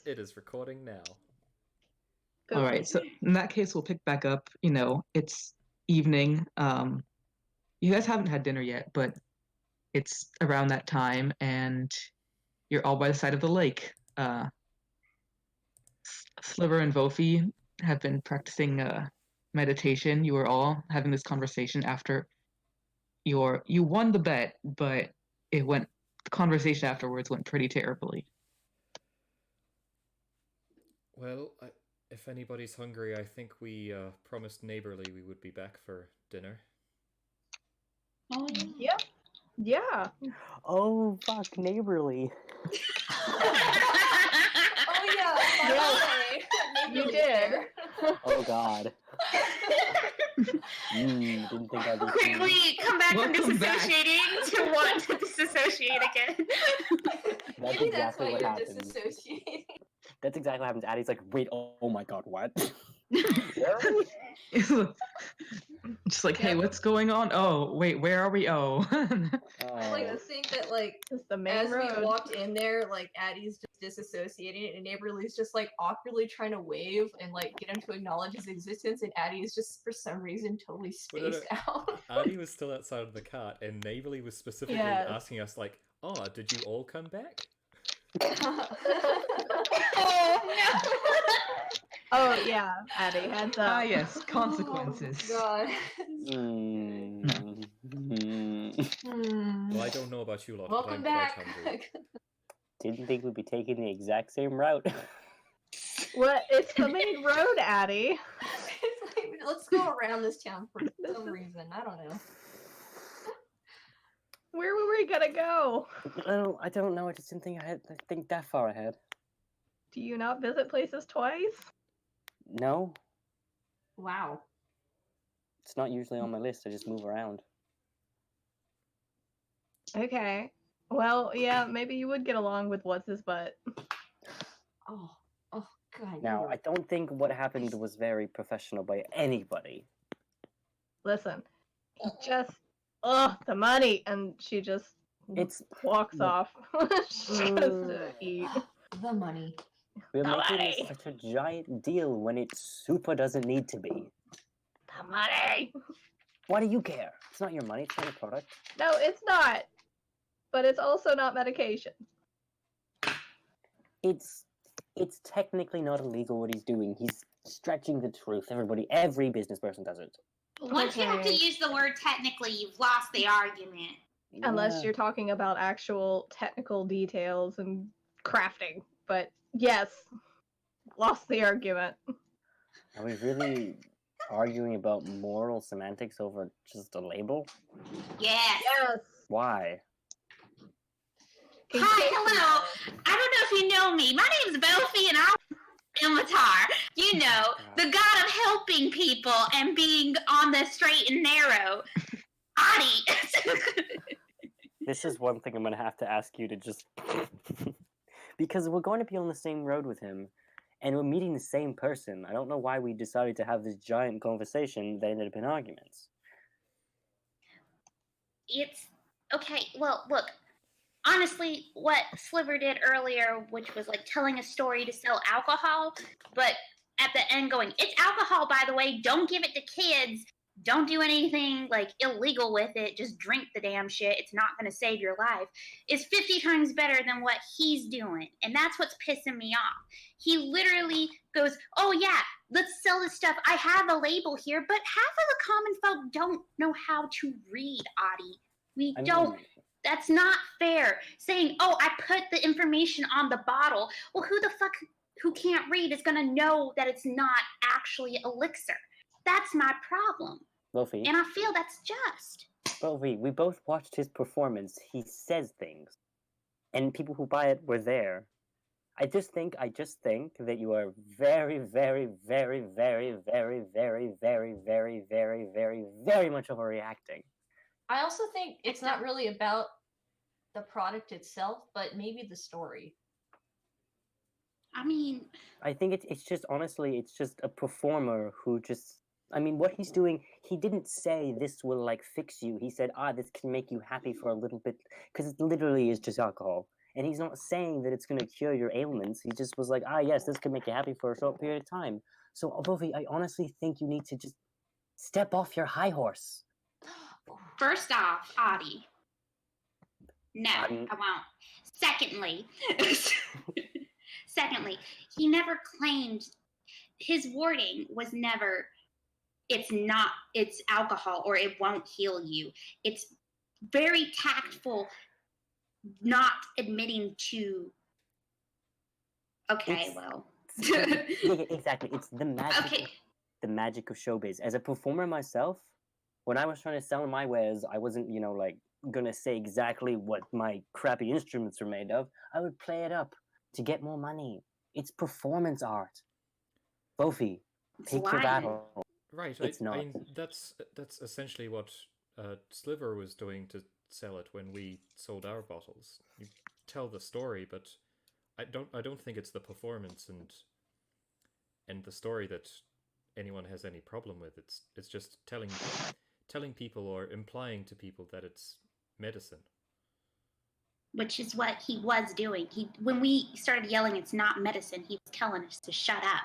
It is recording now. All right, so in that case, we'll pick back up. It's evening. You guys haven't had dinner yet, but it's around that time, and you're all by the side of the lake. Sliver and Vofi have been practicing meditation. You were all having this conversation after you won the bet, but the conversation afterwards went pretty terribly. Well, if anybody's hungry, I think we promised Neighborly we would be back for dinner. Oh, Yeah. Yeah. Oh, fuck, Neighborly. Oh yeah, You did. Oh, God. Didn't think I'd be Quickly come back from Welcome back. disassociating to want to disassociate again. That's Maybe that's exactly why what you're happens. disassociating. That's exactly what happens. Addie's like, wait, oh my God, what? Just like, hey, what's going on? Oh, wait, where are we? Oh. I like to think that It's the main as road. we walked in there, Addie's just disassociating, and Neighborly's just awkwardly trying to wave and get him to acknowledge his existence, and Addie is just for some reason totally spaced out. Addie was still outside of the cat, and Neighborly was specifically asking us, "Oh, did you all come back?" Oh yeah, Addie, heads up. Ah, yes, consequences. Oh, God. Well, I don't know about you lot, Welcome but I'm back. quite hungry. Didn't think we'd be taking the exact same route. What? It's the main road, Addie. Let's go around this town for some reason. I don't know. Where were we gonna go? Oh, I don't know. I just didn't think I had to think that far ahead. Do you not visit places twice? No, Wow. it's not usually on my list. I just move around. Okay. Well, yeah, maybe you would get along with what's his butt. Oh God. Now, I don't think what happened was very professional by anybody. Listen, he just the money, and she just walks off just to eat. The money. We're The making money! such a giant deal when it super doesn't need to be. The money. Why do you care? It's not your money. It's not your product. No, it's not. But it's also not medication. It's technically not illegal what he's doing. He's stretching the truth. Every business person does it. Once you have to use the word technically, you've lost the argument. Unless you're talking about actual technical details and crafting. But yes, lost the argument. Are we really arguing about moral semantics over just a label? Yes. Yes. Why? Hi, hello. I don't know if you know me. My name's Vofi, and I'm Ilmatar. You know, the god of helping people and being on the straight and narrow. Adi. This is one thing I'm going to have to ask you to just... because we're going to be on the same road with him, and we're meeting the same person. I don't know why we decided to have this giant conversation that ended up in arguments. It's okay. Well, look. Honestly, what Sliver did earlier, which was telling a story to sell alcohol, but at the end going, it's alcohol, by the way, don't give it to kids, don't do anything illegal with it, just drink the damn shit, it's not going to save your life, is 50 times better than what he's doing. And that's what's pissing me off. He literally goes, oh yeah, let's sell this stuff, I have a label here, but half of the common folk don't know how to read, Adi. That's not fair. Saying, oh, I put the information on the bottle. Well, who the fuck who can't read is going to know that it's not actually elixir? That's my problem. Vofi. And I feel that's just. Vofi, we both watched his performance. He says things. And people who buy it were there. I just think that you are very, very, very, very, very, very, very, very, very, very, very much overreacting. I also think it's not really about the product itself, but maybe the story. I mean... I think it's just, honestly, it's just a performer who just... I mean, what he's doing, he didn't say this will, fix you. He said, this can make you happy for a little bit, because it literally is just alcohol. And he's not saying that it's going to cure your ailments. He just was like, yes, this can make you happy for a short period of time. So, Vofi, I honestly think you need to just step off your high horse. First off, Audie. No, I'm- I won't. Secondly, he never claimed, his wording was never, it's alcohol or it won't heal you. It's very tactful, not admitting to, okay, It's- well. Yeah, exactly. It's the magic. Okay. The magic of showbiz. As a performer myself, when I was trying to sell my wares, I wasn't, like, gonna say exactly what my crappy instruments are made of. I would play it up to get more money. It's performance art. Vofi, pick your lying. battle. Right. It's not. That's essentially what Sliver was doing to sell it when we sold our bottles. You tell the story, but I don't think it's the performance and the story that anyone has any problem with. It's just telling people or implying to people that it's medicine. Which is what he was doing. When we started yelling, it's not medicine, he was telling us to shut up.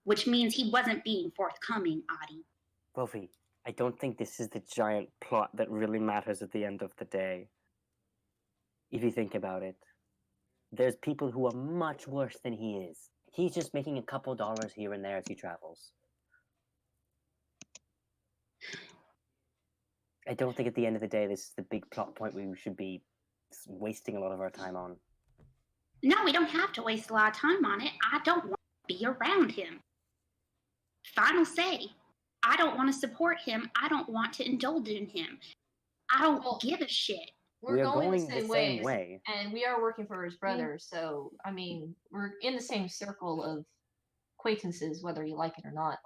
Which means he wasn't being forthcoming, Audie. Vofi, I don't think this is the giant plot that really matters at the end of the day. If you think about it, there's people who are much worse than he is. He's just making a couple dollars here and there as he travels. I don't think at the end of the day this is the big plot point we should be wasting a lot of our time on. No, we don't have to waste a lot of time on it. I don't want to be around him. Final say. I don't want to support him. I don't want to indulge in him. I don't give a shit. We're We are going going the same ways, and we are working for his brother. So, I mean, we're in the same circle of acquaintances, whether you like it or not.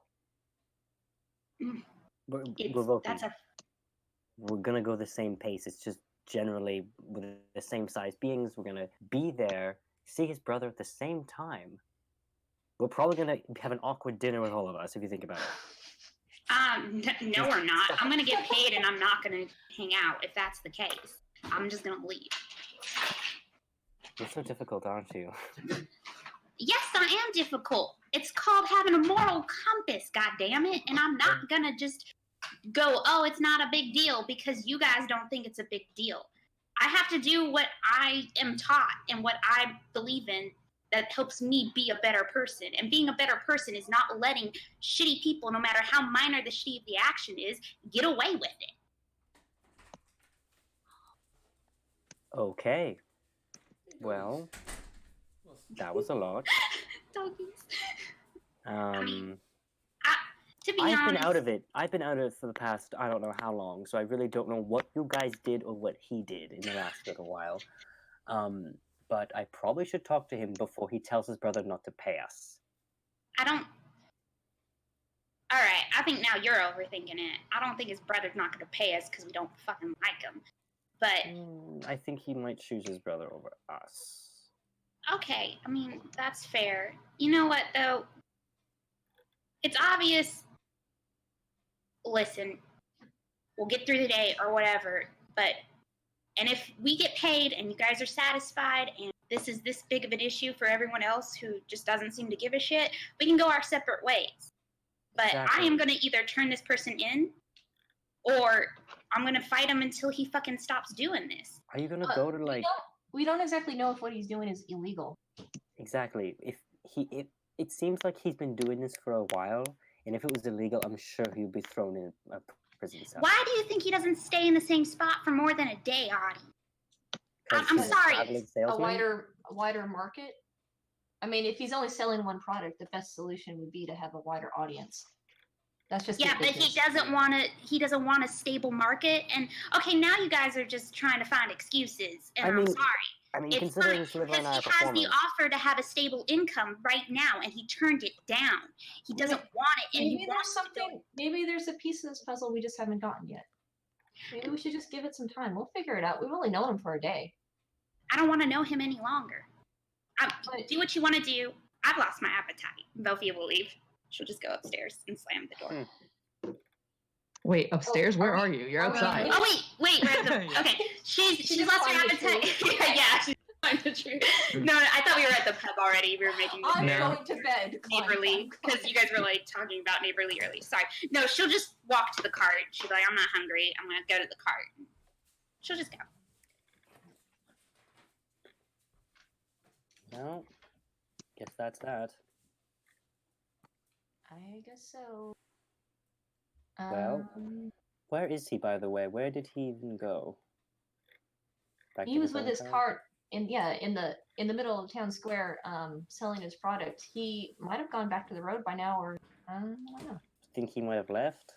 We're gonna go the same pace. It's just generally with the same size beings. We're gonna be there, see his brother at the same time. We're probably gonna have an awkward dinner with all of us if you think about it. No, we're not. I'm gonna get paid, and I'm not gonna hang out if that's the case. I'm just gonna leave. You're so difficult, aren't you? Yes, I am difficult. It's called having a moral compass, goddammit, and I'm not gonna just go, oh, it's not a big deal because you guys don't think it's a big deal. I have to do what I am taught and what I believe in that helps me be a better person. And being a better person is not letting shitty people, no matter how minor the shitty of the action is, get away with it. Okay. Well, that was a lot. Doggies. To be I've honest, been out of it. I've been out of it for the past, I don't know how long, so I really don't know what you guys did or what he did in the last little while. But I probably should talk to him before he tells his brother not to pay us. Alright, I think now you're overthinking it. I don't think his brother's not going to pay us because we don't fucking like him. But I think he might choose his brother over us. Okay, I mean, that's fair. You know what, though? It's obvious. Listen, we'll get through the day or whatever, and if we get paid and you guys are satisfied and this is this big of an issue for everyone else who just doesn't seem to give a shit, we can go our separate ways. But Exactly. I am going to either turn this person in or I'm going to fight him until he fucking stops doing this. Are you gonna go to like... We don't exactly know if what he's doing is illegal. Exactly. It seems like he's been doing this for a while, and if it was illegal, I'm sure he would be thrown in a prison cell. Why do you think he doesn't stay in the same spot for more than a day, Audie? 'Cause I'm he's a sorry. traveling A salesman? wider market. I mean, if he's only selling one product, the best solution would be to have a wider audience. That's just Yeah, his but he business. doesn't want a stable market. And okay, now you guys are just trying to find excuses. And I mean, I'm sorry. I mean, It's considering fine Sliver because and I he are has the performers, offer to have a stable income right now, and he turned it down. He doesn't want it, and Maybe he there's wants to something. Maybe there's a piece of this puzzle we just haven't gotten yet. Maybe we should just give it some time. We'll figure it out. We've only known him for a day. I don't want to know him any longer. But- Do what you want to do. I've lost my appetite. Vofi will leave. She'll just go upstairs and slam the door. Wait, upstairs? Where are you? You're are we- outside. Oh wait, Yeah. okay. She's just lost her climbed the appetite. Yeah, she's Find the truth. No, I thought we were at the pub already. We were making I'm No. going to bed. neighborly because you guys were like talking about neighborly early. Sorry. No, she'll just walk to the cart. She'll be like, I'm not hungry. I'm gonna go to the cart. She'll just go. Well, guess that's that. I guess so. Well, where is he, by the way? Where did he even go? Back He to was with his hometown? cart in the middle of town square, selling his product. He might have gone back to the road by now, or I don't know. Think he might have left?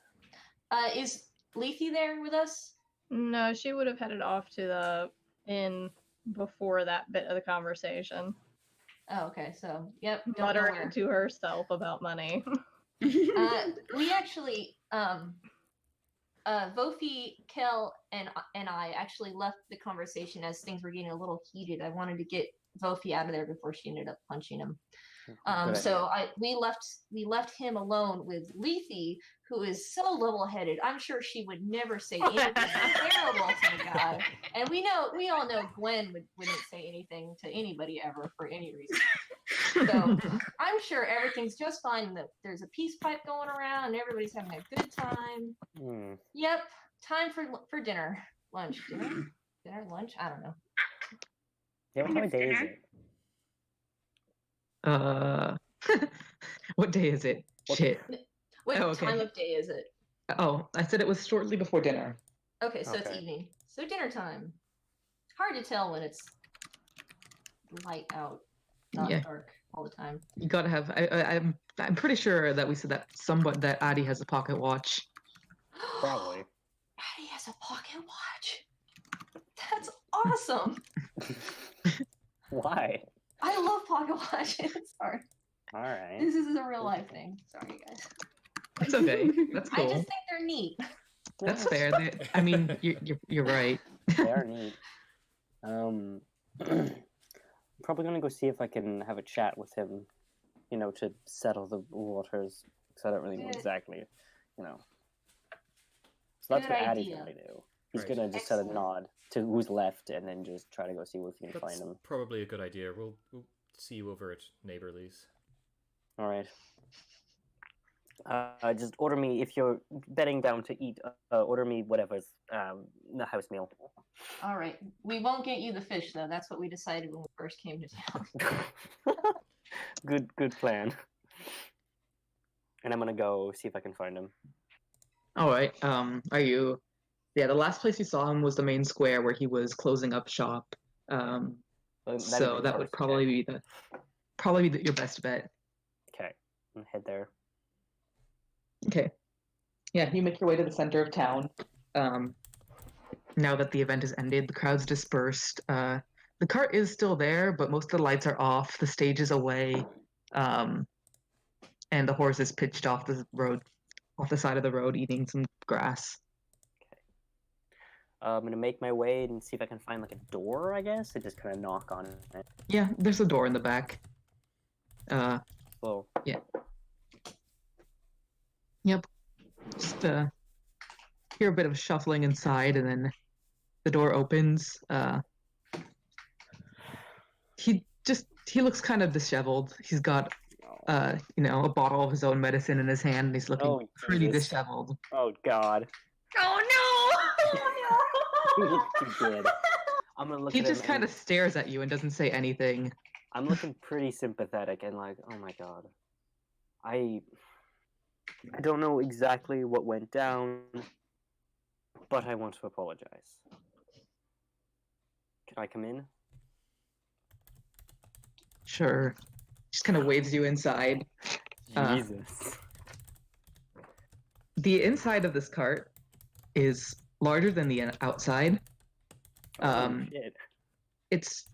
Is Leafy there with us? No, she would have headed off to the inn before that bit of the conversation, Oh, okay. So, yep. Don't know muttering where. to herself about money. We actually, Vofi, Kel, and I actually left the conversation as things were getting a little heated. I wanted to get Vofi out of there before she ended up punching him. Good So we left him alone with Leafy, who is so level-headed. I'm sure she would never say anything terrible to the guy. And we all know Gwen wouldn't say anything to anybody ever for any reason. So I'm sure everything's just fine. And that there's a peace pipe going around, and everybody's having a good time. Hmm. Yep, time for dinner, lunch, dinner, lunch. I don't know. Yeah, what kind of day is it? What day is it? What- Shit. What Oh, okay. time of day is it? Oh, I said it was shortly before dinner. Okay, so it's Okay. evening. So dinner time. Hard to tell when it's light out, not Yeah. dark all the time. You gotta have. I'm pretty sure that we said that that Addie has a pocket watch. Probably. Addie has a pocket watch. That's awesome. Why? I love pocket watches. Sorry, All right. this is a real life thing. Sorry, guys. That's okay. That's I cool. just think they're neat. That's fair. I mean, you're right. They are neat. I'm probably gonna go see if I can have a chat with him, to settle the waters. Because I don't really know Good. exactly, So that's Good what Addie's idea. gonna do. He's Right. gonna just set a Excellent. nod to who's left, and then just try to go see if he can That's find him. probably a good idea. We'll see you over at Neighborly's. All right. Just order me, if you're bedding down to eat, order me whatever's the house meal. All right, we won't get you the fish though. That's what we decided when we first came to town. Good plan. And I'm gonna go see if I can find him. All right. Are you? Yeah. The last place you saw him was the main square where he was closing up shop. That'd be So my that would first probably check. be your best bet. Okay. I'm gonna head there. Okay. Yeah, you make your way to the center of town. Now that the event has ended, the crowd's dispersed. The cart is still there, but most of the lights are off. The stage is away, and the horse is pitched off the road, off the side of the road, eating some grass. I'm gonna make my way and see if I can find like a door, I guess, and just kind of knock on it. Yeah, there's a door in the back. Well, Yep. Just hear a bit of shuffling inside, and then the door opens. He looks kind of disheveled. He's got a bottle of his own medicine in his hand, and he's looking pretty Jesus. disheveled. Oh God. Oh He no! looks too good. I'm gonna look He at him. just kind of stares at you and doesn't say anything. I'm looking pretty sympathetic and like, oh my God. I don't know exactly what went down, but I want to apologize. Can I come in? Sure. Just kind of waves you inside. Jesus. The inside of this cart is larger than the outside. Oh, shit. It's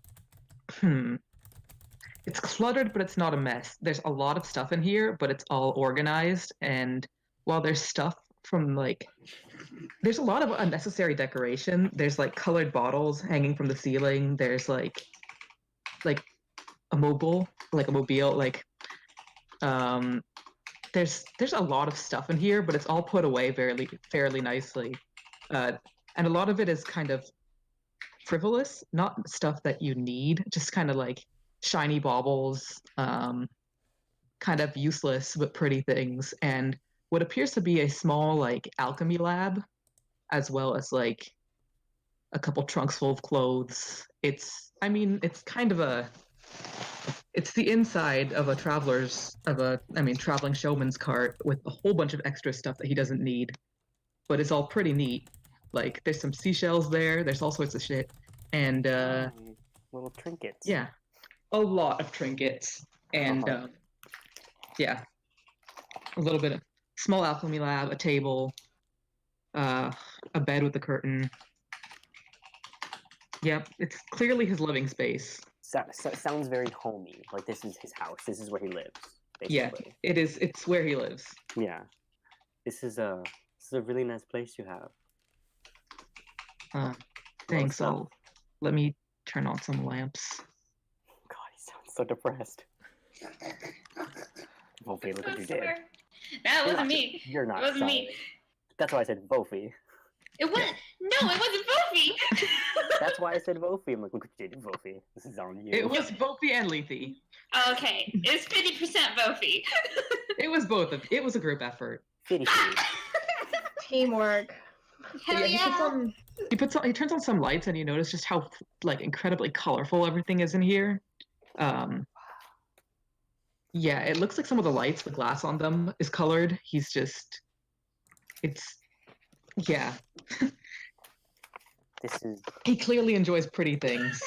it's cluttered, but it's not a mess. There's a lot of stuff in here, but it's all organized. And while there's stuff from there's a lot of unnecessary decoration. There's like colored bottles hanging from the ceiling. There's like a mobile. There's a lot of stuff in here, but it's all put away fairly nicely. And a lot of it is kind of frivolous, not stuff that you need, just kind of like shiny baubles, kind of useless but pretty things, and what appears to be a small like alchemy lab, as well as like a couple trunks full of clothes. I mean, it's kind of it's the inside of a traveling showman's cart with a whole bunch of extra stuff that he doesn't need, but it's all pretty neat. Like there's some seashells there, there's all sorts of shit, and Little trinkets. yeah, a lot of trinkets, and yeah, a little bit of small alchemy lab, a table, a bed with a curtain. Yep, it's clearly his living space. Sounds very homey. Like this is his house. This is where he lives. Yeah, Basically. it is. It's where he lives. Yeah. This is a really nice place you have. Thanks. stuff. Let me turn on some lamps. God, he sounds so depressed. Vofi, look what you did. That wasn't me. You're not. It wasn't me. sorry. That's why I said Vofi. It wasn't. No, it wasn't Vofi. That's why I said Vofi. I'm like, look what you did, Vofi. This is on you. It was Vofi and Lethe. Okay, it's 50% Vofi. It was both of. It was a group effort. 50-50. Teamwork. Hell yeah. He turns on some lights, and you notice just how like incredibly colorful everything is in here. Yeah, it looks like some of the lights, the glass on them is colored. Yeah. This He clearly enjoys pretty things.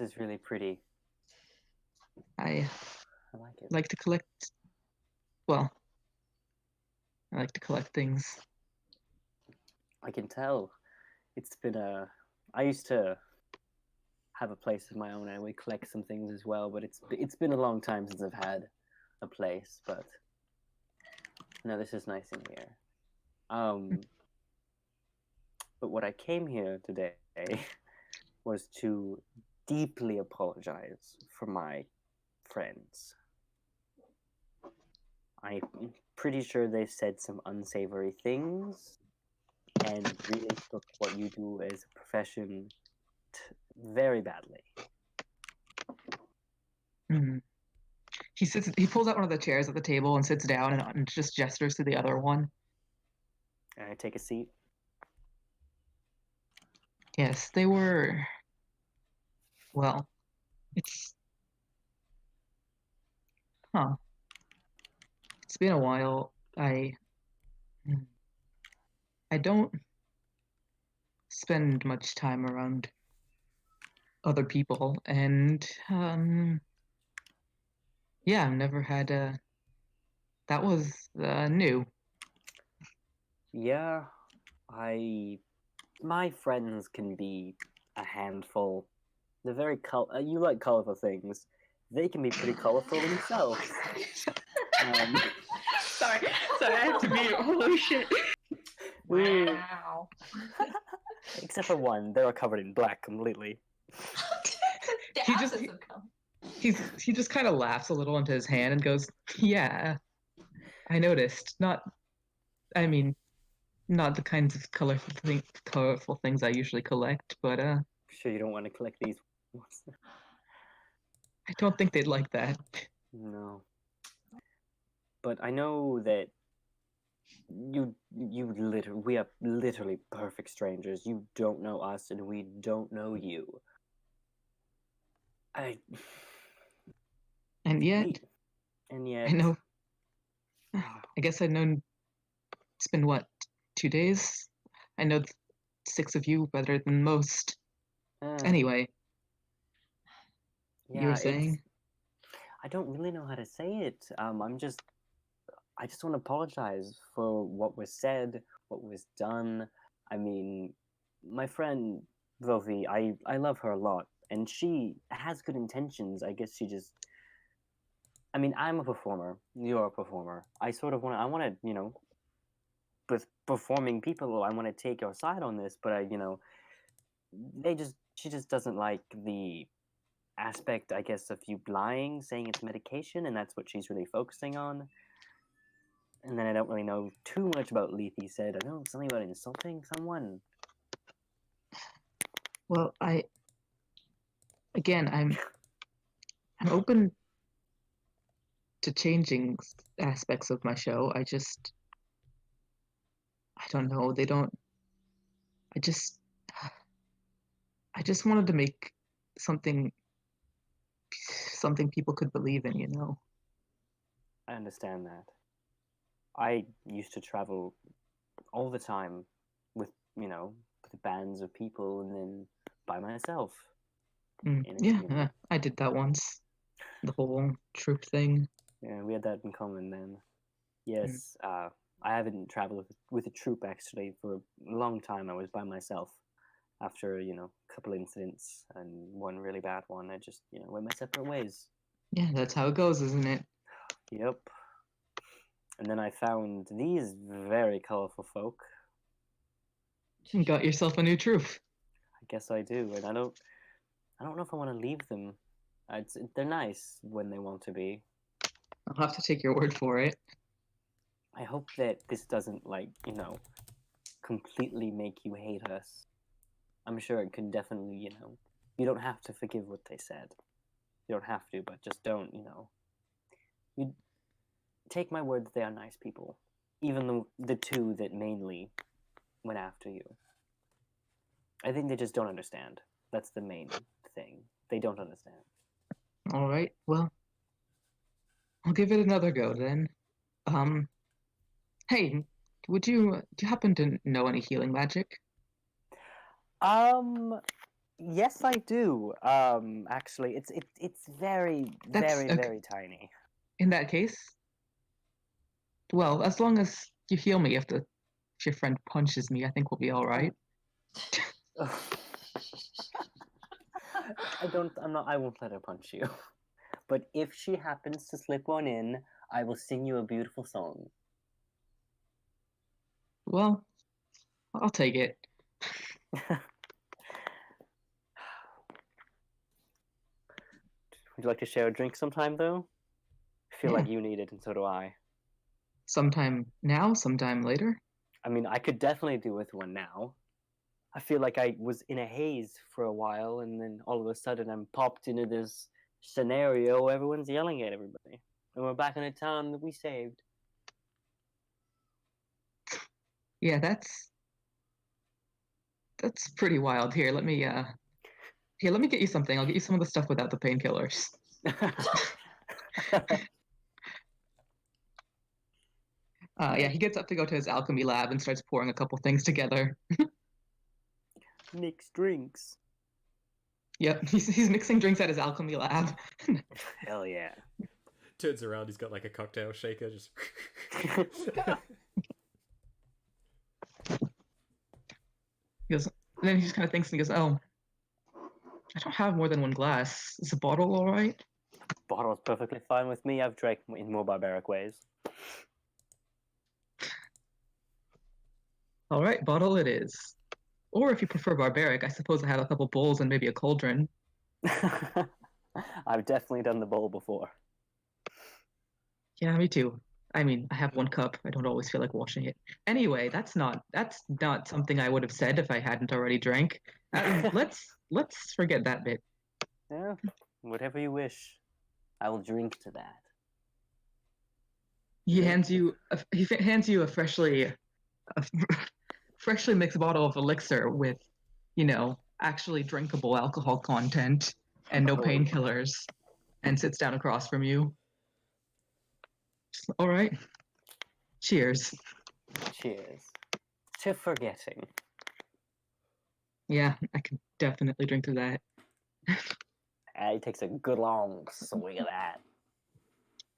is really pretty. I like it. like to collect. Well, I like to collect things. I can tell. It's been I used to have a place of my own, and we collect some things as well. But it's been a long time since I've had a place. But no, this is nice in here. But what I came here today was to deeply apologize for my friends. I'm pretty sure they've said some unsavory things and really took what you do as a profession very badly. Mm-hmm. He pulls out one of the chairs at the table and sits down and just gestures to the other one. And I take a seat. Yes, they were. Well, it's. Huh. It's been a while. I don't spend much time around other people, and yeah, I've never had a. That was new. Yeah, my friends can be a handful. They're very you like colorful things. They can be pretty colorful themselves. Sorry, I have to mute. Holy shit. Wow. Except for one, they're covered in black completely. He just kind of laughs a little into his hand and goes, "Yeah, I noticed. I mean, not the kinds of colorful things I usually collect, but Sure, you don't want to collect these ones. I don't think they'd like that." No. But I know that we are literally perfect strangers. You don't know us, and we don't know you. And yet, I know. I guess I've known. It's been what, 2 days? I know 6 of you better than most. Anyway, yeah, you were saying? I don't really know how to say it. I just want to apologize for what was said, what was done. I mean, my friend Vofi, I love her a lot, and she has good intentions. I guess she just. I mean, I'm a performer. You're a performer. I want to, with performing people, I want to take your side on this, but she just doesn't like the aspect, I guess, of you lying, saying it's medication, and that's what she's really focusing on. And then I don't really know too much about Lethe said. I know something about insulting someone. Well, again, I'm open to changing aspects of my show. I don't know. They don't. I just I just wanted to make something something people could believe in, you know. I understand that. I used to travel all the time with, with bands of people and then by myself. Yeah, I did that once. The whole troop thing. Yeah, we had that in common then. Yes, I haven't traveled with a troop actually for a long time. I was by myself after, a couple incidents and one really bad one. I just, went my separate ways. Yeah, that's how it goes, isn't it? Yep. And then I found these very colorful folk. You got yourself a new troop. I guess I do, and I don't know if I want to leave them. They're nice when they want to be. I'll have to take your word for it. I hope that this doesn't, completely make you hate us. I'm sure it can definitely, you don't have to forgive what they said. You don't have to, but just don't, You take my word that they are nice people. Even the two that mainly went after you. I think they just don't understand. That's the main thing. They don't understand. All right. Well, I'll give it another go then. Hey, do you happen to know any healing magic? Yes, I do. Actually, it's very, very, very tiny. In that case, well, as long as you heal me if your friend punches me, I think we'll be all right. I won't let her punch you. But if she happens to slip one in, I will sing you a beautiful song. Well, I'll take it. Would you like to share a drink sometime, though? I feel like you need it, and so do I. Sometime now, sometime later? I mean, I could definitely do with one now. I feel like I was in a haze for a while, and then all of a sudden I'm popped into this scenario where everyone's yelling at everybody. And we're back in a town that we saved. Yeah, that's pretty wild. Here, let me get you something. I'll get you some of the stuff without the painkillers. Yeah, he gets up to go to his alchemy lab and starts pouring a couple things together. Mix drinks. Yep, he's mixing drinks at his alchemy lab. Hell yeah. Turns around, he's got like a cocktail shaker, just. He goes, and then he just kind of thinks and he goes, "Oh, I don't have more than one glass. Is a bottle all right?" Bottle's perfectly fine with me. I've drank in more barbaric ways. All right, bottle it is. Or if you prefer barbaric, I suppose I have a couple bowls and maybe a cauldron. I've definitely done the bowl before. Yeah, me too. I mean, I have one cup. I don't always feel like washing it. Anyway, that's not something I would have said if I hadn't already drank. Let's forget that bit. Yeah, whatever you wish. I will drink to that. He hands you a freshly mixed bottle of elixir with, actually drinkable alcohol content and no painkillers, and sits down across from you. All right. Cheers. Cheers. To forgetting. Yeah, I can definitely drink to that. He takes a good long swig of that.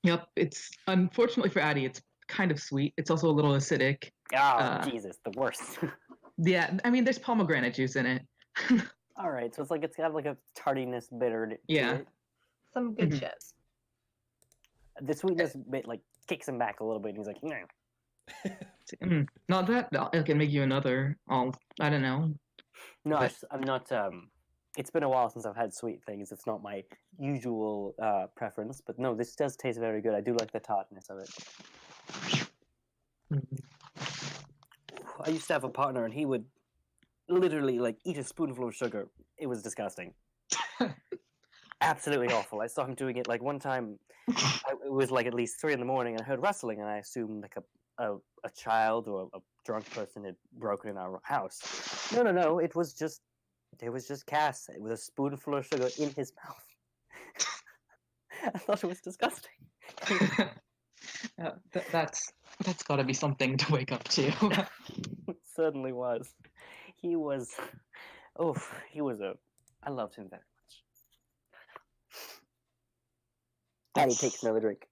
Yep, it's unfortunately for Addie, it's kind of sweet. It's also a little acidic. Oh, Jesus, the worst. Yeah, I mean, there's pomegranate juice in it. All right, so it's got like a tardiness, bitter to it. Some good shit. The sweetness bit kicks him back a little bit, and he's like, no. Not that I can make you another. I don't know. No, I'm not. It's been a while since I've had sweet things. It's not my usual preference, but no, this does taste very good. I do like the tartness of it. I used to have a partner, and he would literally eat a spoonful of sugar It was disgusting. Absolutely awful. I saw him doing it like one time. It was like at least 3 in the morning, and I heard rustling, and I assumed like a child or a drunk person had broken in our house. No. It was just Cass with a spoonful of sugar in his mouth. I thought it was disgusting. That's got to be something to wake up to. It certainly was. He was. Oh, he was a. I loved him very much. And he takes another drink.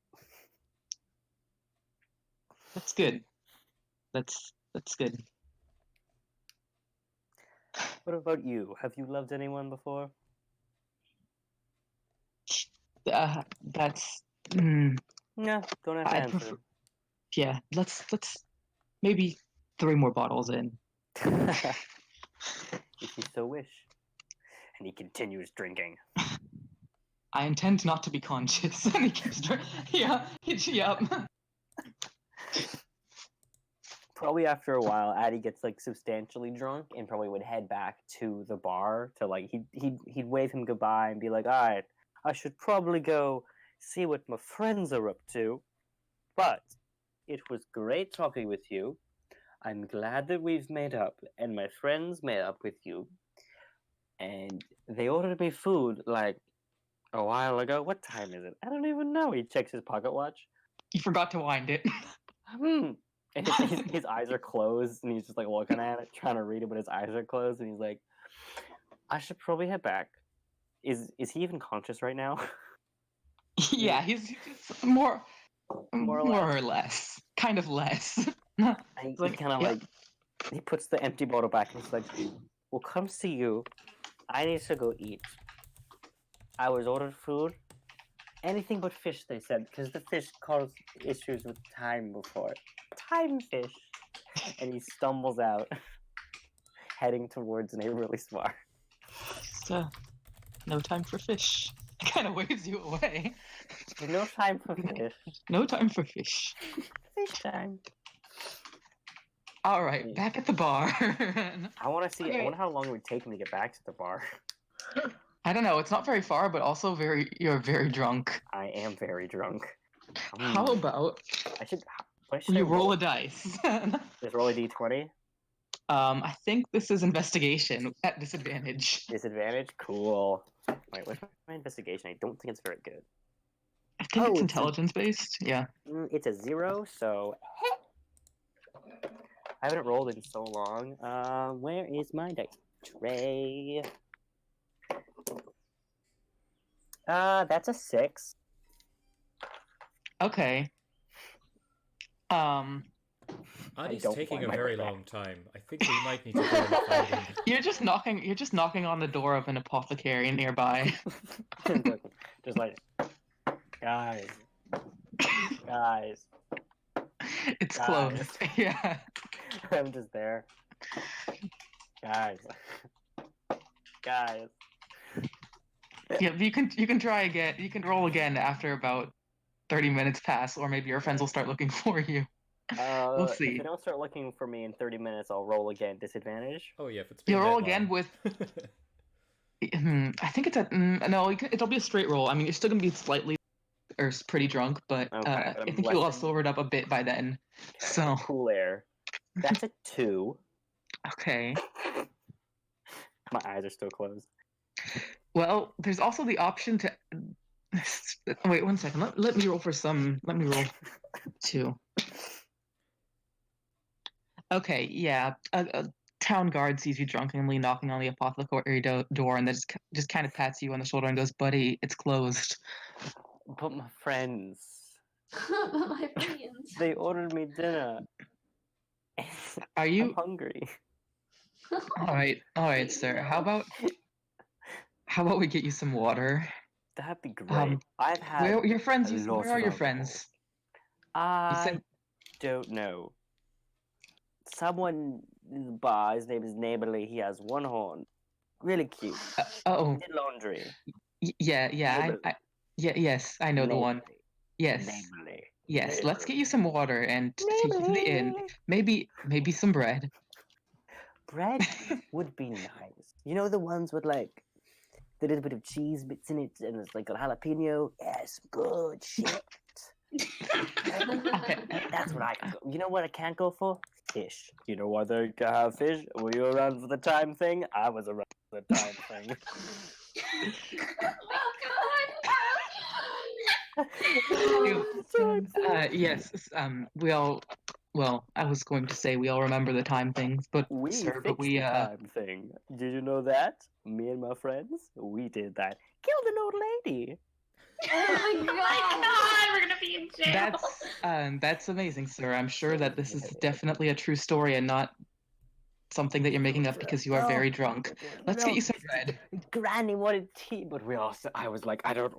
That's good. That's good. What about you? Have you loved anyone before? That's. No, don't have to I'd answer. prefer. Yeah, let's maybe 3 more bottles in. If you so wish. And he continues drinking. I intend not to be conscious. And he keeps yeah. Probably after a while, Addy gets like substantially drunk and probably would head back to the bar to like he'd wave him goodbye and be like, all right, I should probably go see what my friends are up to. But it was great talking with you. I'm glad that we've made up, and my friends made up with you. And they ordered me food like a while ago. What time is it? I don't even know. He checks his pocket watch. You forgot to wind it. And his eyes are closed, and he's just like looking at it, trying to read it, but his eyes are closed, and he's like, I should probably head back. Is he even conscious right now? Yeah, he's more More or less. Kind of less. He like, kind of yep. like he puts the empty bottle back, and he's like, "We'll come see you. I need to go eat. I was ordered food. Anything but fish," they said, because the fish caused issues with time before. Time fish. And he stumbles out, heading towards Neighborly Smart. Just, no time for fish. Kind of waves you away. No time for fish. No time for fish. Fish time. All right, back at the bar. I want to see. Okay. I wonder how long it would take me to get back to the bar. I don't know. It's not very far, but also you're very drunk. I am very drunk. How about I should. What should I you roll a dice? Just roll a d20. I think this is investigation at disadvantage. Disadvantage? Cool. Wait, what's my investigation? I don't think it's very good. I think it's it's intelligence based. Yeah. It's a 0, so I haven't rolled in so long. Where is my dice tray? That's a 6. Okay. Addy's don't taking find a my very way back. long time. I think we might need to go and find him. You're just knocking on the door of an apothecary nearby. Just like, guys. It's Guys. closed. Yeah. I'm just there. Guys. Yeah, you can try again. You can roll again after about 30 minutes pass, or maybe your friends will start looking for you. We'll If see. they don't start looking for me in 30 minutes, I'll roll again. Disadvantage? Oh yeah, if it's been You that roll long. again with. I think it's a no. It'll be a straight roll. I mean, you're still gonna be slightly or pretty drunk, but Okay, but I I'm think you'll have less than- sobered up a bit by then. So Cool air. That's a 2. okay. My eyes are still closed. Well, there's also the option to. Wait 1 second. Let me roll for some. Let me roll 2. Okay, yeah. A town guard sees you drunkenly knocking on the apothecary door, and then just kind of pats you on the shoulder and goes, "Buddy, it's closed." But my friends, My friends. they ordered me dinner. Are I'm you hungry. all right, sir? How about we get you some water? That'd be great. I've had Where your friends? a lot Where are of your alcohol. friends? You I said don't know. Someone in the bar, his name is Neighborly, he has one horn. Really cute. oh, Did laundry. yeah. Neighborly. Yes, I know the one. Neighborly. Yes. Neighborly. Yes, let's get you some water and take you to the inn. Neighborly. Maybe some bread. bread would be nice. You know the ones with like the little bit of cheese bits in it and there's like a jalapeno? Yes, good shit. That's what I can go. You know what I can't go for? Fish. You know why they can have fish? Were you around for the time thing? I was around for the time thing. Yes, we all. Well, I was going to say we all remember the time things, but We sir, fixed but we the time thing. Did you know that? Me and my friends, we did that. Killed an old lady. Oh my god! We're gonna be in jail. that's amazing, sir. I'm sure that this is definitely a true story and not something that you're making up because you are very drunk. Let's get you some bread. Granny wanted tea, but I was like, I don't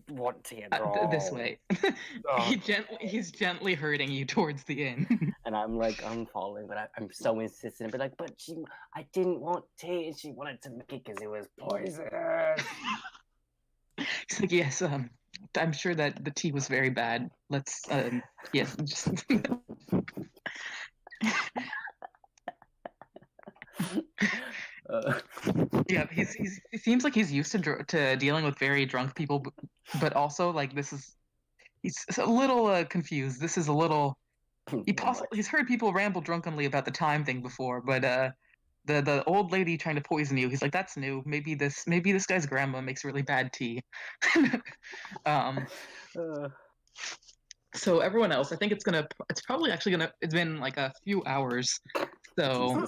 want tea at all. This way. He's gently herding you towards the inn. And I'm like, I'm falling, but I'm so insistent. But like, I didn't want tea. She wanted to make it because it was poison. He's like, yes, I'm sure that the tea was very bad. Let's, yes, just... Yeah, he seems like he's used to dealing with very drunk people, but also like he's a little confused. This is a little he's heard people ramble drunkenly about the time thing before, but the old lady trying to poison you, he's like, that's new. Maybe this guy's grandma makes really bad tea. So everyone else, I think it's probably actually it's been like a few hours. So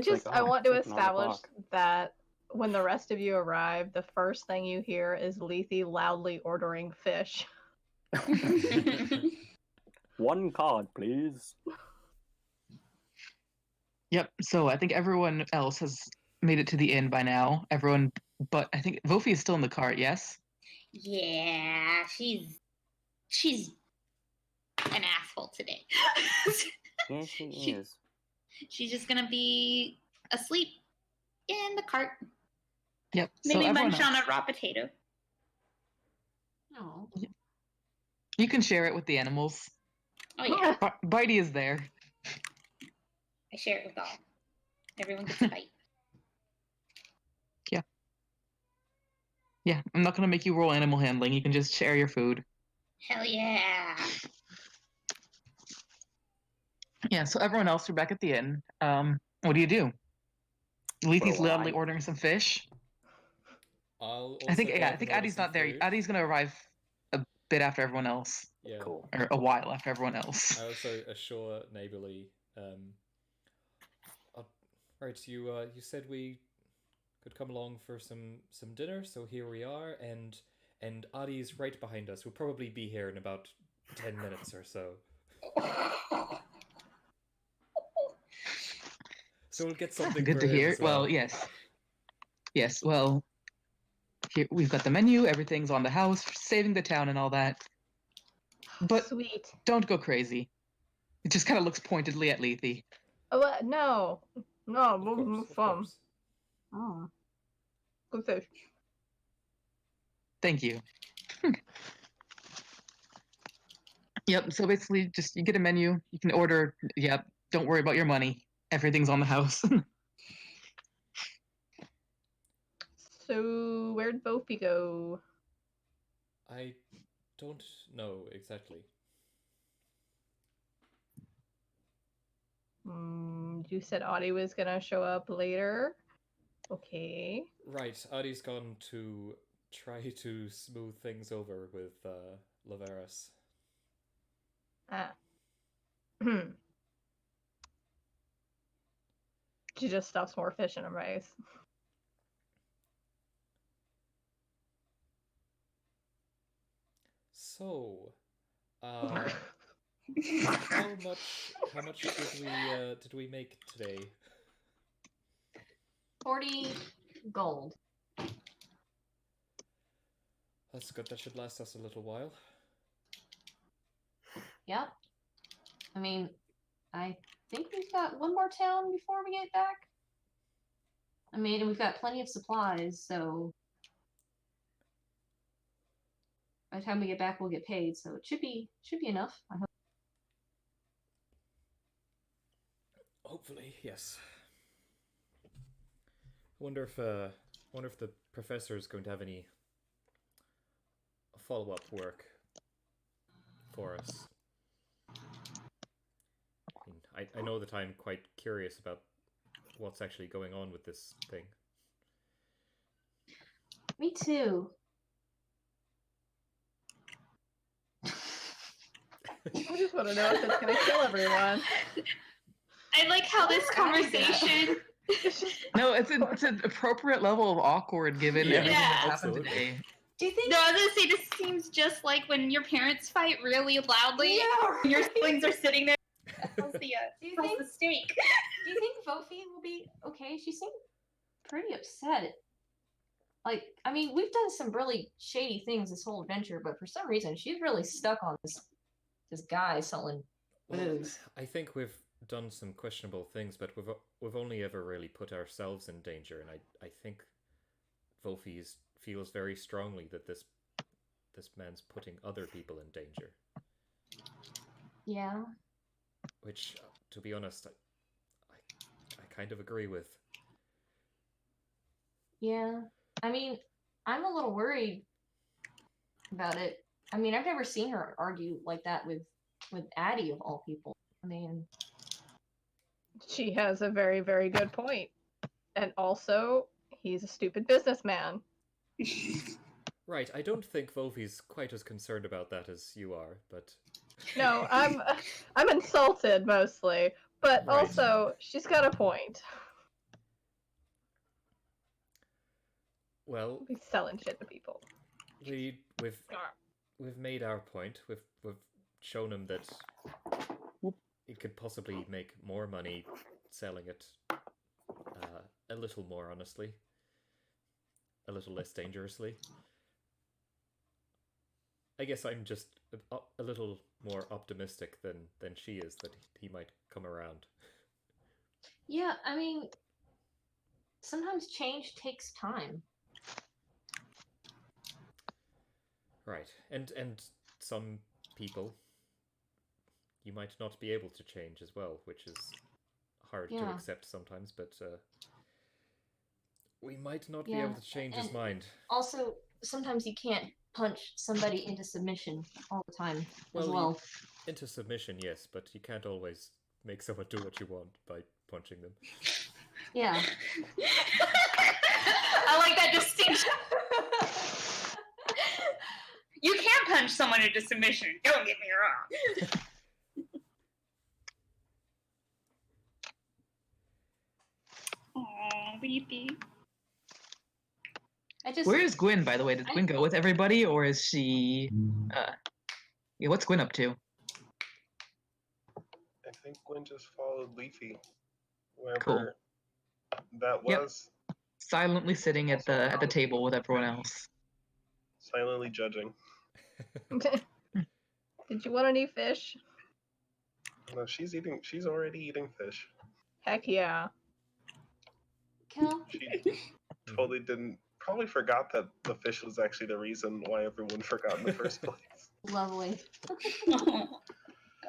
Jesus. I want to establish that when the rest of you arrive, the first thing you hear is Lethe loudly ordering fish. One card, please. Yep. So I think everyone else has made it to the inn by now. Everyone, but I think Vofi is still in the cart. Yes. Yeah, she's an asshole today. Yes, she is. She's just gonna be asleep in the cart. Yep. Maybe so munch on a raw potato. Oh. You can share it with the animals. Oh yeah, Bitey is there. I share it with all. Everyone gets a bite. Yeah, I'm not gonna make you roll animal handling. You can just share your food. Hell yeah. Yeah. So everyone else, you're back at the inn. What do you do? Lethe's Well, loudly ordering some fish. I'll I think also grab Addie's some not there. food. Addie's gonna arrive a bit after everyone else, Yeah. Cool. or a while after everyone else. I also assure neighborly. Right, you said we could come along for some dinner, so here we are, and Adi's right behind us. We'll probably be here in about 10 minutes or so. So we'll get something Good for to him hear. as well. Well, yes. Well, here we've got the menu. Everything's on the house, saving the town and all that. But Sweet. don't go crazy. It just kind of looks pointedly at Lethe. Oh, no. No, Of course. Oh. Good fish. Thank you. Yep. So basically, just you get a menu. You can order. Yep. Don't worry about your money. Everything's on the house. So, where'd Vofi go? I don't know exactly. You said Audie was gonna show up later. Okay. Right, Adi's gone to try to smooth things over with Laveras. Ah. She just stuffs more fish in her rice. So, how much did we make today? 40 gold. That's good. That should last us a little while. Yep. I mean, I think we've got one more town before we get back. I mean, and we've got plenty of supplies, so by the time we get back, we'll get paid. So it should be enough. I hope. Hopefully, yes. wonder if the professor is going to have any follow-up work for us. I know that I'm quite curious about what's actually going on with this thing. Me too. I just want to know if it's gonna kill everyone. I like how this conversation. No, it's an appropriate level of awkward given Yeah, everything that happened absolutely. today. Do you think? No, I was gonna say this seems just like when your parents fight really loudly. And your siblings are sitting there. How's the Do you how's think? the steak? Do you think Vofi will be okay? She seemed pretty upset. Like, I mean, we've done some really shady things this whole adventure, but for some reason, she's really stuck on this guy selling booze. I think we've done some questionable things, but we've only ever really put ourselves in danger, and I think Vofi feels very strongly that this man's putting other people in danger. Yeah. Which, to be honest, I kind of agree with. Yeah. I mean, I'm a little worried about it. I mean, I've never seen her argue like that with Addie of all people. I mean, She has a very, very good point. And also, he's a stupid businessman. Right, I don't think Vofi's quite as concerned about that as you are, but... No, I'm insulted mostly, but Right. also she's got a point. Well, He's selling shit to people. we've made our point. We've shown him that it could possibly make more money selling it a little more honestly, a little less dangerously. I guess I'm just a little more optimistic than she is that he might come around. yeah, I mean, sometimes change takes time. Right, and some people you might not be able to change as well, which is hard to Yeah. accept sometimes, but we might not be Yeah, able to change his and- mind. Also, sometimes you can't punch somebody into submission all the time as Well, well. Into submission, yes, but you can't always make someone do what you want by punching them. Yeah. I like that distinction. You can punch someone into submission. Don't get me wrong. Aww, Beefy. I just Where is Gwyn, by the way? Did Gwyn go with everybody, or is she? Yeah, what's Gwyn up to? I think Gwen just followed Leafy wherever Cool. that Yep. was, Silently sitting at the table with everyone else. silently judging. Did you want any fish? No, she's already eating fish. Heck yeah. Kel. She totally probably forgot that the fish was actually the reason why everyone forgot in the first place. Lovely.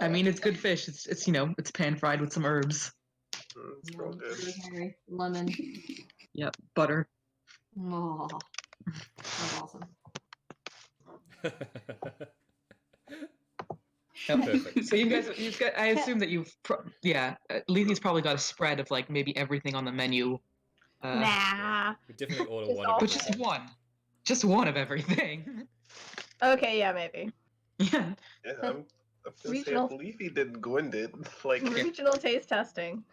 I mean, it's good fish. It's it's pan fried with some herbs. It's real good. Rosemary, lemon. Yep, butter. Oh, that's awesome. Perfect. So you guys, I assume that Leafy's probably got a spread of like maybe everything on the menu. Nah. We definitely order Just one all- of But them. just one of everything. Okay, yeah, maybe. Yeah. Yeah, I'm gonna say Regional- if Leafy did, Gwen did. Like, Regional taste testing.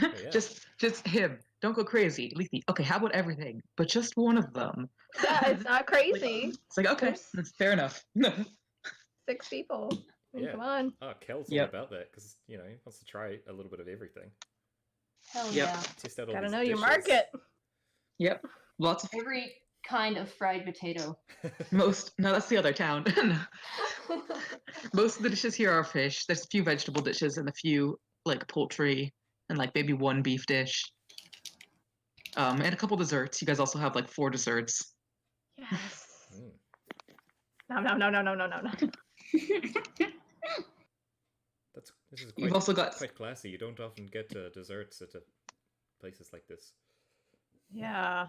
Yeah. Just him. Don't go crazy, Leafy. Okay, how about everything? But just one of them. Yeah, it's not crazy. It's like okay, There's- that's fair enough. 6 people. I mean, Yeah. come on. Oh, Kel's Yep. all about that because he wants to try a little bit of everything. Hell Yep. yeah. Taste out all Gotta these know your dishes. market. Yep. Lots of Every kind of fried potato. most. No, that's the other town. Most of the dishes here are fish. There's a few vegetable dishes and a few like poultry and like maybe one beef dish. And a couple desserts. You guys also have like 4 desserts. Yes. Mm. No. This is You've also got quite classy. You don't often get desserts at places like this. Yeah.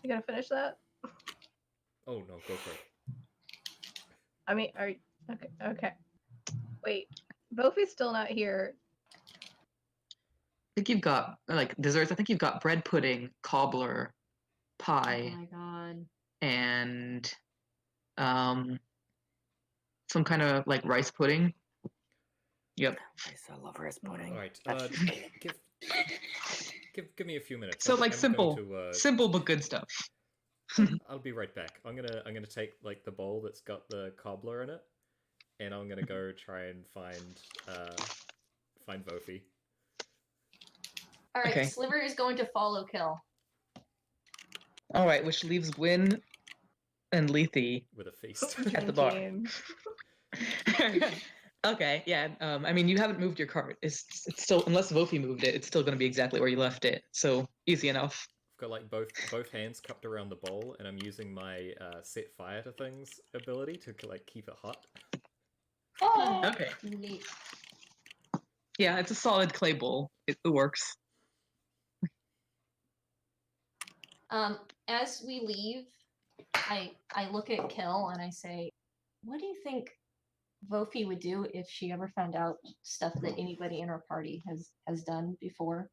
You gonna finish that? Oh no, go for it. I mean, are you... Okay, okay. Wait, Vofi's still not here. I think you've got like desserts. I think you've got bread pudding, cobbler, Oh pie, my god. and some kind of like rice pudding. Yep. I love rice pudding. All right. That's- Give me a few minutes. So I'm like going simple, to, simple but good stuff. I'll be right back. I'm gonna take like the bowl that's got the cobbler in it, and I'm gonna go try and find Vofi. All right, Okay. Sliver is going to follow Kill. All right, which leaves Gwyn and Lethe With a feast. at the bar. Team. Okay, yeah. I mean, you haven't moved your cart. It's still, unless Vofi moved it, it's still going to be exactly where you left it. So easy enough. I've got like both hands cupped around the bowl, and I'm using my set fire to things ability to like keep it hot. Oh, Okay. neat. Yeah, it's a solid clay bowl. It works. As we leave, I look at Kill and I say, "What do you think Vofi would do if she ever found out stuff that anybody in her party has done before?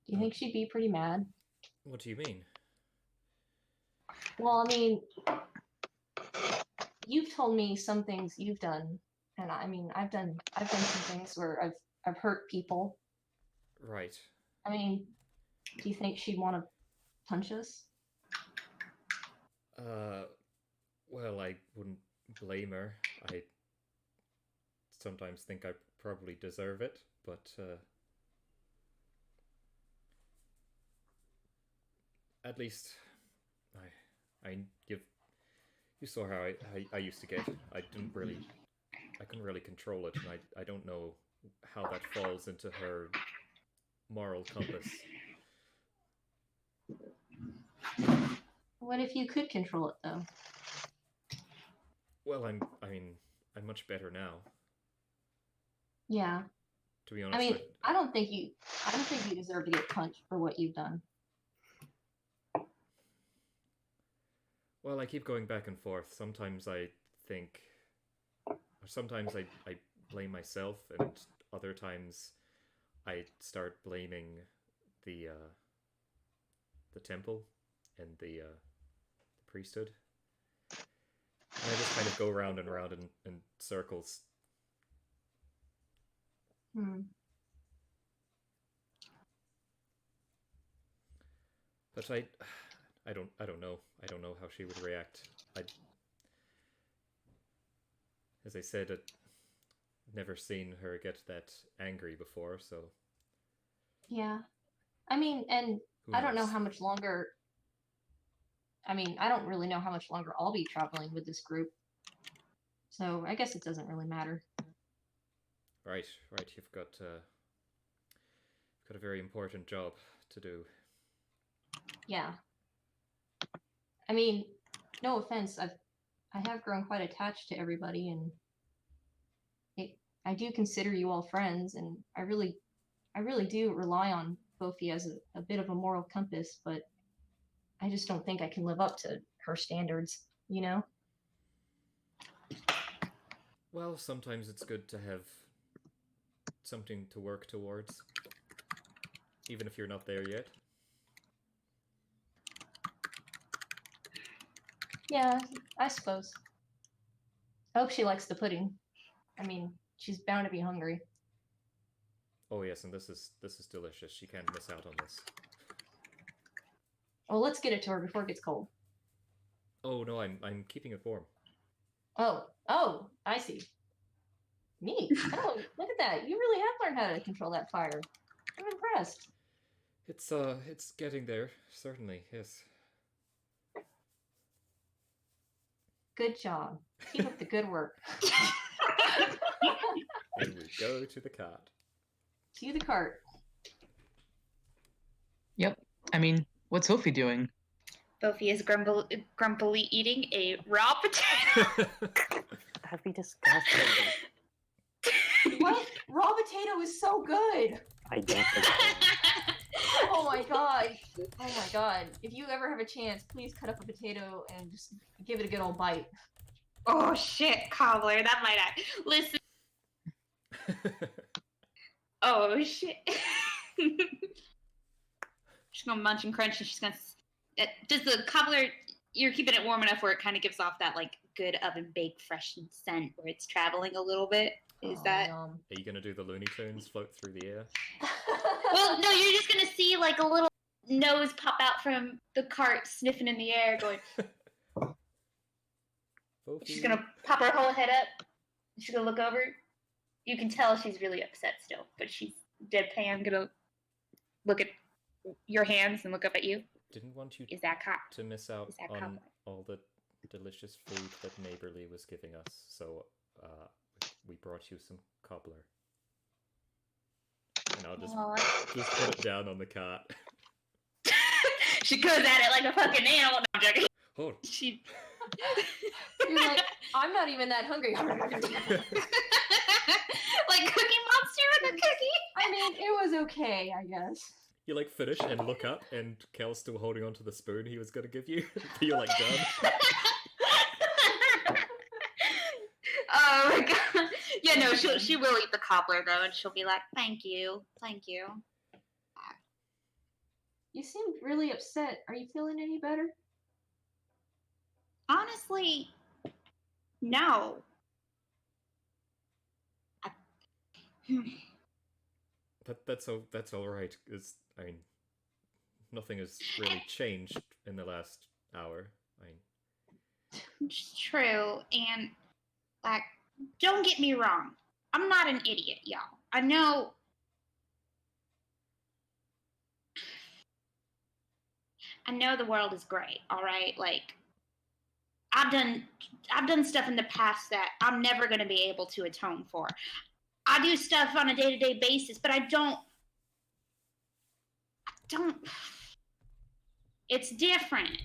Do you think she'd be pretty mad?" What do you mean? Well, I mean, you've told me some things you've done, and I mean, I've done some things where I've hurt people. Right. I mean, do you think she'd want to punch us? Well, I wouldn't blame her. I sometimes think I probably deserve it, but at least you saw how I used to get. I couldn't really control it, and I don't know how that falls into her moral compass. What if you could control it, though? Well, I'm much better now. Yeah. To be honest, I mean, I don't think you deserve to get punched for what you've done. well, I keep going back and forth. Sometimes I think, or sometimes I blame myself, and other times I start blaming the temple and the priesthood. And I just kind of go round and round in circles. Hmm. But I don't know. I don't know how she would react. As I said, I'd never seen her get that angry before, so Yeah. I mean, and who I don't know knows? how much longer. I mean, I don't really know how much longer I'll be traveling with this group. So I guess it doesn't really matter. Right. You've got a very important job to do. Yeah. I mean, no offense, I have grown quite attached to everybody, and I do consider you all friends, and I really do rely on Vofi as a bit of a moral compass, but I just don't think I can live up to her standards, you know? Well, sometimes it's good to have something to work towards, even if you're not there yet. Yeah, I suppose. I hope she likes the pudding. I mean, she's bound to be hungry. Oh yes, and this is delicious. She can't miss out on this. Well, let's get it to her before it gets cold. Oh no, I'm keeping it warm. Oh, I see. Neat. Oh, look at that. You really have learned how to control that fire. I'm impressed. It's getting there, certainly, yes. Good job. Keep up the good work. And we go to the cart. To the cart. Yep. I mean, what's Sophie doing? Vofi is grumpily eating a raw potato. That'd be disgusting. What? Raw potato is so good. I don't think so. Oh my god. Oh my god. If you ever have a chance, please cut up a potato and just give it a good old bite. Oh shit, cobbler, that might act. Listen. Oh shit. She's gonna munch and crunch, and she's gonna. Does the cobbler? You're keeping it warm enough where it kind of gives off that like good oven baked fresh scent where it's traveling a little bit. Is that? Yum. Are you gonna do the Looney Tunes float through the air? Well, no, you're just gonna see like a little nose pop out from the cart, sniffing in the air, going. Vofi. She's gonna pop her whole head up. She's gonna look over. You can tell she's really upset still, but she's deadpan gonna look at your hands and look up at you. Didn't want you Is that cop? to miss out Is that on cobbler? all the delicious food that Neighborly was giving us, so we brought you some cobbler. And I'll just put it down on the cart. She goes at it like a fucking animal. No, I'm joking. Oh. She. You're like, I'm not even that hungry. Like Cookie Monster with a cookie. I mean, it was okay, I guess. You like finish and look up, and Kel's still holding onto the spoon he was gonna give you. You're like done. Oh my god. Yeah, no, she will eat the cobbler though, and she'll be like, "Thank you, thank you." You seemed really upset. Are you feeling any better? Honestly, no. That's all right. I mean, nothing has really changed in the last hour. It's true, and like, don't get me wrong. I'm not an idiot, y'all. I know. I know the world is great. All right, like. I've done stuff in the past that I'm never going to be able to atone for. I do stuff on a day-to-day basis, but I don't. It's different.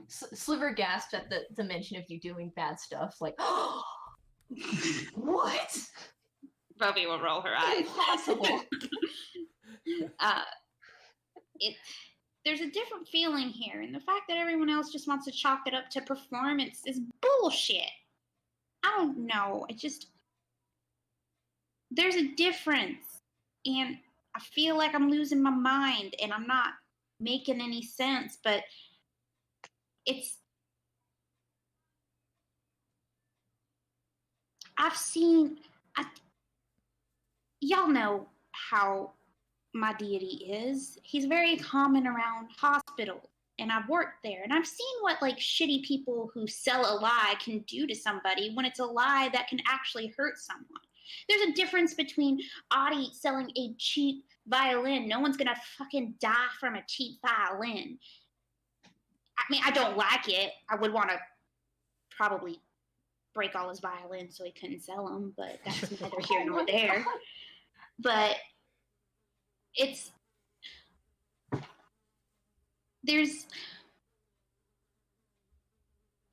Sliver gasped at the mention of you doing bad stuff. Like, oh, what? Vofi will roll her eyes. Impossible. There's a different feeling here, and the fact that everyone else just wants to chalk it up to performance is bullshit. I don't know. There's a difference, and I feel like I'm losing my mind, and I'm not making any sense, but y'all know how my deity is. He's very common around hospitals, and I've worked there, and I've seen what like shitty people who sell a lie can do to somebody when it's a lie that can actually hurt someone. There's a difference between Audie selling a cheap violin. No one's gonna fucking die from a cheap violin. I mean, I don't like it. I would want to probably break all his violins so he couldn't sell them, but that's neither here nor there. But it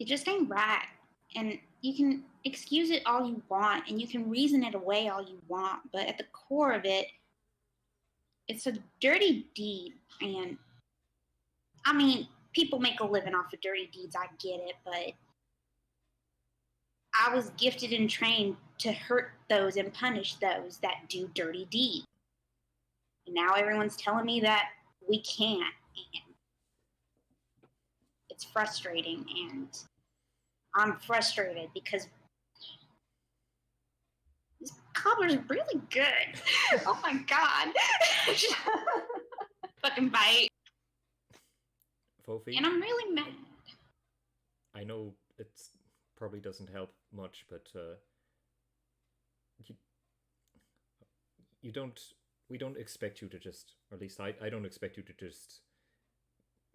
just ain't right. And you can excuse it all you want, and you can reason it away all you want, but at the core of it, it's a dirty deed. And I mean, people make a living off of dirty deeds, I get it, but I was gifted and trained to hurt those and punish those that do dirty deeds. And now everyone's telling me that we can't, and it's frustrating, and I'm frustrated because this cobbler's really good. Oh my god. Fucking bite. Vofi, And I'm really mad. I know it probably doesn't help much, but we don't expect you to just, or at least I don't expect you to just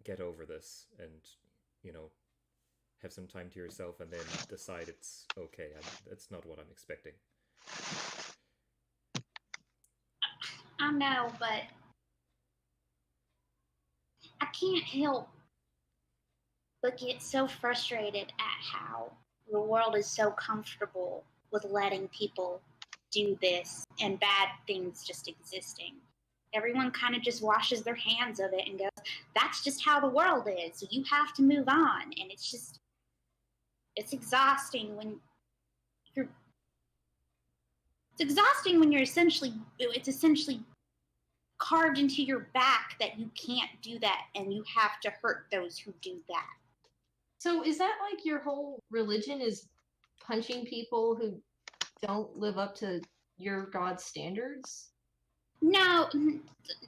get over this and, you know, have some time to yourself and then decide it's okay. That's not what I'm expecting. I know, but I can't help but get so frustrated at how the world is so comfortable with letting people do this and bad things just existing. everyone kind of just washes their hands of it and goes, that's just how the world is. So you have to move on. And it's exhausting when it's essentially carved into your back that you can't do that and you have to hurt those who do that. So is that like your whole religion is punching people who don't live up to your God's standards? No,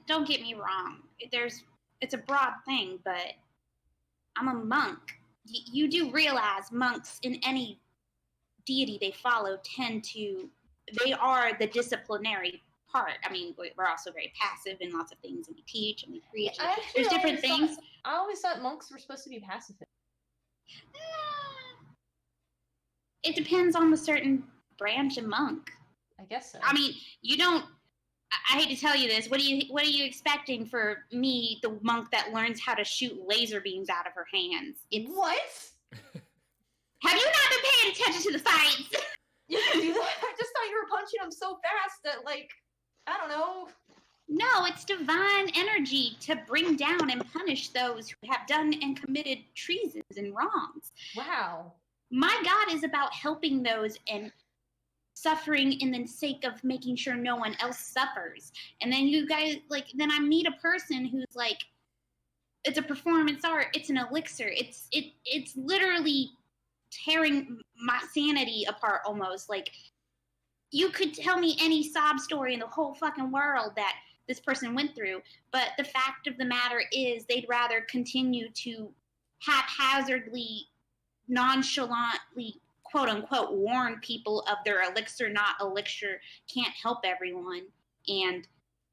don't get me wrong. It's a broad thing, but I'm a monk. You do realize monks in any deity they follow they are the disciplinary part. I mean, we're also very passive in lots of things, and we teach and we preach. Yeah, There's different things. I always thought monks were supposed to be pacifist. It depends on the certain branch of monk. I guess so. I mean, you don't. I hate to tell you this. What are you expecting for me, the monk that learns how to shoot laser beams out of her hands? What? Have you not been paying attention to the fights? You can do that? I just thought you were punching them so fast that, like, I don't know. No, it's divine energy to bring down and punish those who have done and committed treasons and wrongs. Wow. My God is about helping those and suffering in the sake of making sure no one else suffers. And then you guys, then I meet a person who's like, it's a performance art, it's an elixir, it's literally tearing my sanity apart almost. Like, you could tell me any sob story in the whole fucking world that this person went through, but the fact of the matter is they'd rather continue to haphazardly, nonchalantly, quote unquote, warn people of their elixir, not elixir, can't help everyone. And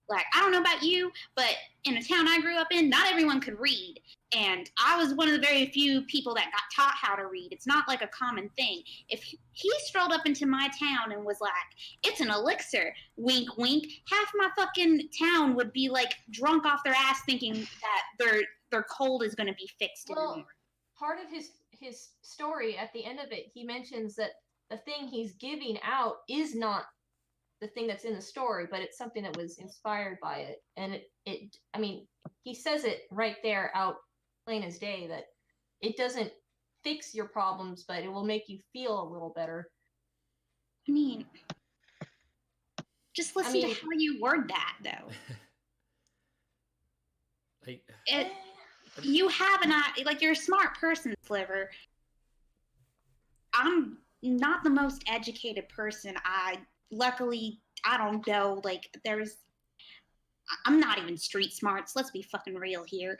like, I don't know about you, but in a town I grew up in, not everyone could read. And I was one of the very few people that got taught how to read. It's not like a common thing. If he strolled up into my town and was like, it's an elixir, wink, wink, half my fucking town would be like drunk off their ass thinking that their cold is going to be fixed. Well, part of his story at the end of it, he mentions that the thing he's giving out is not the thing that's in the story, but it's something that was inspired by it. And I mean, he says it right there out plain as day that it doesn't fix your problems, but it will make you feel a little better. I mean, just listen to how you word that, though. You have you're a smart person, Sliver. I'm not the most educated person. Luckily, I don't know, I'm not even street smarts. Let's be fucking real here.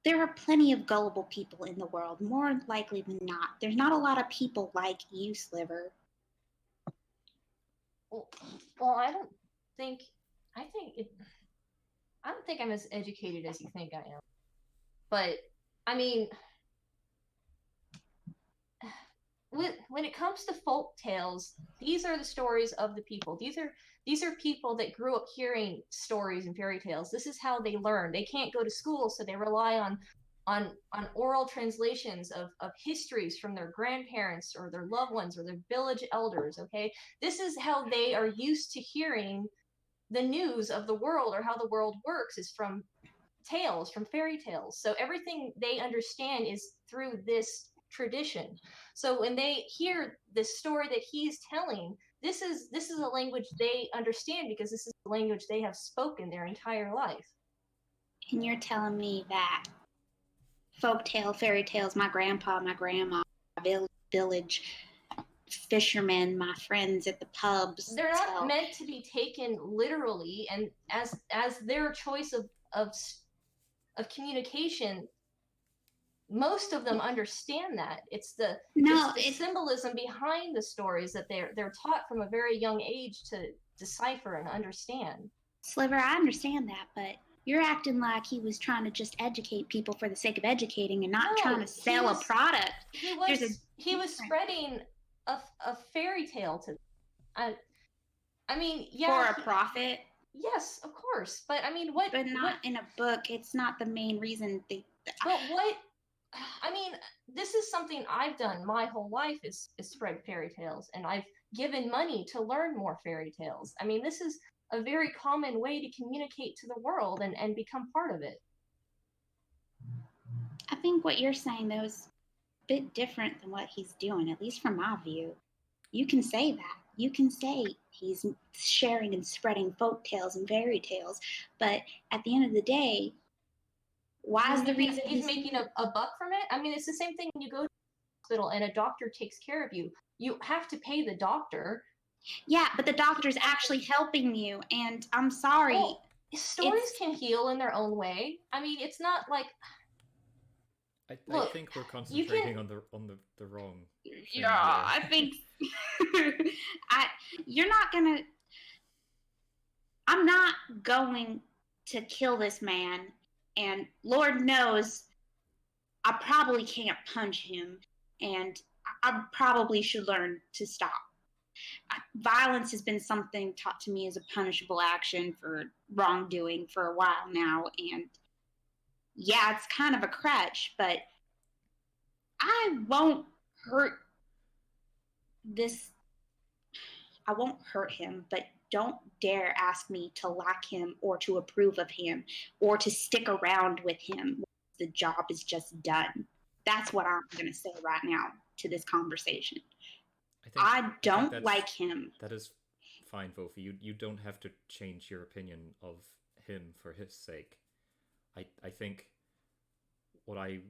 There are plenty of gullible people in the world, more likely than not. There's not a lot of people like you, Sliver. Well, I don't think I'm as educated as you think I am. But, I mean, when it comes to folk tales, these are the stories of the people. These are people that grew up hearing stories and fairy tales. This is how they learn. They can't go to school, so they rely on oral translations of histories from their grandparents or their loved ones or their village elders. Okay, this is how they are used to hearing the news of the world or how the world works, is from tales, from fairy tales. So everything they understand is through this tradition. So when they hear this story that he's telling, this is a language they understand because this is the language they have spoken their entire life. And you're telling me that folktale, fairy tales, my grandpa, my grandma, my village fishermen, my friends at the pubs, they're not meant to be taken literally and as their choice of communication. Most of them understand that. It's the symbolism behind the stories that they're taught from a very young age to decipher and understand. Sliver, I understand that, but you're acting like he was trying to just educate people for the sake of educating and not trying to sell a product. He was spreading a fairy tale to them. I mean, yeah. For a profit? Yes, of course. But I mean, what? But not in a book. It's not the main reason. But what? I mean, this is something I've done my whole life is spread fairy tales, and I've given money to learn more fairy tales. I mean, this is a very common way to communicate to the world and become part of it. I think what you're saying, though, is a bit different than what he's doing, at least from my view. You can say that. You can say he's sharing and spreading folk tales and fairy tales, but at the end of the day, why is the reason he's making a buck from it? I mean, it's the same thing when you go to the hospital and a doctor takes care of you. You have to pay the doctor. Yeah, but the doctor's actually helping you, and I'm sorry. Well, stories can heal in their own way. I mean, it's not like I Look, think we're concentrating on the wrong thing Yeah, here. I think you're not gonna. I'm not going to kill this man, and Lord knows I probably can't punch him, and I probably should learn to stop. Violence has been something taught to me as a punishable action for wrongdoing for a while now, and yeah, it's kind of a crutch, but I won't hurt this. I won't hurt him, but don't dare ask me to like him or to approve of him or to stick around with him. The job is just done. That's what I'm going to say right now to this conversation. I don't like him. That is fine, Vofi. You don't have to change your opinion of him for his sake. I think what I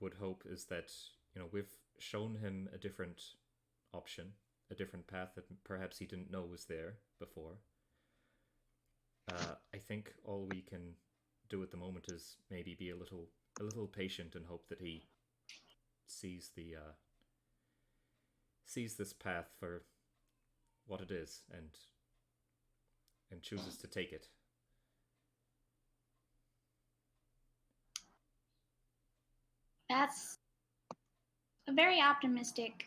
would hope is that, we've shown him a different option, a different path that perhaps he didn't know was there before. I think all we can do at the moment is maybe be a little patient and hope that he sees this path for what it is and chooses to take it. That's a very optimistic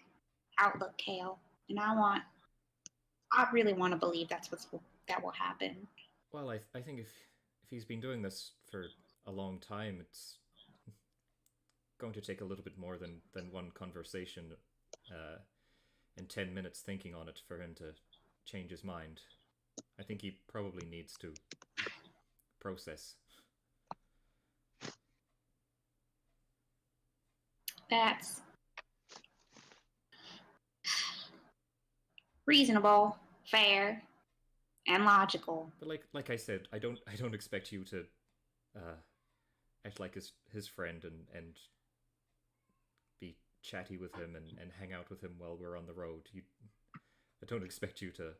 outlook, Kale, and I really want to believe that will happen. Well, I think if he's been doing this for a long time, it's going to take a little bit more than one conversation and 10 minutes thinking on it for him to change his mind. I think he probably needs to process. That's reasonable, fair, and logical. But like I said, I don't expect you to act like his friend and be chatty with him and hang out with him while we're on the road. I don't expect you to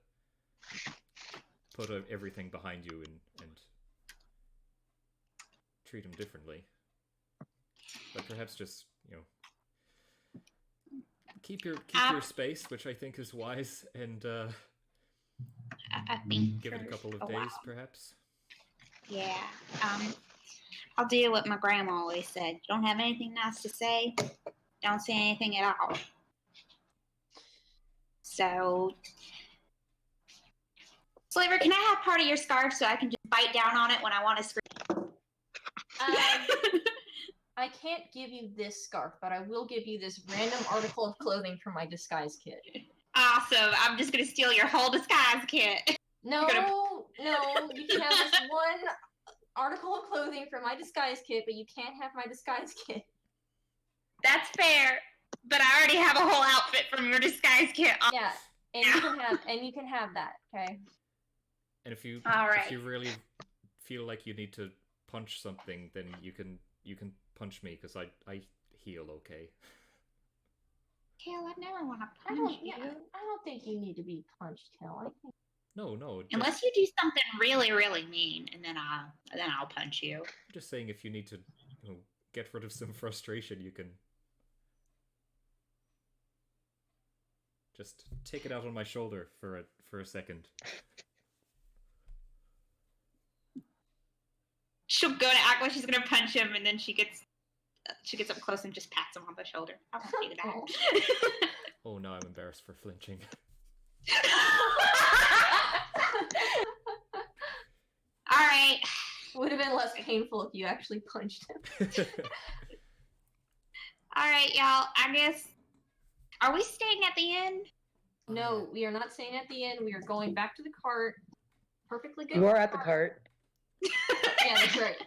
put everything behind you and treat him differently. But perhaps just, keep your space, which I think is wise, and I think give it a couple of days, perhaps. Yeah. I'll do what my grandma always said. Don't have anything nice to say, don't say anything at all. So, Sliver, can I have part of your scarf so I can just bite down on it when I want to scream? I can't give you this scarf, but I will give you this random article of clothing from my disguise kit. Awesome. I'm just going to steal your whole disguise kit. No, you can have this one article of clothing from my disguise kit, but you can't have my disguise kit. That's fair, but I already have a whole outfit from your disguise kit. Yeah, and you can have that, okay? And if you really feel like you need to punch something, then you can punch me, because I heal okay. Kale, I never want to punch you. I don't think you need to be punched, Kale. I think No. Unless you do something really, really mean, and then I'll punch you. I'm just saying, if you need to get rid of some frustration, you can just take it out on my shoulder for a second. She'll go to act like she's gonna punch him, and then she gets up close and just pats him on the shoulder. I won't do that. Oh, now I'm embarrassed for flinching. All right. Would have been less painful if you actually punched him. All right, y'all. I guess. Are we staying at the inn? No, we are not staying at the inn. We are going back to the cart. Perfectly good. You are at the cart. Yeah, that's right.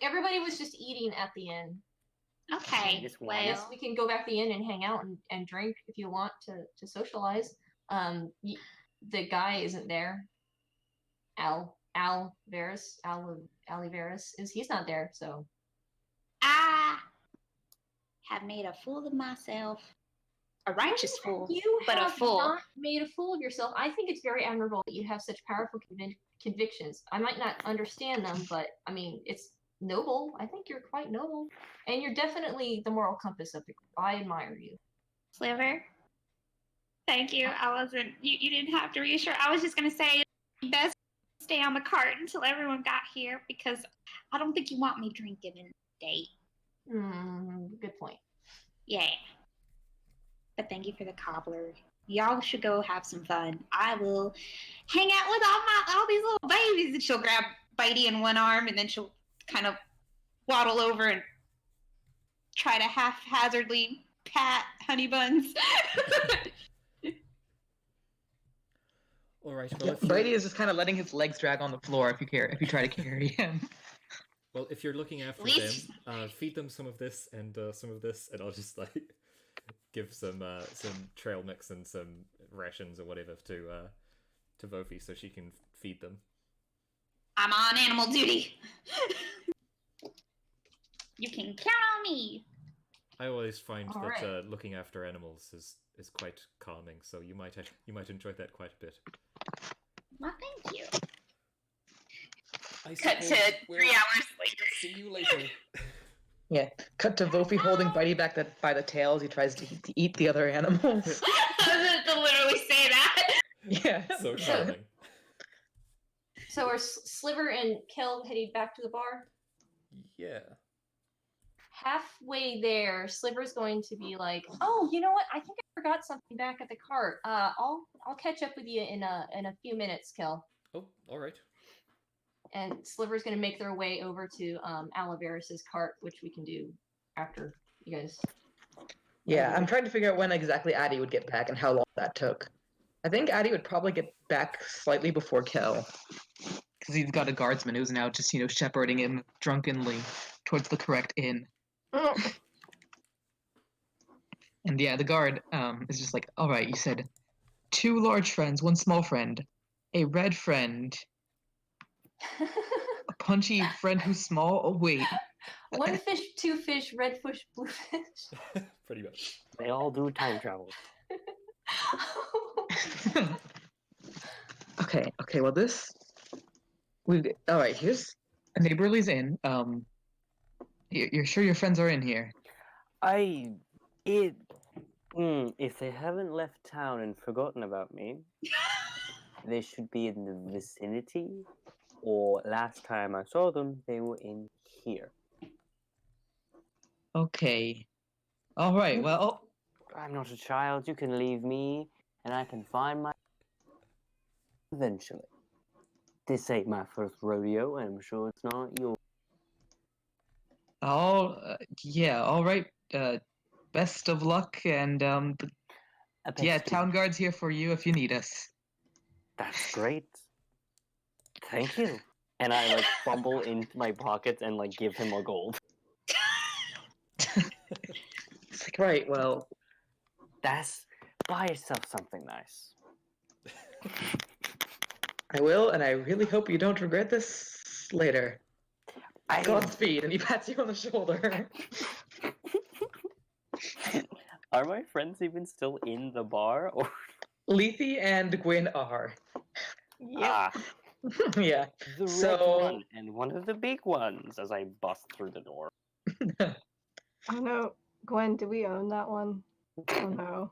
Everybody was just eating at the inn. Okay. Just I Well, guess we can go back to the inn and hang out and drink if you want to socialize. The guy isn't there. Ali Veris he's not there, so I have made a fool of myself. A righteous fool, you but a have fool. not made a fool of yourself. I think it's very admirable that you have such powerful convictions. I might not understand them, but I mean, it's noble. I think you're quite noble, and you're definitely the moral compass of the group. I admire you. Sliver. Thank you. I wasn't. You didn't have to reassure. I was just gonna say, best stay on the cart until everyone got here because I don't think you want me drinking in the date. Good point. Yeah. But thank you for the cobbler. Y'all should go have some fun. I will hang out with all these little babies. And she'll grab Bitey in one arm and then she'll kind of waddle over and try to haphazardly pat Honey Buns. All right. Well, if Brady is just kind of letting his legs drag on the floor if you try to carry him. well, if you're looking after least- them, feed them some of this and some of this, and I'll just like give some trail mix and some rations or whatever to Vofi so she can feed them. I'm on animal duty. You can count on me. I always find All that right. looking after animals is quite calming, so you might enjoy that quite a bit. Well, thank you. I Cut to suppose 3 hours later. See you later. Yeah. Cut to Vofi holding Bitey back by the tail as he tries to eat the other animals. I was to literally say that. Yeah. So charming. So are Sliver and Kel heading back to the bar? Yeah. Halfway there, Sliver's going to be like, "Oh, you know what? I think I forgot something back at the cart. I'll catch up with you in a few minutes, Kel." Oh, all right. And Sliver's going to make their way over to Alaveris's cart, which we can do after you guys. Yeah, I'm trying to figure out when exactly Addie would get back and how long that took. I think Addie would probably get back slightly before Kel. Because he's got a guardsman who's now just, shepherding him drunkenly towards the correct inn. And yeah, the guard is just like, all right, you said 2 large friends, 1 small friend, a red friend, a punchy friend who's small. Oh, wait. 1 fish, 2 fish, red fish, blue fish. Pretty much. They all do time travel. Okay, well all right, here's a neighborly's inn. You're sure your friends are in here? If they haven't left town and forgotten about me, they should be in the vicinity. Or last time I saw them, they were in here. Okay. All right, well, I'm not a child. You can leave me, and I can find my. Eventually. This ain't my first rodeo, and I'm sure it's not yours. yeah, all right. Best of luck, and yeah, town guard's here for you if you need us. That's great. Thank you. And I like fumble into my pockets and like give him a gold. It's like, right, well, Buy yourself something nice. I will, and I really hope you don't regret this later. Godspeed, and he pats you on the shoulder. Are my friends even still in the bar? Or Lethe and Gwyn are. Yep. Yeah. The red one and one of the big ones as I bust through the door. Oh no, Gwen, do we own that one? Oh no.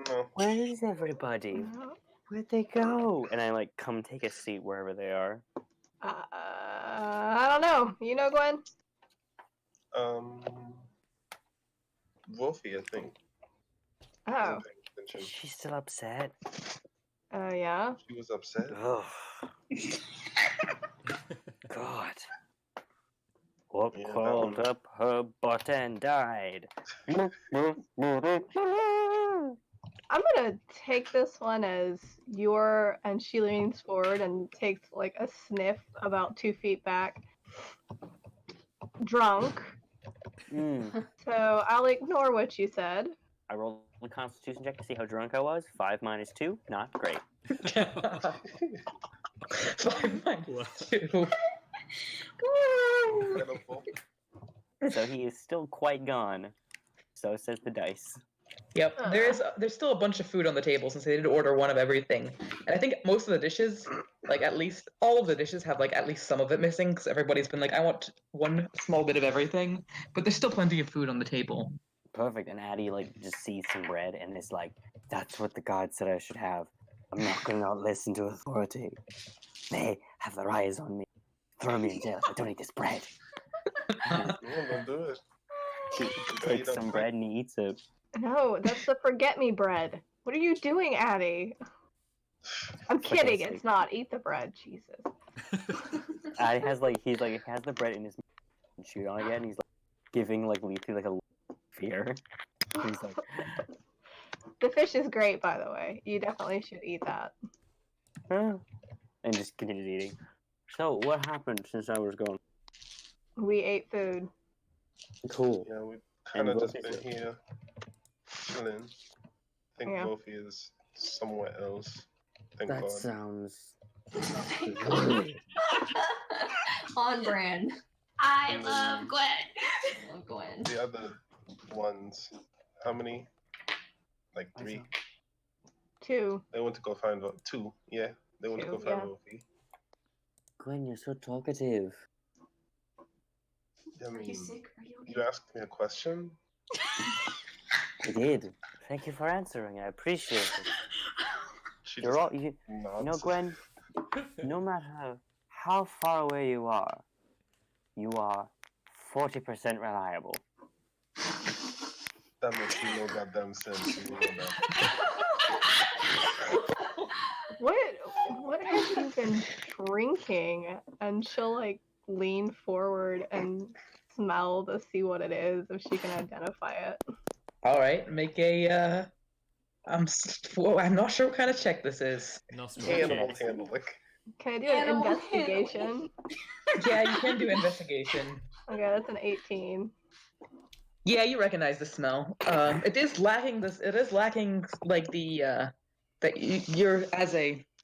No. Where is everybody? No. Where'd they go? And I like come take a seat wherever they are. I don't know. You know, Gwen? Vofi, I think. Oh. Wasn't paying attention. Is she still upset? Yeah. She was upset. Ugh. God. Or Yeah, that crawled one. up her butt and died. I'm gonna take this one as and she leans forward and takes like a sniff about 2 feet back. Drunk. So I'll ignore what you said. I rolled a constitution check to see how drunk I was. 5 minus 2, not great. 5 minus 2. Incredible. So he is still quite gone. So says the dice. Yep, there's still a bunch of food on the table since they did order one of everything. And I think most of the dishes, like at least all of the dishes have like at least some of it missing because everybody's been like, I want one small bit of everything. But there's still plenty of food on the table. Perfect. And Addie like just sees some bread and is like, that's what the god said I should have. I'm not going to not listen to authority. They have their eyes on me. Throw me in jail if I don't eat this bread. Yeah, don't do it. He takes some bread and he eats it. No, that's the forget me bread. What are you doing, Addie? I'm kidding, it's not. Eat the bread, Jesus. Addie has like he has the bread in his mouth and chewed on it again. And he's like giving like Leafy like a fear. He's like, The fish is great, by the way. You definitely should eat that. and just continues eating. So what happened since I was gone? We ate food. Cool. Yeah, we've kind of And just Vofi's been here chilling. I think Yeah. Vofi is somewhere else. Thank That God. sounds. On brand. I love Gwen. Oh, Gwen. The other ones, how many? Like 3. 2. They went to go find 2. Yeah, they went to go 2, find yeah. Vofi. Gwen, you're so talkative. I Are you mean, sick? Are you okay? you asked me a question. I did. Thank you for answering. I appreciate it. She You're just all you know, nods. Gwen. No matter how far away you are 40% reliable. That makes no goddamn sense. You know that. What have you been drinking? And she'll like lean forward and smell to see what it is, if she can identify it. All right, make a. I'm not sure what kind of check this is. Nostril Animal checks. handling. Can I do an Animal investigation? Yeah, you can do investigation. Okay, that's an 18. Yeah, you recognize the smell. It is lacking this. It is lacking like the that you're as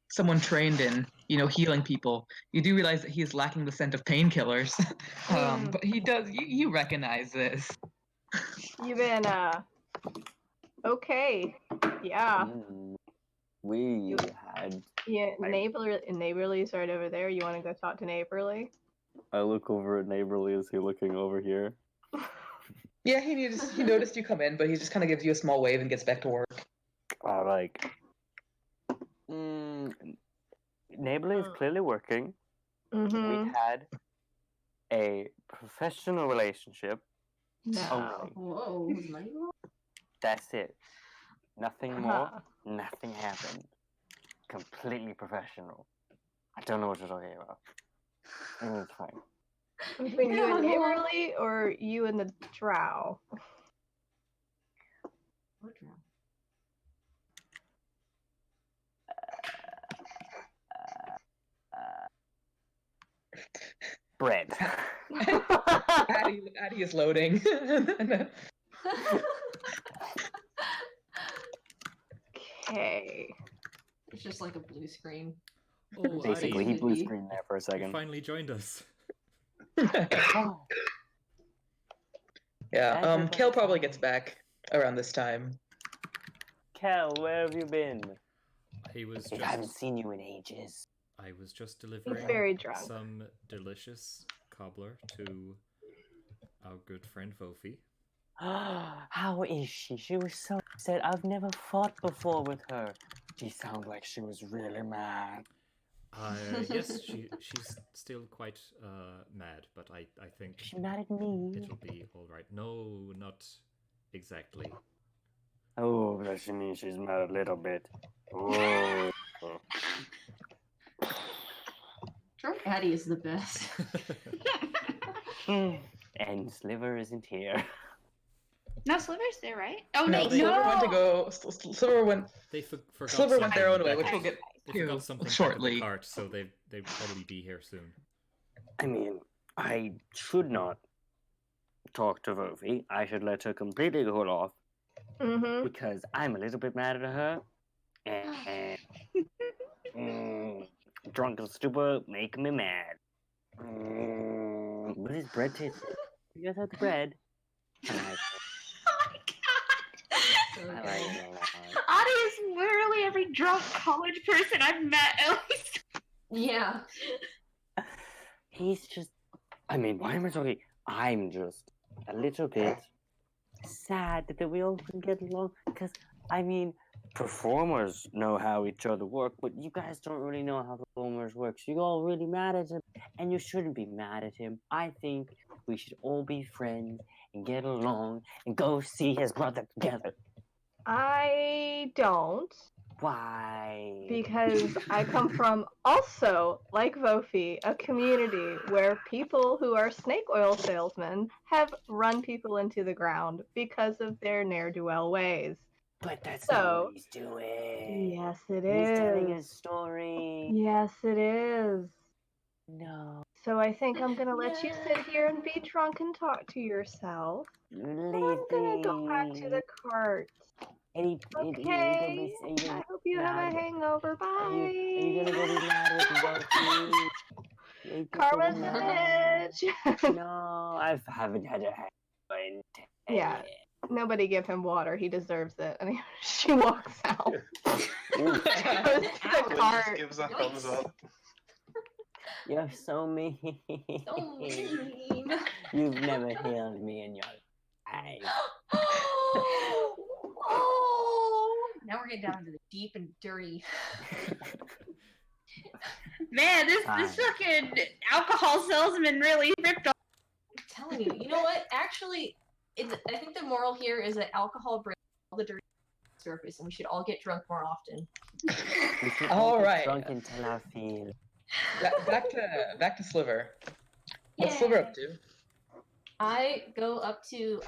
someone trained in healing people. You do realize that he is lacking the scent of painkillers. But he does. You recognize this. You've been okay. Yeah. We had. Yeah, Neighborly's right over there. You want to go talk to Neighborly? I look over at Neighborly. Is he looking over here? Yeah, he noticed you come in, but he just kind of gives you a small wave and gets back to work. Like. Neighborly is clearly working. Mm-hmm. We had a professional relationship. No. Only. Whoa, was money roll? That's it. Nothing more. Nothing happened. Completely professional. I don't know what you're talking about. It's fine. Between you and Neighborly, or you and the drow? What drow? Bread. Addie is loading. Okay. It's just like a blue screen. Oh, Basically, he Addie, blue screened there for a you second. finally joined us. Yeah, Kel probably gets back around this time. Kel, where have you been? He was I haven't just. seen you in ages. I was just He's delivering very drunk. some delicious cobbler to our good friend Vofi. How is she? She was so upset. I've never fought before with her. She sounded like she was really mad. Yes, she's still quite mad, but I think She's mad at me. it'll be all right. No, not exactly. Oh, does she mean she's mad a little bit? Oh. Drunk Addie is the best. And Sliver isn't here. No, Sliver's there, right? Oh, No, no. Sliver went to go. Sliver went. They forgot Sliver went their something own way, back which at- we'll get They to forgot something back at shortly. the cart, so they'll probably be here soon. I mean, I should not talk to Vofi. I should let her completely cool off Mm-hmm. because I'm a little bit mad at her. And drunk and stupid make me mad. What is bread taste like? You guys have the bread. I like it. Oh my god. I like it a lot. Adi is literally every drunk college person I've met at least. Yeah. He's just. I mean, why am I talking? I'm just a little bit sad that we all can get along. Because, I mean, performers know how each other work, but you guys don't really know how performers work. So you're all really mad at him, and you shouldn't be mad at him. I think we should all be friends and get along and go see his brother together. I don't, Why? because I come from also, like Vofi, a community where people who are snake oil salesmen have run people into the ground because of their ne'er-do-well ways. But that's So- not what he's doing. Yes, it He's telling his is. story. Yes, it is. No. So I think I'm gonna let you sit here and be drunk and talk to yourself. And I'm gonna go back to the cart. Okay? I hope you have a hangover. Bye. Are you gonna go be mad with Vofi? Karma's a bitch. No, I haven't had a hangover in 10 Yeah. years. Nobody give him water. He deserves it. And she walks out. Ooh, Goes to the Gwen just cart. gives a thumbs up. you're so mean. So mean. You've never healed me in your life. Oh, now we're getting down to the deep and dirty. Man, this Fine. fucking alcohol salesman really ripped off. I'm telling you. You know what? Actually, I think the moral here is that alcohol brings all the dirty to the surface, and we should all get drunk more often. We should All get right. drunk until I feel. Back to Sliver. What's Sliver up to? I go up to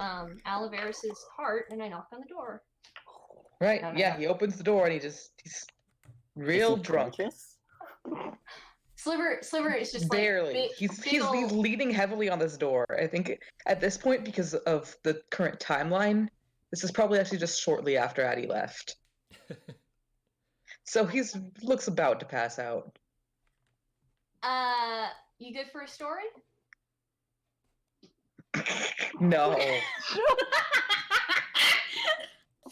Alaveris's cart and I knock on the door. Right. No, no, Yeah, no. he opens the door and he's real Is he drunk. conscious? Sliver is just Barely. like He's leaning heavily on this door. I think at this point, because of the current timeline, this is probably actually just shortly after Addie left. So he's looks about to pass out. You good for a story? No. Oh,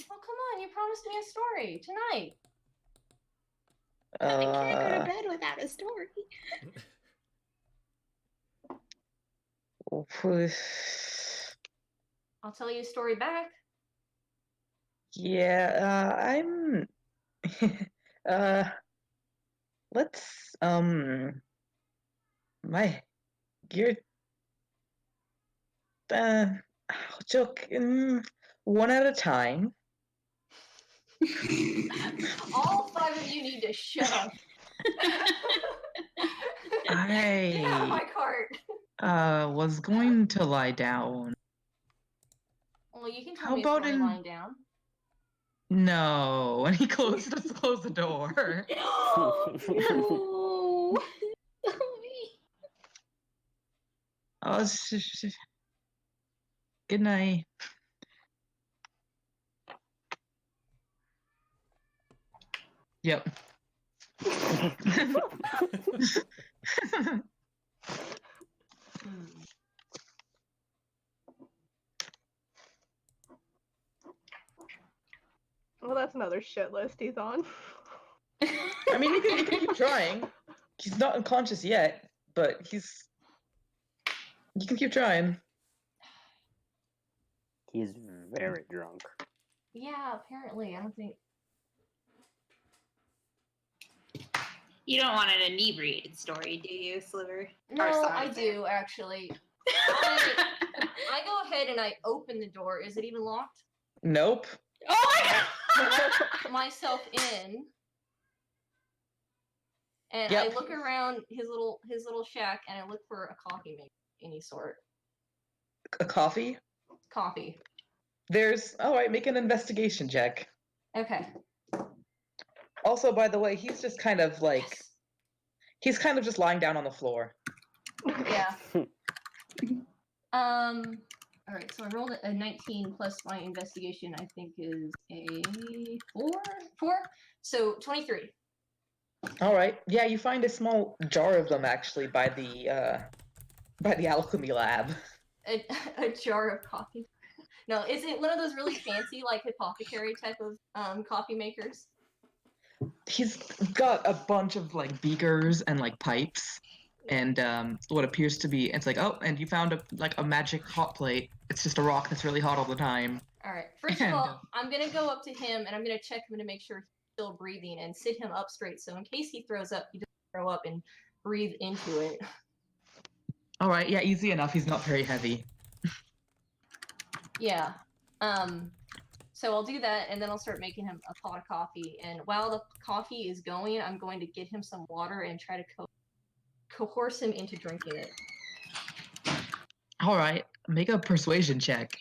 come on, you promised me a story tonight. I can't go to bed without a story. I'll tell you a story back. Yeah, I'm let's my you're joke one at a time. All 5 of you need to shut up. Get out of my cart. Was going to lie down. Well, you can tell How me a about story in- lying down. No, and he closed the door. No. Oh, good night. Yep. Well, that's another shit list he's on. I mean, you can keep trying. He's not unconscious yet, but you can keep trying. He's very drunk. Yeah, apparently. I don't think. You don't want an inebriated story, do you, Sliver? No, Or I sorry, do actually. I go ahead and I open the door. Is it even locked? Nope. Oh my god! I let myself in, and Yep. I look around his little shack, and I look for a coffee maker. any sort. A coffee? Coffee. All right, make an investigation check. Okay. Also, by the way, he's just kind of like, Yes. he's kind of just lying down on the floor. Yeah. All right, so I rolled a 19 plus my investigation, I think is a 4? So 23. All right. Yeah, you find a small jar of them actually by the alchemy lab. A jar of coffee. No, is it one of those really fancy, like, apothecary type of coffee makers? He's got a bunch of like beakers and like pipes and what appears to be, it's like, oh, and you found a magic hot plate. It's just a rock that's really hot all the time. All right. First of all, I'm going to go up to him and I'm going to check him to make sure he's still breathing and sit him up straight. So in case he throws up, he doesn't throw up and breathe into it. All right. Yeah, easy enough. He's not very heavy. Yeah. So I'll do that and then I'll start making him a pot of coffee. And while the coffee is going, I'm going to get him some water and try to coerce him into drinking it. All right. Make a persuasion check.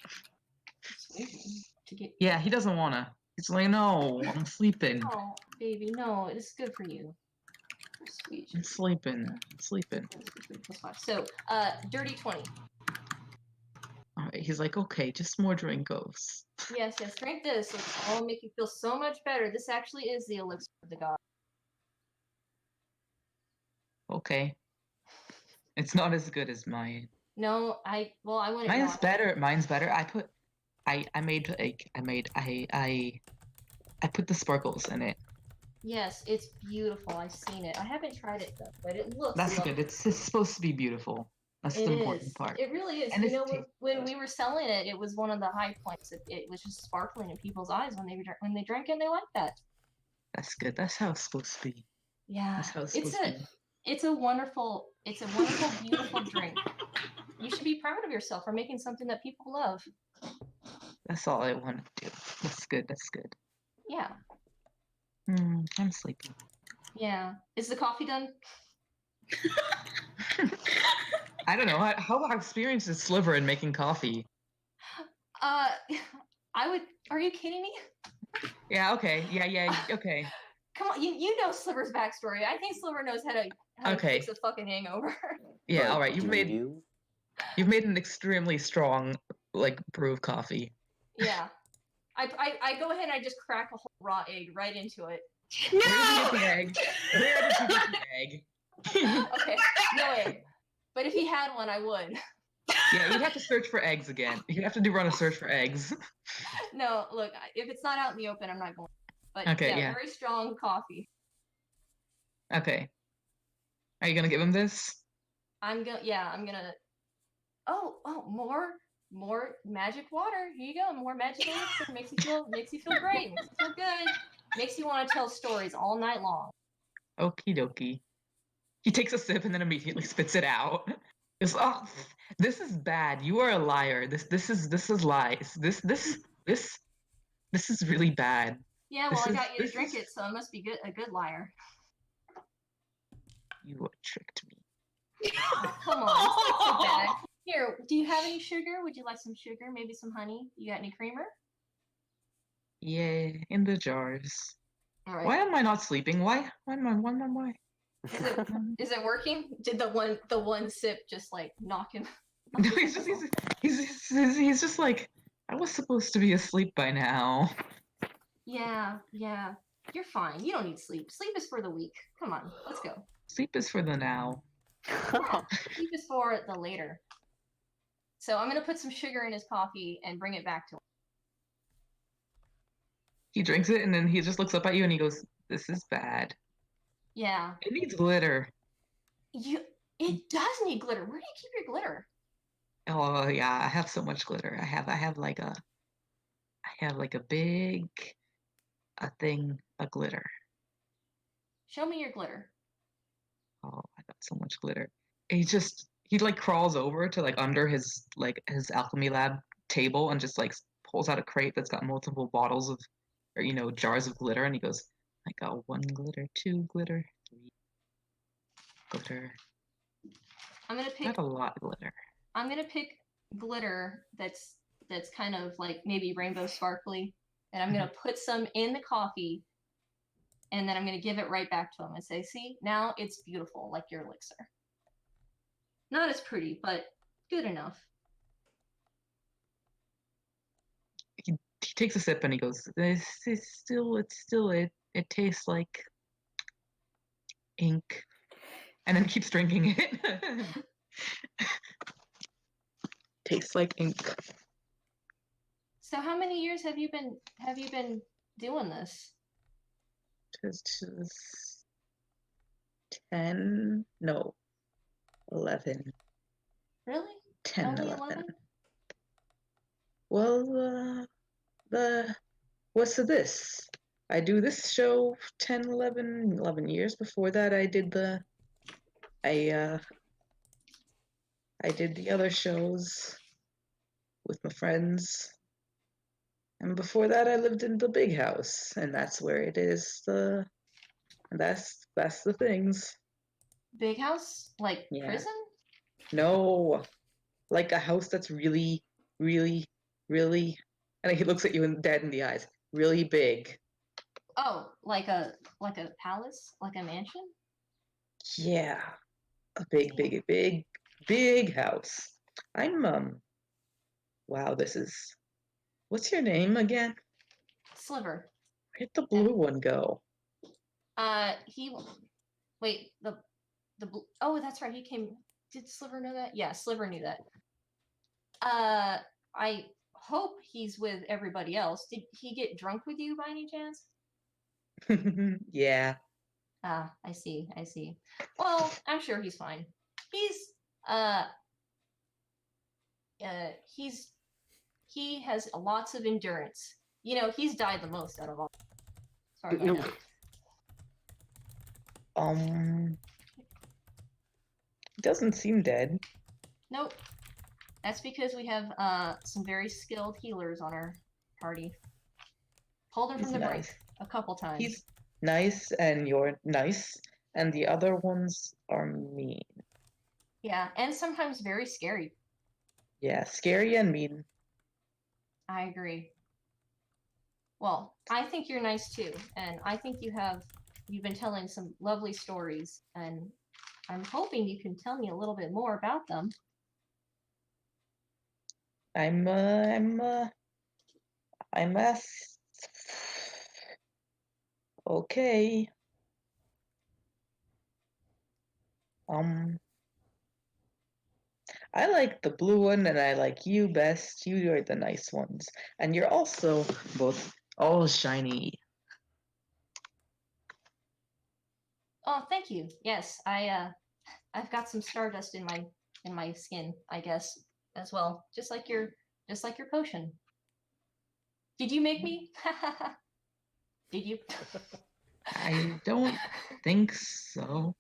Yeah, he doesn't wanna. He's like, no, I'm sleeping. Oh, baby, no, it's good for you. Sweet. I'm sleeping. So, dirty 20. All right. He's like, okay, just more drinkos. Yes, drink this. It'll make you feel so much better. This actually is the elixir of the god. Okay. It's not as good as mine. No, I wouldn't. Mine's better. Mine's better. I put the sparkles in it. Yes, it's beautiful. I've seen it. I haven't tried it though, but it looks. That's good. It's supposed to be beautiful. That's the important part. It really is. And you know, when we were selling it, it was one of the high points. It was just sparkling in people's eyes when they drank it. And they liked that. That's good. That's how it's supposed to be. Yeah, That's how it's supposed to be. It's a wonderful, beautiful drink. You should be proud of yourself for making something that people love. That's all I want to do. That's good. That's good. Yeah. I'm sleepy. Yeah. Is the coffee done? I don't know. How experienced is Sliver in making coffee? I would. Are you kidding me? Yeah. Okay. Yeah. Okay. Come on. You know Sliver's backstory. I think Sliver knows how to fix a fucking hangover. Yeah. But All right. You've made an extremely strong brew of coffee. Yeah. I go ahead and I just crack a whole raw egg right into it. No! Where did you get the egg? Where did you get the egg? Okay, no egg. But if he had one, I would. Yeah, you'd have to search for eggs again. You'd have to run a search for eggs. No, look, if it's not out in the open, I'm not going. But okay, yeah, very strong coffee. Okay. Are you gonna give him this? I'm gonna. Oh, more magic water. Here you go. More magic elixir. Makes you feel great. Makes you feel good. Makes you want to tell stories all night long. Okie dokie. He takes a sip and then immediately spits it out. Goes, oh, this is bad. You are a liar. This is lies. This is really bad. Yeah, well, I got you to drink it, so I must be a good liar. You tricked me. Come on, it's not so bad. Here, do you have any sugar? Would you like some sugar? Maybe some honey? You got any creamer? Yeah, in the jars. All right. Why am I not sleeping? Why? Is it working? Did the one sip just knock him? No, he's just like, I was supposed to be asleep by now. Yeah. You're fine. You don't need sleep. Sleep is for the weak. Come on, let's go. Sleep is for the now. Yeah, sleep is for the later. So I'm gonna put some sugar in his coffee and bring it back to him. He drinks it and then he just looks up at you and he goes, "This is bad. Yeah. It needs glitter." It does need glitter. Where do you keep your glitter? Oh yeah, I have so much glitter. I have a big thing of glitter. Show me your glitter. Oh, I got so much glitter. He crawls over to under his alchemy lab table and just pulls out a crate that's got multiple bottles of jars of glitter, and he goes, "I got 1 glitter, 2 glitter, 3 glitter." I'm gonna pick. Not a lot of glitter. I'm gonna pick glitter that's kind of like maybe rainbow sparkly, and I'm gonna put some in the coffee, and then I'm gonna give it right back to him and say, "See, now it's beautiful, like your elixir. Not as pretty, but good enough." He takes a sip and he goes, "This is still, it tastes like ink," and then keeps drinking it. Tastes like ink. So, how many years have you been doing this? Just 10, no, 11. Really? 10, Only 11. 11? Well, what's this? I do this show 10, 11 years. Before that, I did the other shows with my friends. And before that, I lived in the big house, and that's where it is. That's the things. Big house? Like Yeah. prison? No, like a house that's really, really, really. And he looks at you dead in the eyes. Really big. Oh, like a palace? Like a mansion? Yeah, a big, big, big, big house. I'm Wow, this is. What's your name again? Sliver. Where'd the blue one go? He. Wait, oh, that's right. He came. Did Sliver know that? Yeah, Sliver knew that. I hope he's with everybody else. Did he get drunk with you by any chance? Yeah. Ah, I see. Well, I'm sure he's fine. He has lots of endurance. He's died the most out of all. As far as I know. Doesn't seem dead. Nope. That's because we have some very skilled healers on our party. Pulled him from the brink a couple times. He's nice, and you're nice, and the other ones are mean. Yeah, and sometimes very scary. Yeah, scary and mean. I agree. Well, I think you're nice too, and I think you've been telling some lovely stories, and I'm hoping you can tell me a little bit more about them. I'm okay. I like the blue one, and I like you best. You are the nice ones, and you're also both all shiny. Oh, thank you. Yes, I've got some stardust in my skin, I guess, as well. Just like your potion. Did you make me? Did you? I don't think so.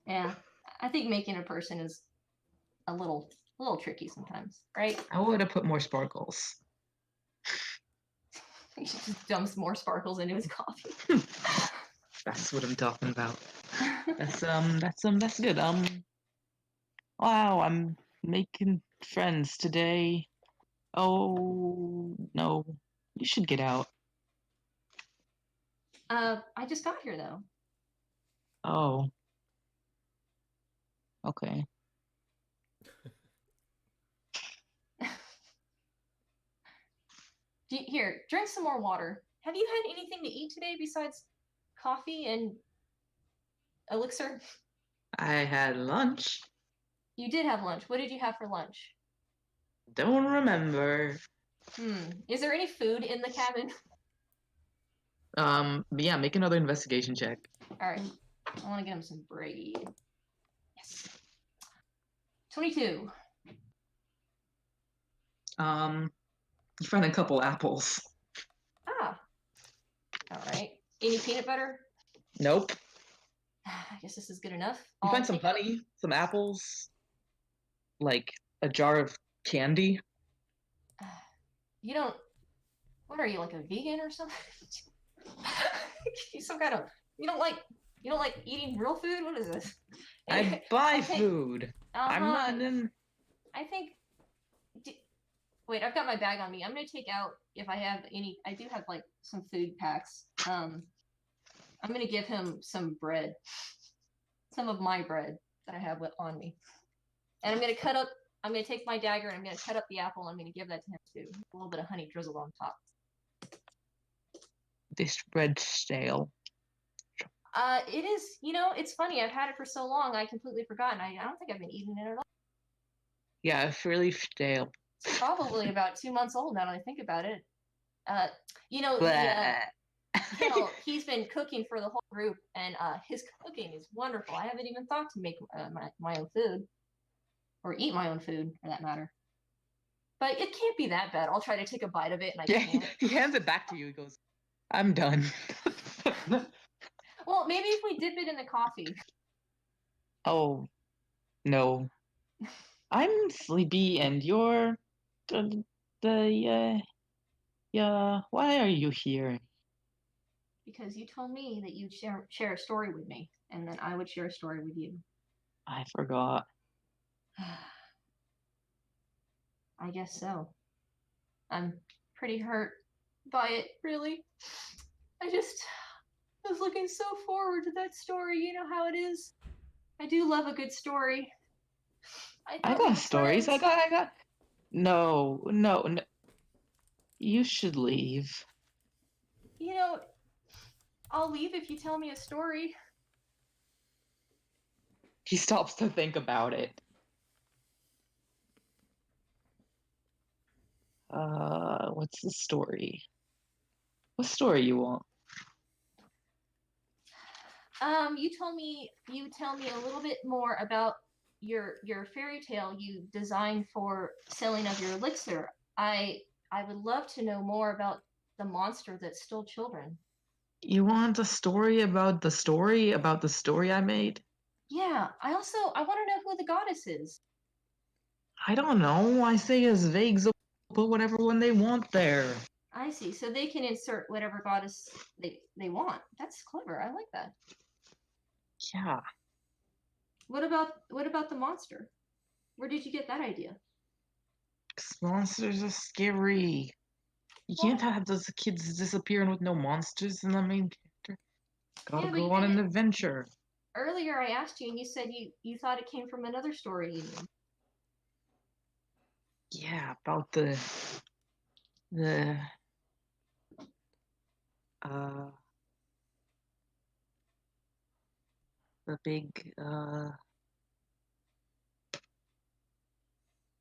Yeah, I think making a person is a little tricky sometimes, right? I would have put more sparkles. He just dumps more sparkles into his coffee. That's what I'm talking about. That's good. Wow, I'm making friends today. Oh no, you should get out. I just got here though. Oh. Okay. Here, drink some more water. Have you had anything to eat today besides coffee and elixir? I had lunch. You did have lunch. What did you have for lunch? Don't remember. Is there any food in the cabin? Yeah, make another investigation check. All right. I want to get him some bread. Yes. 22. You find a couple apples. Ah. All right. Any peanut butter? Nope. I guess this is good enough. You find some honey, some apples, like a jar of candy. You don't. What are you, like a vegan or something? You some kind of. You don't like eating real food. What is this? I buy food. I'm not in. I think. Wait, I've got my bag on me. I'm gonna take out if I have any. I do have like some food packs. I'm gonna give him some bread, some of my bread that I have on me, and I'm gonna cut up. I'm gonna take my dagger and I'm gonna cut up the apple. And I'm gonna give that to him too. A little bit of honey drizzled on top. This bread's stale. It is. It's funny. I've had it for so long. I completely forgotten. I don't think I've been eating it at all. Yeah, it's really stale. It's probably about 2 months old now that I think about it. Blah. He's been cooking for the whole group, and his cooking is wonderful. I haven't even thought to make my own food, or eat my own food, for that matter. But it can't be that bad. I'll try to take a bite of it, and I Yeah, can't. he hands it back to you. He goes, "I'm done." Well, maybe if we dip it in the coffee. Oh, no. I'm sleepy, and you're why are you here? Because you told me that you'd share a story with me, and then I would share a story with you. I forgot. I guess so. I'm pretty hurt by it, really. I was looking so forward to that story. You know how it is. I do love a good story. I thought we got were stories. friends. I got. No. You should leave. I'll leave if you tell me a story. He stops to think about it. What's the story? What story you want? You tell me a little bit more about your fairy tale you designed for selling of your elixir. I would love to know more about the monster that stole children. You want a story about the story I made? Yeah, I want to know who the goddess is. I don't know. I say as vague as put whatever one they want there. I see. So they can insert whatever goddess they want. That's clever. I like that. Yeah. What about the monster? Where did you get that idea? 'Cause monsters are scary. You can't have those kids disappearing with no monsters in the main character. Gotta Yeah, but go on an adventure. Earlier I asked you and you said you thought it came from another story you knew. Yeah, about the uh the big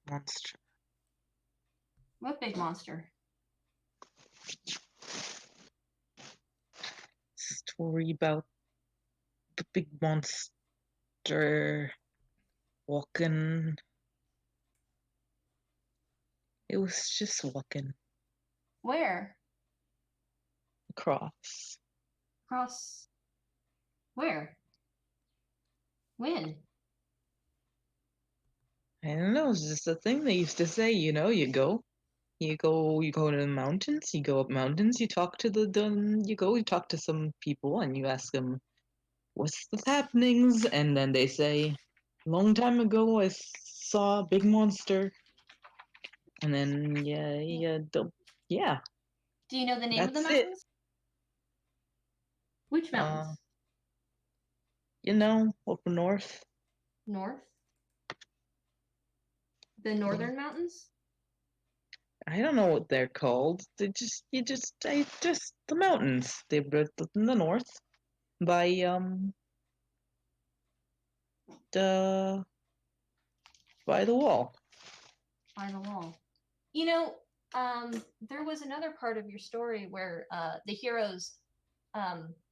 monster. What big monster? Story about the big monster walking. It was just walking Where? across. Across where? When? I don't know, it's just a thing they used to say, you go to the mountains, you go up mountains, you talk to you talk to some people and you ask them, what's the happenings? And then they say, long time ago I saw a big monster. And then, yeah. Do you know the name of the That's it. mountains? Which mountains? Up north. North? The northern mountains? I don't know what they're called. The mountains. They're in the north by the by the wall. By the wall. There was another part of your story where the heroes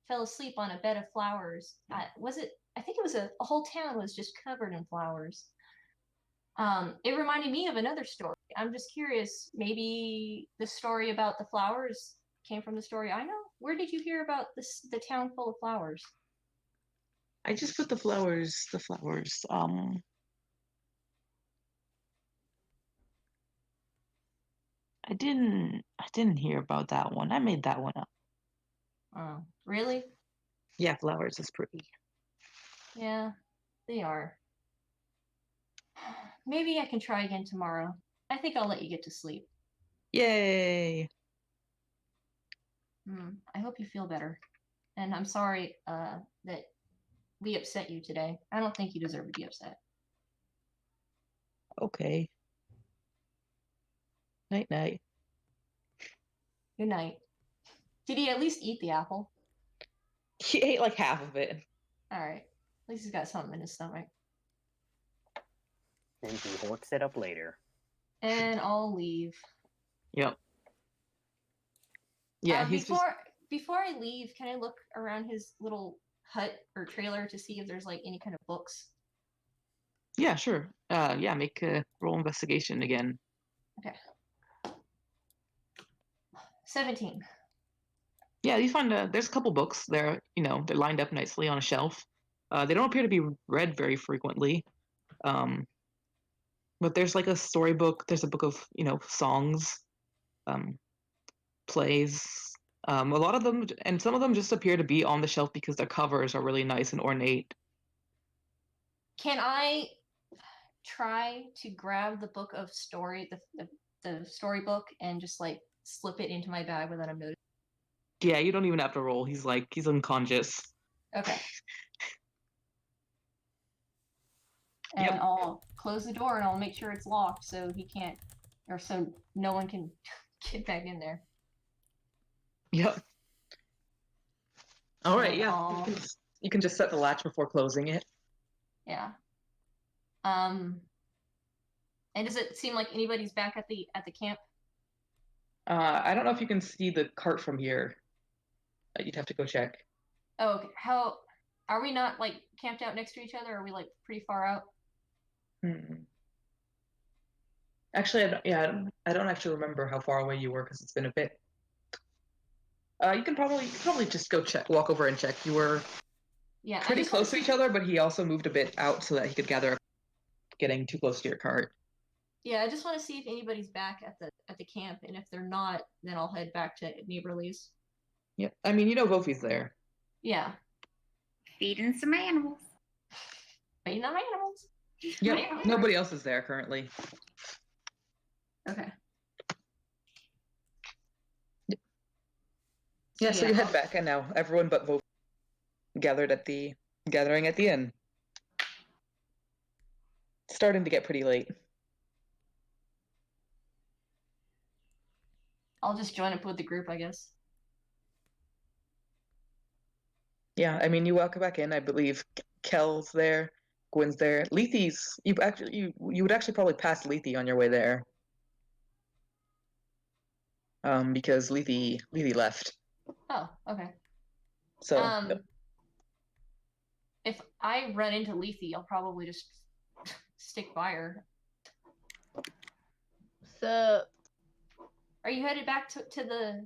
fell asleep on a bed of flowers. Was it? I think it was a whole town was just covered in flowers. It reminded me of another story. I'm just curious, maybe the story about the flowers came from the story I know? Where did you hear about the town full of flowers? I just put the flowers, I didn't hear about that one. I made that one up. Oh, really? Yeah, flowers is pretty. Yeah, they are. maybe I can try again tomorrow. I think I'll let you get to sleep. Yay! I hope you feel better. And I'm sorry that we upset you today. I don't think you deserve to be upset. Okay. Night night. Good night. Did he at least eat the apple? He ate like half of it. All right. At least he's got something in his stomach. And he works it up later. And I'll leave. Yep. Yeah, he's before I leave, can I look around his little hut or trailer to see if there's like any kind of books? Yeah, sure. Yeah, make a roll investigation again. Okay. 17. Yeah, you find there's a couple books there. They're lined up nicely on a shelf. They don't appear to be read very frequently. But there's like a storybook. There's a book of songs, plays. A lot of them, and some of them just appear to be on the shelf because their covers are really nice and ornate. Can I try to grab the book of story, the storybook, and just like slip it into my bag without him noticing? Yeah, you don't even have to roll. He's unconscious. Okay. And Yep. I'll close the door and I'll make sure it's locked so he can't, or so no one can get back in there. Yep. All right. And Yeah. You can just set the latch before closing it. Yeah. And does it seem like anybody's back at the camp? I don't know if you can see the cart from here. You'd have to go check. Oh, okay. How are we not like camped out next to each other? Are we like pretty far out? Actually, I don't actually remember how far away you were because it's been a bit. You can probably just go walk over and check. You were pretty close to each other, but he also moved a bit out so that he could gather up, getting too close to your cart. Yeah, I just want to see if anybody's back at the camp, and if they're not, then I'll head back to Neighborly's. Yep. I mean, Vofi's there. Yeah. Feeding some animals. Feeding on animals. Yep. Nobody else is there currently. Okay. Yep. Yeah, so you head back, and now everyone but Vofi gathering at the inn. It's starting to get pretty late. I'll just join up with the group, I guess. Yeah, I mean, you walk back in. I believe Kel's there, Gwen's there, Lethe's. You would actually probably pass Lethe on your way there. Because Lethe left. Oh, okay. So if I run into Lethe, I'll probably just stick by her. So, are you headed back to the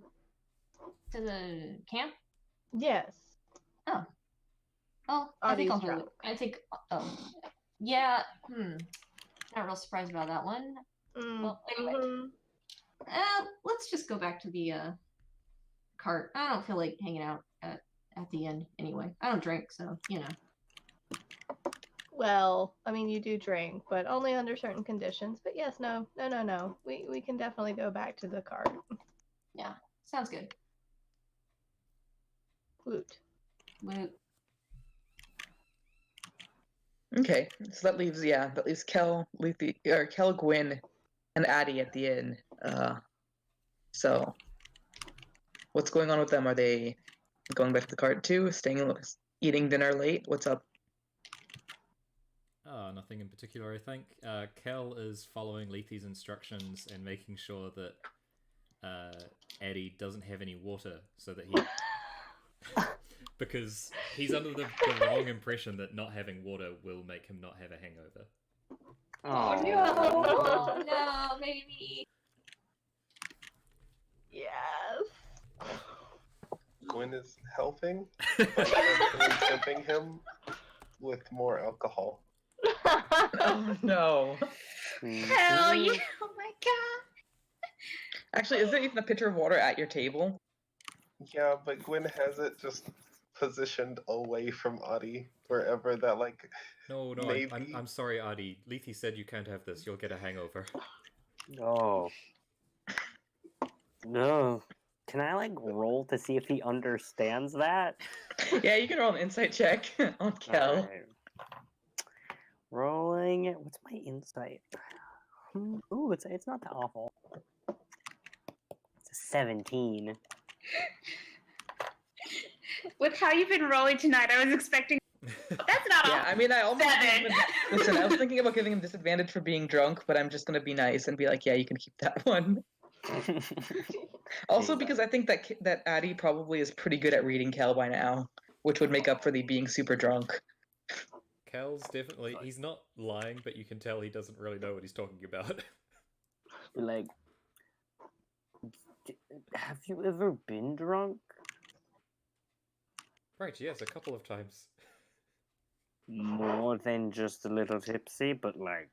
camp? yes. Oh. Well, I think I'll do it. I think. Yeah. Not real surprised about that one. Well, anyway. Let's just go back to the cart. I don't feel like hanging out at the end anyway. I don't drink, so Well, I mean, you do drink, but only under certain conditions. But yes, no. We can definitely go back to the cart. Yeah, sounds good. Woot. Okay, so that leaves Kel, Lethe, or Kel, Gwyn, and Addie at the inn. So what's going on with them? Are they going back to the cart too? Eating dinner late? What's up? Nothing in particular, I think. Kel is following Lethe's instructions and making sure that Eddie doesn't have any water so that he... because he's under the wrong impression that not having water will make him not have a hangover. Oh, no. No, baby. Yes. Gwen is helping by tempting him with more alcohol. Oh no. Hell yeah. Oh my god. Actually, is there even a pitcher of water at your table? Yeah, but Gwen has it just positioned away from Adi, wherever that like. No, Maybe. I'm sorry, Adi. Lethe said you can't have this. You'll get a hangover. No. No. Can I like roll to see if he understands that? Yeah, you can roll an insight check on Kel. Alright. Rolling. What's my insight? Ooh, it's not that awful. It's a 17. With how you've been rolling tonight, I was expecting. That's not Yeah, all. I mean, I almost Seven. listen. I was thinking about giving him disadvantage for being drunk, but I'm just gonna be nice and be like, yeah, you can keep that one. Also, Jesus. because I think that Addie probably is pretty good at reading Kel by now, which would make up for the being super drunk. Kel's definitely... He's not lying, but you can tell he doesn't really know what he's talking about. Like, have you ever been drunk? Right, yes, a couple of times. More than just a little tipsy, but like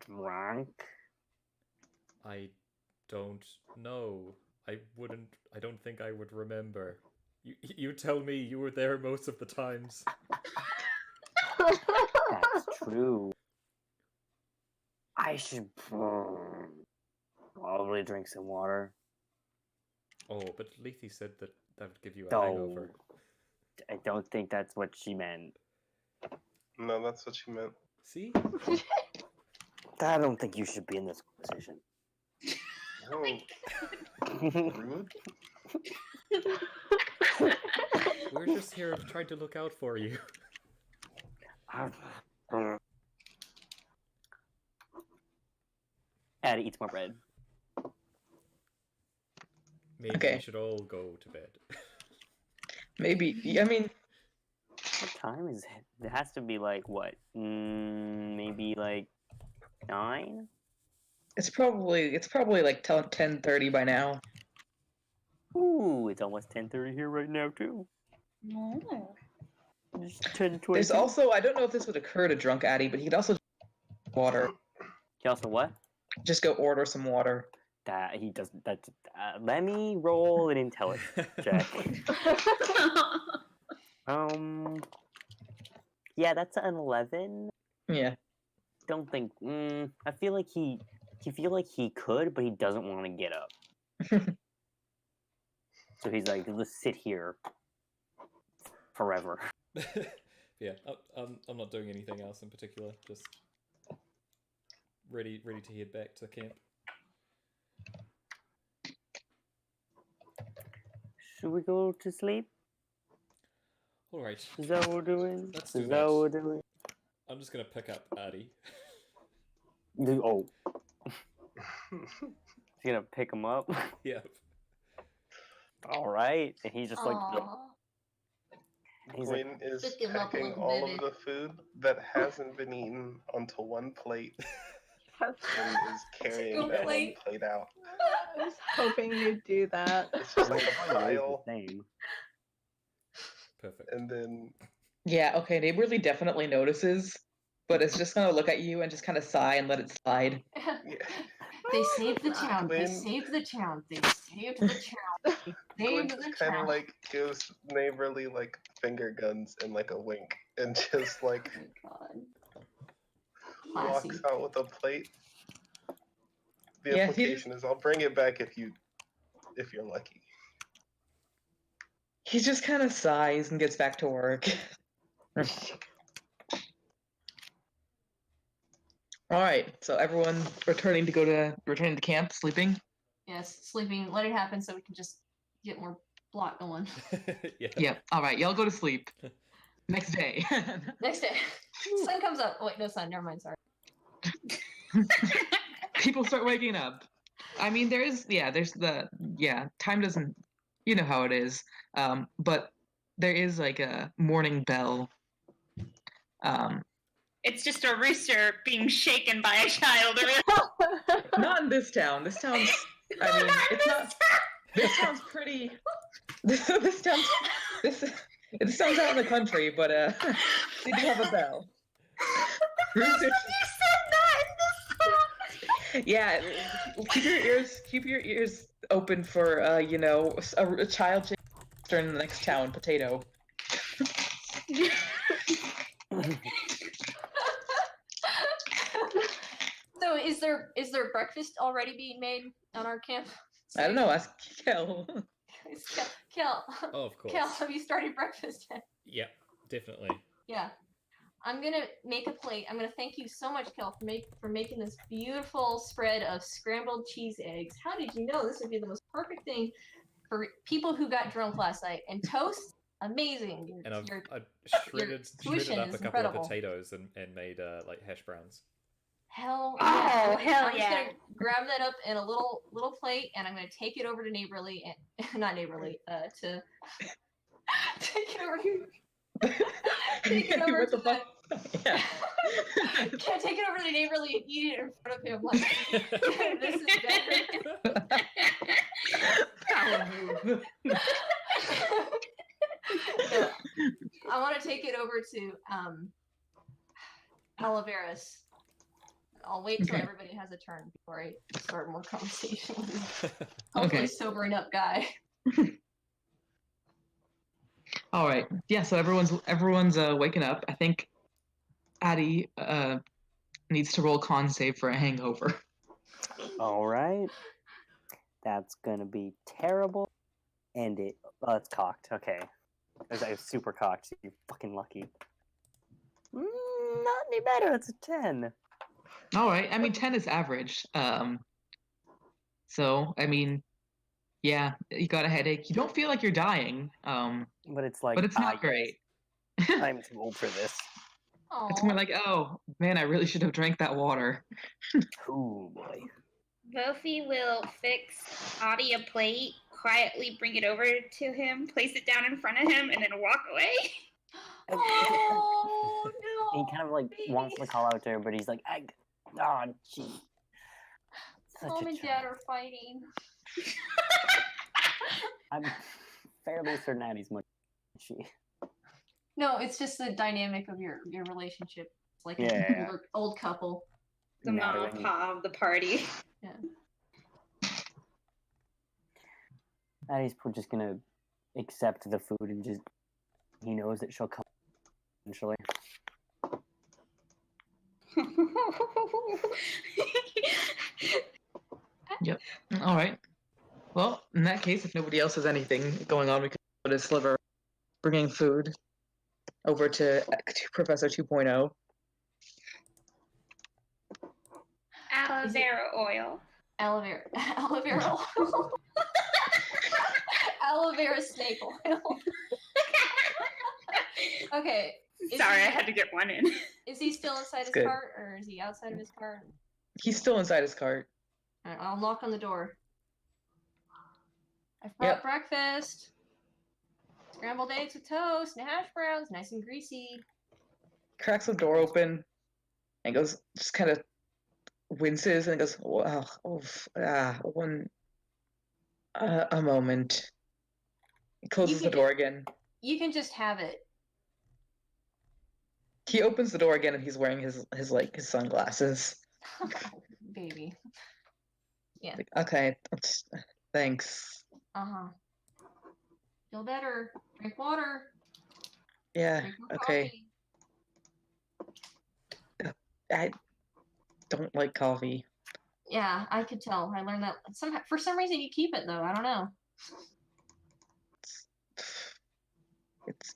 drunk? I don't know. I don't think I would remember. You tell me, you were there most of the times. That's true. I should probably drink some water. Oh, but Lethe said that would give you a No. hangover. I don't think that's what she meant. No, that's what you meant. See? I don't think you should be in this position. Oh, rude. We're just here trying to look out for you. Addie eats more bread. Maybe Okay. we should all go to bed. Maybe. I mean, What time is it? It has to be like what? Maybe like 9? it's probably like 10:30 by now. Ooh, it's almost 10:30 here right now too. No. It's 10:20. There's also, I don't know if this would occur to drunk Addie, but he could also water. He also what? Just go order some water. That he doesn't. That let me roll an intelligence check. Yeah, that's an 11. Yeah. Don't think. I feel like he could, but he doesn't want to get up. So he's like, let's sit here forever. Yeah, I'm not doing anything else in particular. Just ready to head back to camp. Should we go to sleep? All right, Is that what we're doing? Let's do Is that. that what we're doing? I'm just gonna pick up Addie. Oh. He's gonna pick him up. Yep. All right, and he's just like, Aw. he's like, Gwen is Pick him up, packing little all baby. of the food that hasn't been eaten onto one plate and is carrying Single that one plate. plate out. I was hoping you'd do that. It's just like a Probably pile, the same. Perfect. and then Yeah, okay, Neighborly definitely notices, but it's just gonna look at you and just kind of sigh and let it slide. yeah, They saved the town. They Gwen- saved the town. They saved the town. They Gwen saved the just kind of town. like gives Neighborly like finger guns and like a wink, and just like Oh my God. Classy. walks out with a plate. The Yeah, implication is, I'll bring it back if you're lucky. He just kind of sighs and gets back to work. All right, so everyone returning to camp, sleeping. Yes, sleeping. Let it happen so we can just get more plot going. Yeah. Yeah. All right, y'all go to sleep. Next day. Next day, sun comes up. Oh, wait, no sun. Never mind. Sorry. People start waking up. I mean, time doesn't, you know how it is. But there is like a morning bell. It's just a rooster being shaken by a child. Not in this town. This town's, I mean, it's not. This sounds pretty. This sounds out in the country, but they do have a bell. Roosters. Yeah, keep your ears open for a child in the next town, Potato. So is there breakfast already being made on our camp? I don't know. Ask Kel. Kel, Oh, of course. Kel, have you started breakfast yet? Yeah, definitely. Yeah. I'm gonna make a plate. I'm gonna thank you so much, Kel, for making this beautiful spread of scrambled cheese eggs. How did you know this would be the most perfect thing for people who got drunk last night? And toast, amazing. And I've shredded tuition up a is couple incredible. of potatoes and made like hash browns. Hell Oh, yeah! hell I'm just yeah. gonna grab that up in a little plate, and I'm gonna take it over to Neighborly, and not Neighborly, to take it over. Take it over What to the fuck? Yeah. Can I take it over to Neighborly and eat it in front of him? Like, this is better. Power move. No, I want to take it over to Oliveris. I'll wait till Okay. everybody has a turn before I start more conversation with this hopefully Okay. sobering up guy. All right. Yeah. So everyone's waking up. I think Addie needs to roll con save for a hangover. All right. That's gonna be terrible. And it's cocked. Okay. I was super cocked. You're fucking lucky. Not any better. It's a 10. All right. I mean, 10 is average. So I mean, yeah, you got a headache. You don't feel like you're dying. But it's like, But it's not yes, great. I'm too old for this. It's more Aw. like, oh man, I really should have drank that water. Ooh boy. Vofi will fix Audie a plate, quietly bring it over to him, place it down in front of him, and then walk away. Oh no! He kind of like wants to call out to her, but he's like, oh, gee. Such Mom a and Dad child. are fighting. I'm fairly certain Addie's much. She. No, it's just the dynamic of your relationship. It's like Yeah. an old couple. The mom and Nattering. pa of the party. Yeah. Addie's just gonna accept the food and just. He knows that she'll come eventually. All right. Well, in that case, if nobody else has anything going on, we could go to Sliver bringing food over to Professor 2.0. Aloe vera oil. Aloe vera oil. Aloe vera snake oil. Okay. Sorry, I had to get one in. Is he still inside his good. cart, or is he outside of his cart? He's still inside his cart. All right, I'll knock on the door. I've brought breakfast. Scrambled eggs with toast and hash browns, nice and greasy. Cracks the door open and goes, just kind of winces and goes, wow, a moment. He closes the door again. You can just have it. He opens the door again and he's wearing his sunglasses. Baby. Yeah. Like, okay, thanks. Uh-huh. Feel better. Drink water. Yeah, Drink more okay. coffee. I don't like coffee. Yeah, I could tell. I learned that for some reason you keep it though. I don't know. It's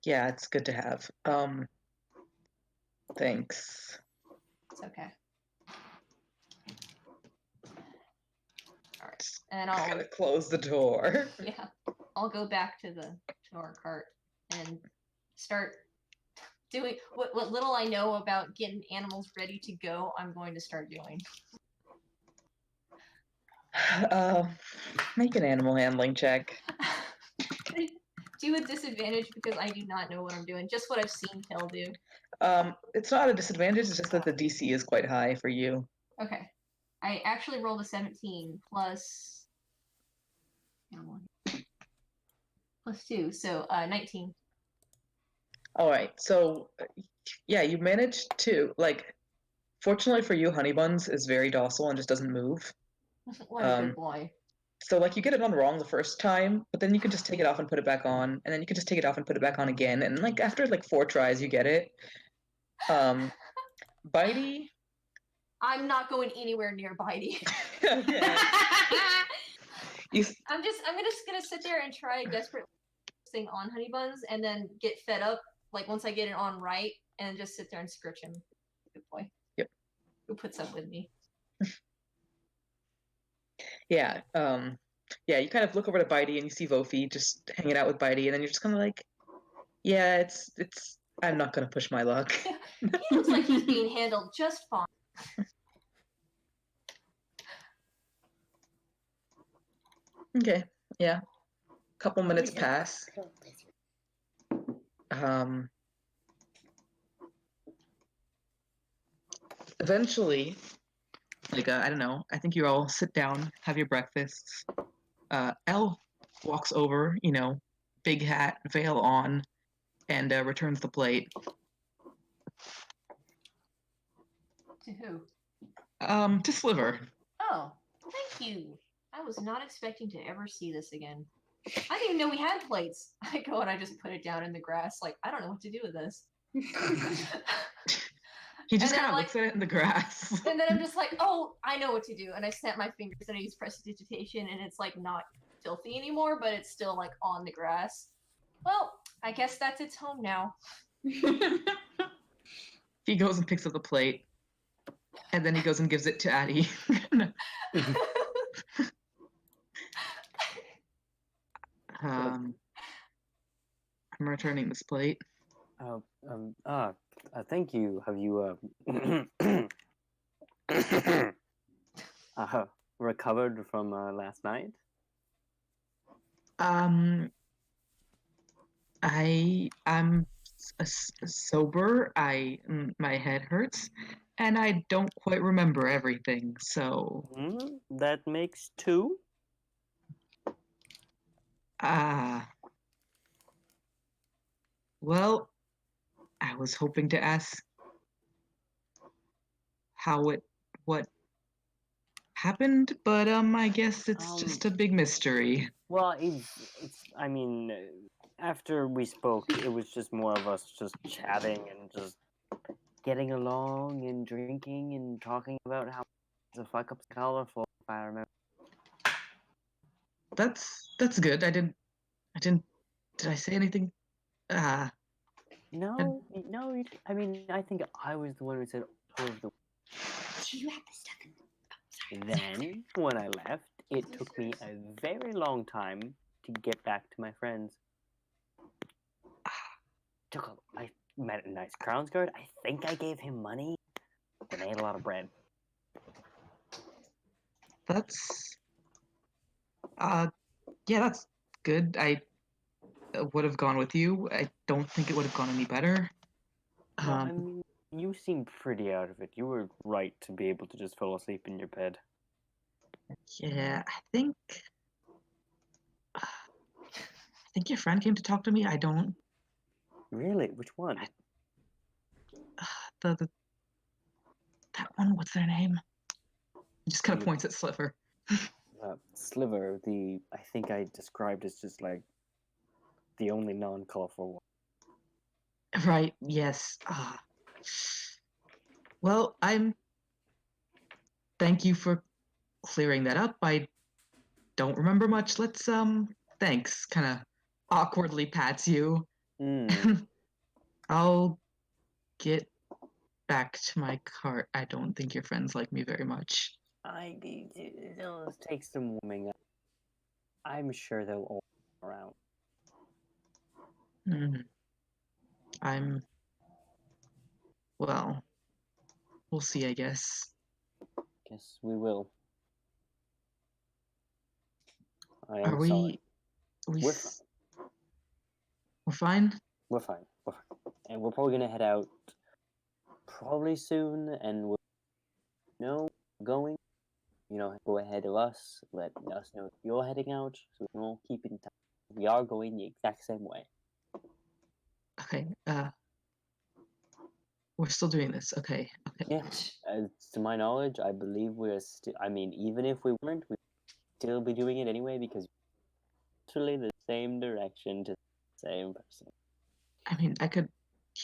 yeah, it's good to have. Thanks. It's okay. All right, and I'll Gotta close the door. yeah, I'll go back to our cart and start doing what little I know about getting animals ready to go. I'm going to start doing. Make an animal handling check. Do a disadvantage because I do not know what I'm doing. Just what I've seen Kel do. It's not a disadvantage. It's just that the DC is quite high for you. Okay. I actually rolled a 17 plus 2, so 19. All right. So, yeah, you managed to fortunately for you, Honey Buns is very docile and just doesn't move. What a good boy. So like you get it on wrong the first time, but then you can just take it off and put it back on, and then you can just take it off and put it back on again, and like after like 4 tries you get it. Bitey. I'm not going anywhere near Bitey. Okay. I'm just gonna sit there and try desperately thing on Honey Buns, and then get fed up. Like once I get it on right, and just sit there and scritch him. Good boy. Yep. Who puts up with me? Yeah. Yeah. You kind of look over to Bitey and you see Vofi just hanging out with Bitey, and then you're just kind of like, yeah, it's. I'm not gonna push my luck. He looks like he's being handled just fine. Okay. Yeah. Couple minutes pass. Eventually, like I don't know. I think you all sit down, have your breakfasts. Elle walks over, big hat, veil on, and returns the plate. To who? To Sliver. Oh, thank you. I was not expecting to ever see this again. I didn't even know we had plates. I go and I just put it down in the grass, like, I don't know what to do with this. He just kind of looks at it in the grass. And then I'm just like, oh, I know what to do. And I snap my fingers and I use prestidigitation, and it's like not filthy anymore, but it's still like on the grass. Well, I guess that's its home now. He goes and picks up the plate, and then he goes and gives it to Addie. I'm returning this plate. Thank you. Have you recovered from last night? I'm sober. My head hurts, and I don't quite remember everything. So that makes 2. Well, I was hoping to ask what happened, but I guess it's just a big mystery. Well, I mean, after we spoke, it was just more of us just chatting and just getting along and drinking and talking about how the fuck up's colorful, if I remember. That's good. I didn't. Did I say anything? No. I mean, I think I was the one who said all of the. You have the stuff in the. Then, when I left, it took me a very long time to get back to my friends. I met a nice crown's guard. I think I gave him money. Then I ate a lot of bread. That's. Yeah, that's good. I would have gone with you. I don't think it would have gone any better. Well, I mean, you seemed pretty out of it. You were right to be able to just fall asleep in your bed. Yeah, I think your friend came to talk to me. I don't. Really? Which one? That one. What's their name? He just kind of points at Sliver. Sliver. I think I described as just like the only non-colorful one. Right. Yes. Well, thank you for clearing that up. I don't remember much. Let's thanks. Kind of awkwardly pats you. I'll get back to my cart. I don't think your friends like me very much. It'll take some warming up. I'm sure they'll all come around. Well, we'll see, I guess. Guess we will. Are we? We're fine? We're fine. And we're probably gonna head out probably soon, and we'll going. Go ahead of us. Let us know if you're heading out, so we can all keep in touch. We are going the exact same way. Okay. We're still doing this. Okay. Yeah. To my knowledge, I believe we're still. I mean, even if we weren't, we still be doing it anyway because literally the same direction to the same person. I mean, I could,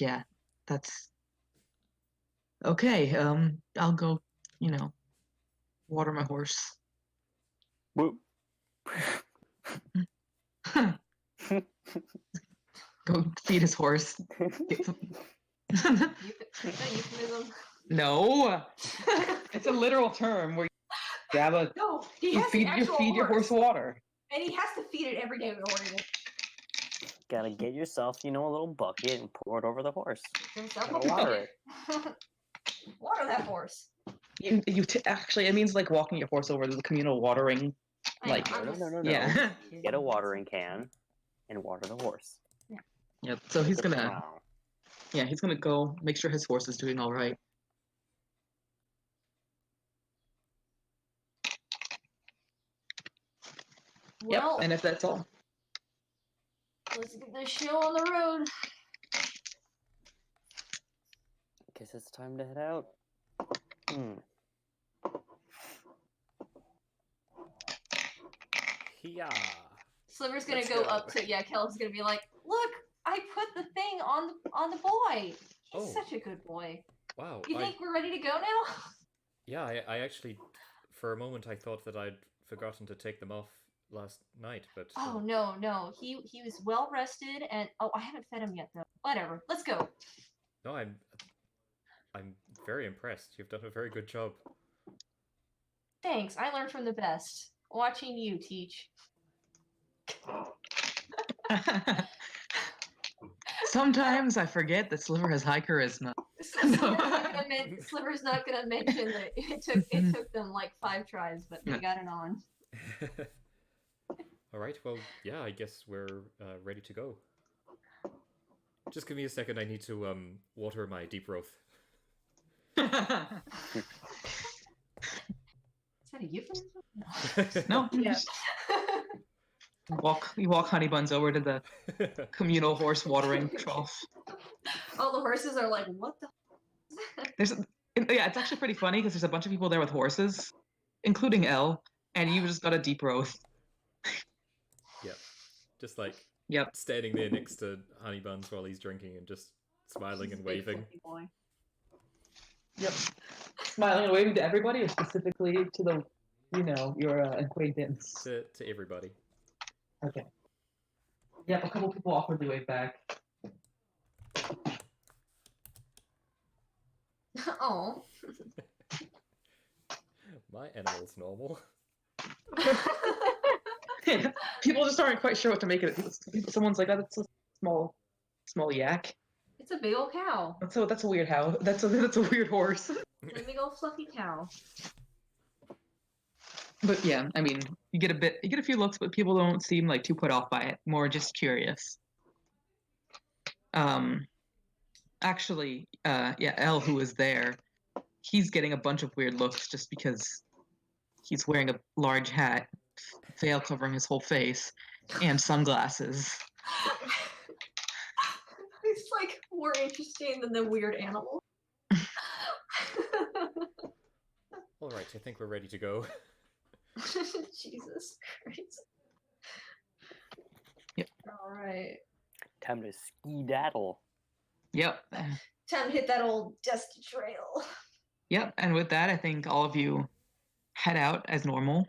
yeah, that's okay. I'll go, water my horse. Whoop. Go feed his horse. Euphemism. No, it's a literal term where you have a No, he you has feed an you actual feed your horse water. and he has to feed it every day in order to Gotta get yourself, a little bucket and pour it over the horse. himself Gotta water it. Water that horse. Actually, it means like walking your horse over the communal watering. Like, No. yeah. Get a watering can and water the horse. Yep. So he's gonna, Wow. he's gonna go make sure his horse is doing all right. Well, Yep. And if that's all. let's get this show on the road. Guess it's time to head out. Yeah. Sliver's gonna Let's go go. up to Kel's gonna be like, "Look, I put the thing on the boy. He's Oh. such a good boy. Wow. You think we're ready to go now?" Yeah, I actually, for a moment, I thought that I'd forgotten to take them off last night, but... Oh no, he was well rested, and I haven't fed him yet though. Whatever, let's go. No, I'm very impressed. You've done a very good job. Thanks, I learned from the best. Watching you teach. Sometimes I forget that Sliver has high charisma. Sliver's not gonna mention that it took them like 5 tries, but they got it on. All right, well, yeah, I guess we're ready to go. Just give me a second. I need to water my deep growth. Is that a euphemism? No. Yeah. You walk Honey Buns over to the communal horse watering trough. All the horses are like, "What the?" It's actually pretty funny because there's a bunch of people there with horses, including Elle, and you just got a deep growth. Yeah, just like Yep. standing there next to Honey Buns while he's drinking and just smiling and waving. Yep. Smiling and waving to everybody, or specifically to the, your acquaintance. To everybody. Okay. Yep, a couple people offered to wave back. Oh. My animal's normal. People just aren't quite sure what to make of it. Someone's like, "Oh, that's a small yak." It's a big old cow. That's a weird how. That's a weird horse. It's a big old fluffy cow. But yeah, I mean, you get a few looks, but people don't seem like too put off by it. More just curious. Actually, Elle, who was there, he's getting a bunch of weird looks just because he's wearing a large hat, veil covering his whole face, and sunglasses. It's like more interesting than the weird animal. All right, I think we're ready to go. Jesus Christ. Yep. All right. Time to skedaddle. Yep. Time to hit that old dusty trail. Yep. And with that, I think all of you head out as normal,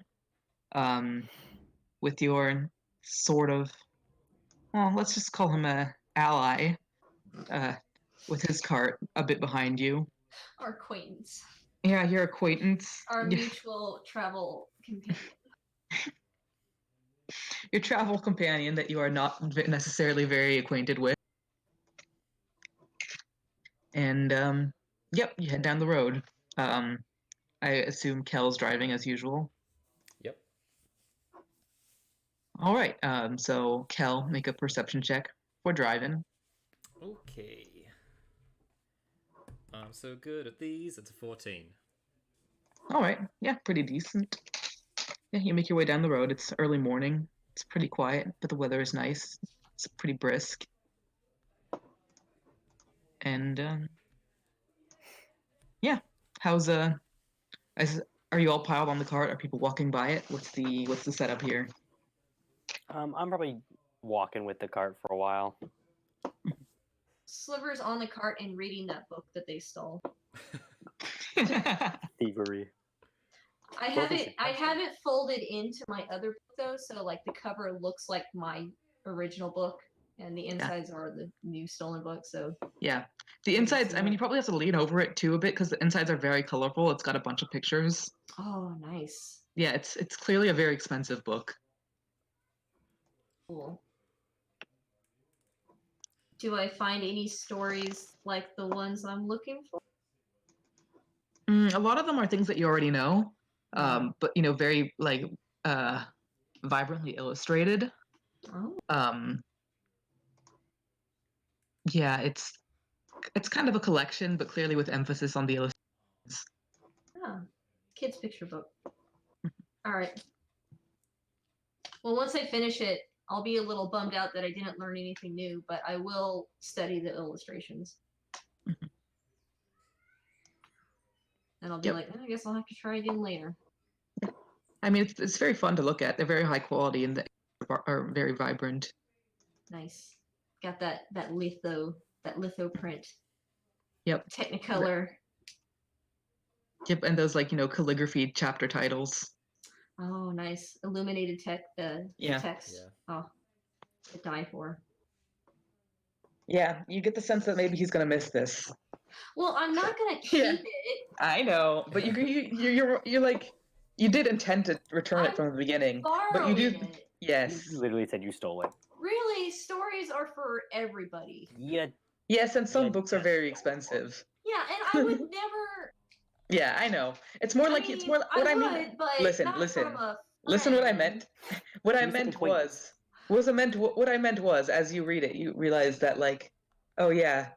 with your sort of, well, let's just call him a ally, with his cart a bit behind you. Our acquaintance. Yeah, your acquaintance. Our mutual travel companion. Your travel companion that you are not necessarily very acquainted with. And, yep, you head down the road. I assume Kel's driving as usual. Yep. All right, so Kel, make a perception check for driving. Okay. I'm so good at these. It's a 14. All right, yeah, pretty decent. Yeah, you make your way down the road. It's early morning. It's pretty quiet, but the weather is nice. It's pretty brisk. And yeah, how's Are you all piled on the cart? Are people walking by it? What's the setup here? I'm probably walking with the cart for a while. Sliver's on the cart and reading that book that they stole. Thievery. I have it folded into my other book though, so like the cover looks like my original book, and the insides are the new stolen book. So yeah, the insides. I mean, you probably have to lean over it too a bit because the insides are very colorful. It's got a bunch of pictures. Oh, nice. Yeah, it's clearly a very expensive book. Cool. Do I find any stories like the ones I'm looking for? A lot of them are things that you already know, but very like vibrantly illustrated. Oh. Yeah, it's kind of a collection, but clearly with emphasis on the illustrations. Oh. Kids picture book. All right. Well, once I finish it, I'll be a little bummed out that I didn't learn anything new, but I will study the illustrations. And I'll be like, I guess I'll have to try again later. I mean, it's very fun to look at. They're very high quality and are very vibrant. Nice. Got that litho print. Yep. Technicolor. Yep, and those calligraphy chapter titles. Oh, nice. Illuminated text. Text. Yeah. Oh, to die for. Yeah, you get the sense that maybe he's gonna miss this. Well, I'm not gonna keep it. I know, but you're like you did intend to return it from the beginning, but you do. It. Yes. You literally said you stole it. Really, stories are for everybody. Yeah. Yes, and some books are very expensive. Yeah, and I would never. Yeah, I know. It's more like it's more what I mean. But listen. Listen, what I meant. What I meant was what I meant was as you read it, you realize that oh yeah,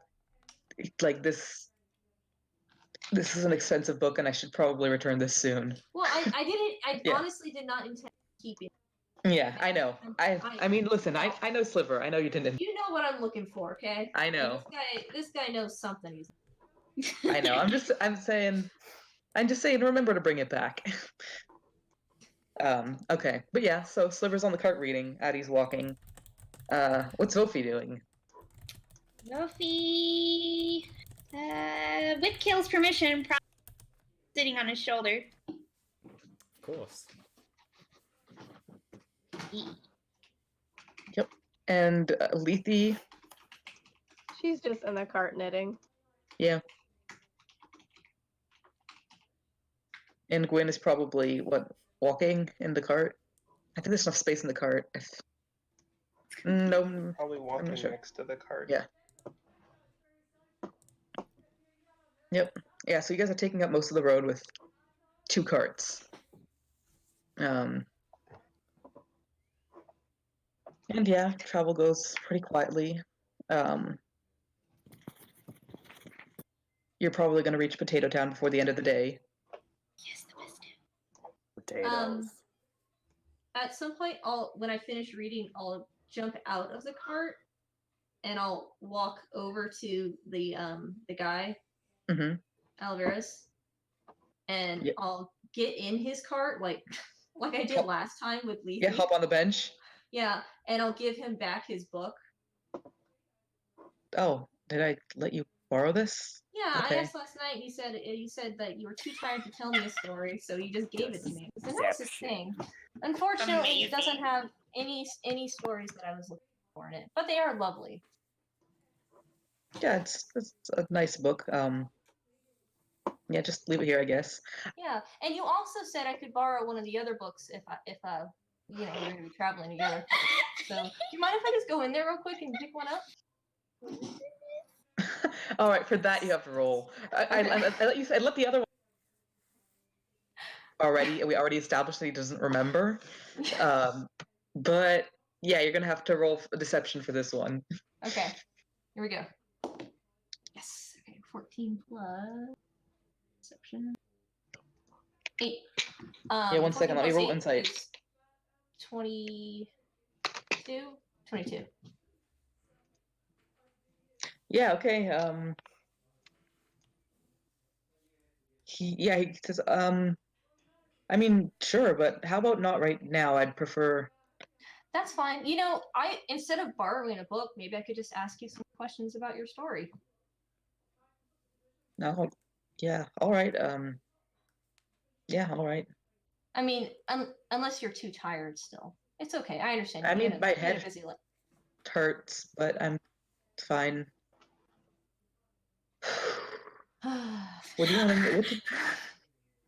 like this is an expensive book, and I should probably return this soon. Well, I didn't. I honestly did not intend to keep it. Yeah, I know. I mean, listen, I know Sliver. I know you didn't. You know what I'm looking for, okay? I know. And this guy knows something. I know. I'm just saying. Remember to bring it back. Okay, but yeah. So Sliver's on the cart reading. Addie's walking. What's Vofi doing? Vofi, with Kale's permission, probably sitting on his shoulder. Of course. Yep. And Lethe. She's just in the cart knitting. Yeah. And Gwen is probably walking in the cart. I think there's enough space in the cart. No. Probably walking sure. next to the cart. Yeah. Yep. Yeah, so you guys are taking up most of the road with 2 carts. And yeah, travel goes pretty quietly. You're probably going to reach Potatotown before the end of the day. Yes, the best. Potatoes. At some point, when I finish reading, I'll jump out of the cart and I'll walk over to the guy, Alvarez, and I'll get in his cart like I did last time with Lethe. Yeah, hop on the bench. Yeah, and I'll give him back his book. Oh, did I let you borrow this? Yeah, okay. I asked last night. You said that you were too tired to tell me a story, so you just gave it to me. It's the nicest thing. Unfortunately, it doesn't have any stories that I was looking for in it, but they are lovely. Yeah, it's a nice book. Yeah, just leave it here, I guess. Yeah, and you also said I could borrow one of the other books if we're going to be traveling together. So, do you mind if I just go in there real quick and pick one up? All right, for that you have to roll. I let the other one already. We already established that he doesn't remember. But yeah, you're gonna have to roll a deception for this one. Okay, here we go. Yes. Okay, 14 plus deception. 8. Yeah, 1 second. Let me roll insight. 22. Yeah. Okay. He says I mean, sure, but how about not right now? I'd prefer. That's fine. Instead of borrowing a book, maybe I could just ask you some questions about your story. No, yeah, all right. Yeah, all right. I mean, unless you're too tired still. It's okay. I understand. I mean, my You had a head busy life. hurts, but I'm fine. What do you want to?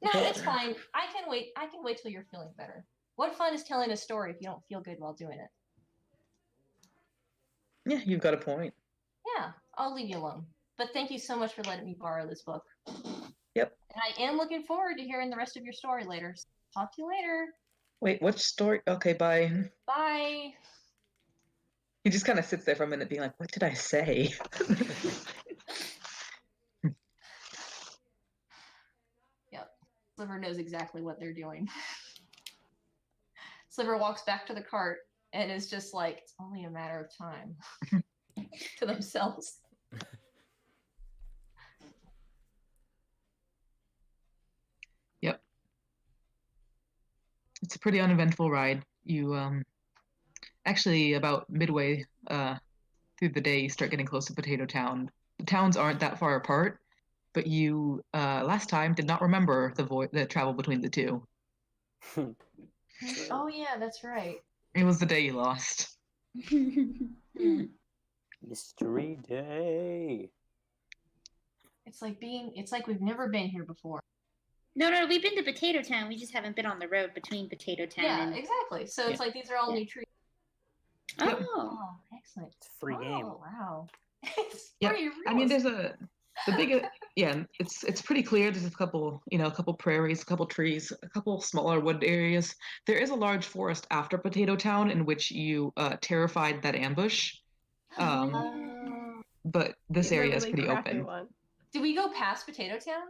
What? No, it's fine. I can wait. I can wait till you're feeling better. What fun is telling a story if you don't feel good while doing it? Yeah, you've got a point. Yeah, I'll leave you alone. But thank you so much for letting me borrow this book. Yep. And I am looking forward to hearing the rest of your story later. So talk to you later. Wait, what story? Okay, bye. Bye. He just kind of sits there for a minute, being like, "What did I say?" Yep. Sliver knows exactly what they're doing. Sliver walks back to the cart and is just like, it's only a matter of time to themselves. Yep. It's a pretty uneventful ride. You actually about midway through the day you start getting close to Potato Town. The towns aren't that far apart, but you last time did not remember the travel between the two. Oh yeah, that's right. It was the day you lost. Mystery day. It's like we've never been here before. No, we've been to Potato Town. We just haven't been on the road between Potato Town Yeah, and. exactly. So it's like these are all new trees. Yep. Oh. Oh, excellent. It's a free game. Oh, wow. It's Yep. free I mean, real there's the big yeah. It's pretty clear. There's a couple prairies, a couple trees, a couple smaller wood areas. There is a large forest after Potato Town in which you terrified that ambush. Oh. But this The area is really pretty crappy open. one. Did we go past Potato Town?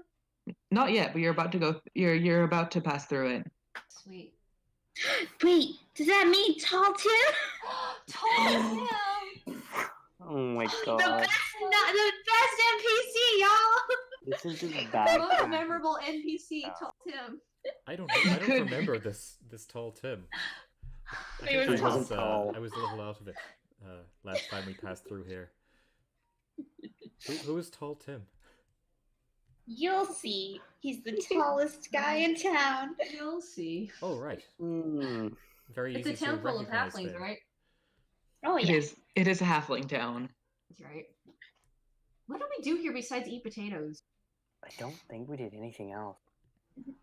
Not yet, but you're about to go. You're about to pass through it. Sweet. Wait, does that mean Tall Tim? Tall Tim! Oh my The god. best NPC, y'all. This is just The bad. most memorable NPC, Tall Tim. I don't could- remember this tall Tim. I He was think tall. Tall. I was a little out of it last time we passed through here. Who is tall Tim? You'll see. He's the tallest guy in town. You'll see. Oh right, Hmm. very It's easy a to town full of recognize halflings, then. right? Oh yeah. It is a halfling town. That's right. What do we do here besides eat potatoes? I don't think we did anything else.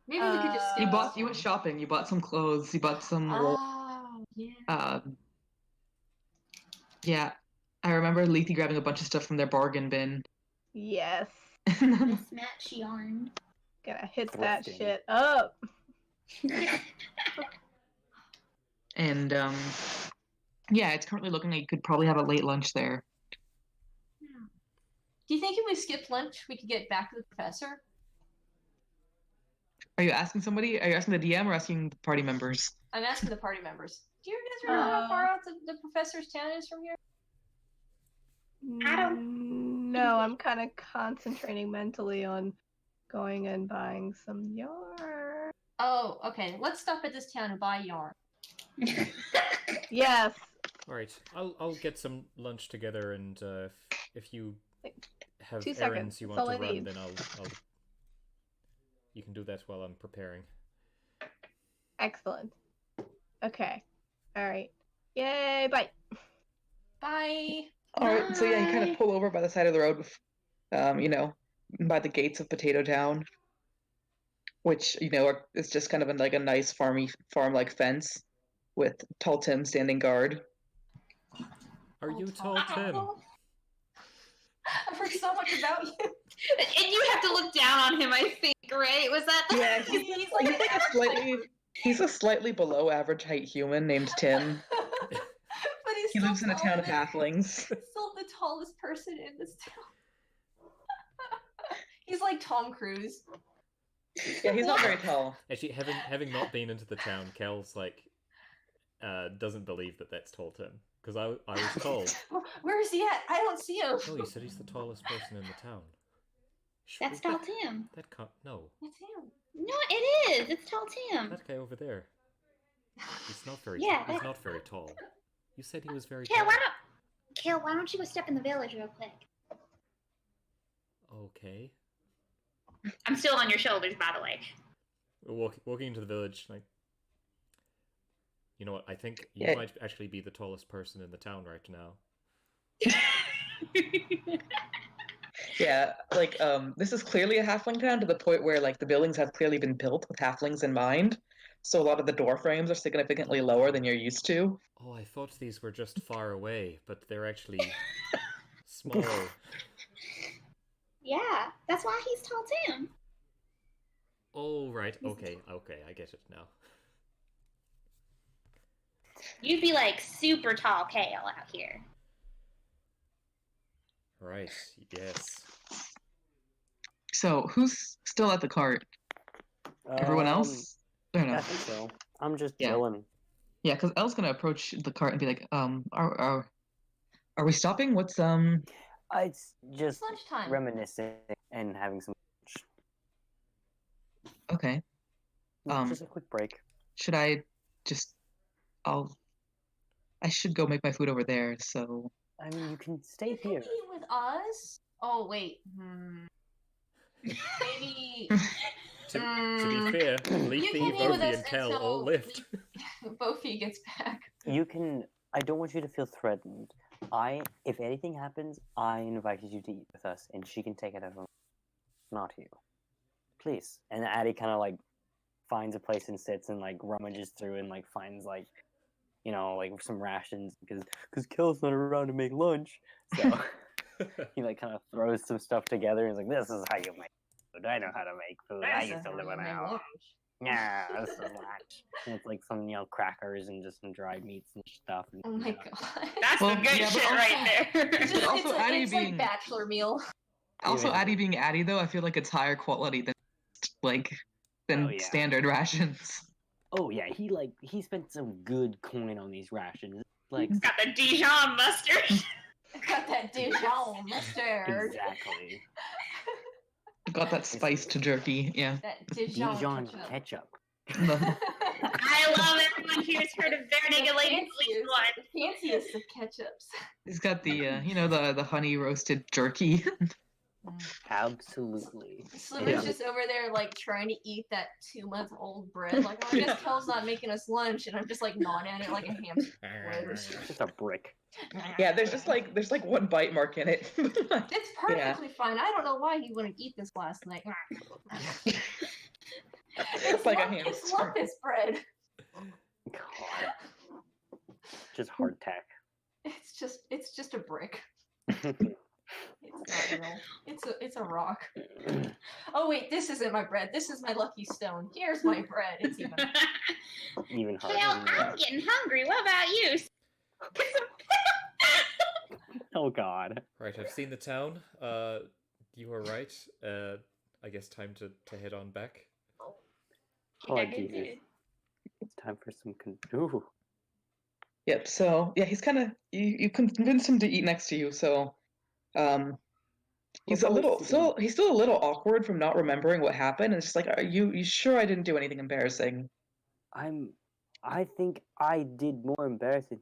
Maybe we could just You skip went shopping. You bought some clothes. You bought some wool. Oh, yeah. Yeah, I remember Lethe grabbing a bunch of stuff from their bargain bin. Yes. Mismatch yarn. Gonna hit that Thrifting. shit up. And yeah, it's currently looking like you could probably have a late lunch there. Do you think if we skipped lunch, we could get back to the professor? Are you asking somebody? Are you asking the DM or asking the party members? I'm asking the party members. Do you guys remember how far out the professor's town is from here? I don't- No, I'm kind of concentrating mentally on going and buying some yarn. Oh, okay. Let's stop at this town and buy yarn. Yes. All right, I'll get some lunch together, and if you have 2 errands seconds, you that's want all to I run, need. then I'll you can do that while I'm preparing. Excellent. Okay. All right. Yay, bye. Bye. All right, so yeah, you kind Bye. of pull over by the side of the road, by the gates of Potato Town, which is just kind of like a nice farm-like fence with Tall Tim standing guard. Are Oh, you Tall tall Tim? I've heard so much about you. And you have to look down on him, I think, right? Was that the Yeah, he's a slightly below average height human named Tim. But he's He still lives in a taller town of than- halflings. Still the tallest person in this town. He's like Tom Cruise. Yeah, he's not very tall. Actually, having not been into the town, Kel's like doesn't believe that that's tall Tim, because I was told. Where is he at? I don't see him. No, you said he's the tallest person in the town. That's Tall Tim. That can't. No. That's him. No, it is. It's tall Tim. That guy over there. He's not very. Yeah, He's that- not very tall. You said he was very Kale, tall. why don't you go step in the village real quick? Okay. I'm still on your shoulders, by the way. We're walking into the village, like. You know what? I think you Yeah. might actually be the tallest person in the town right now. Yeah, like this is clearly a halfling town to the point where like the buildings have clearly been built with halflings in mind. So a lot of the door frames are significantly lower than you're used to. Oh, I thought these were just far away, but they're actually small. Yeah, that's why he's tall Tim. Oh, right. Okay, I get it now. You'd be like super tall Kale out here. Right, yes. So who's still at the cart? Everyone else? I don't know. I think so. I'm just Yeah. chilling. Yeah, because Elle's gonna approach the cart and be like, are we stopping? What's It's just lunchtime. reminiscing and having some okay. just a quick break. Should I just I should go make my food over there, so I mean, you can stay You can here. eat with us. Oh wait. Maybe. To be fair, You Leafy, can eat with Vofi, us and Kel until all lived. Vofi gets back. You can. I don't want you to feel threatened. If anything happens, I invited you to eat with us, and she can take it over, not you. Please. And Addie kind of like finds a place and sits and like rummages through and like finds like, like some rations because Kel's not around to make lunch. So he like kind of throws some stuff together and is like, "This is how you make food. I know how to make food. I used to live in a house. Yeah, this is lunch." And it's like some crackers and just some dried meats and stuff. And, Oh my god. That's Well, some good yeah, but shit also- right there. It's, also it's, Addie it's being- like bachelor meal. also Yeah. Addie being Addie though, I feel like it's higher quality than Oh, yeah. standard rations. Oh yeah, he spent some good coin on these rations. Like Got the Dijon mustard. Got that Dijon mustard. exactly Got that spiced jerky, yeah. That Dijon, Dijon ketchup. ketchup. I love everyone here's heard of Bare Naked Ladies at least fanciest, once. the fanciest of ketchups. He's got the the honey roasted jerky. Absolutely. Sliver's Yeah. just over there like trying to eat that 2-month-old bread. Like, oh, I guess Kel's not making us lunch, and I'm just like gnawing at it like a hamster. It's just a brick. Yeah, there's like one bite mark in it. It's perfectly fine. I don't know why he wouldn't eat this last night. It's like a It's hamster. love this bread. God. Just hardtack. It's just a brick. It's not real. It's a rock. Oh wait, this isn't my bread. This is my lucky stone. Here's my bread. It's even. Even harder. Kale, than that. I'm getting hungry. What about you? Oh God. Right, I've seen the town. You were right. I guess time to head on back. Oh Yeah, good Jesus. dude. It's time for some. Ooh. Yep. So yeah, he's kind of you convinced him to eat next to you. So, he's he's still a little awkward from not remembering what happened. It's just like, are you sure I didn't do anything embarrassing? I think I did more embarrassing.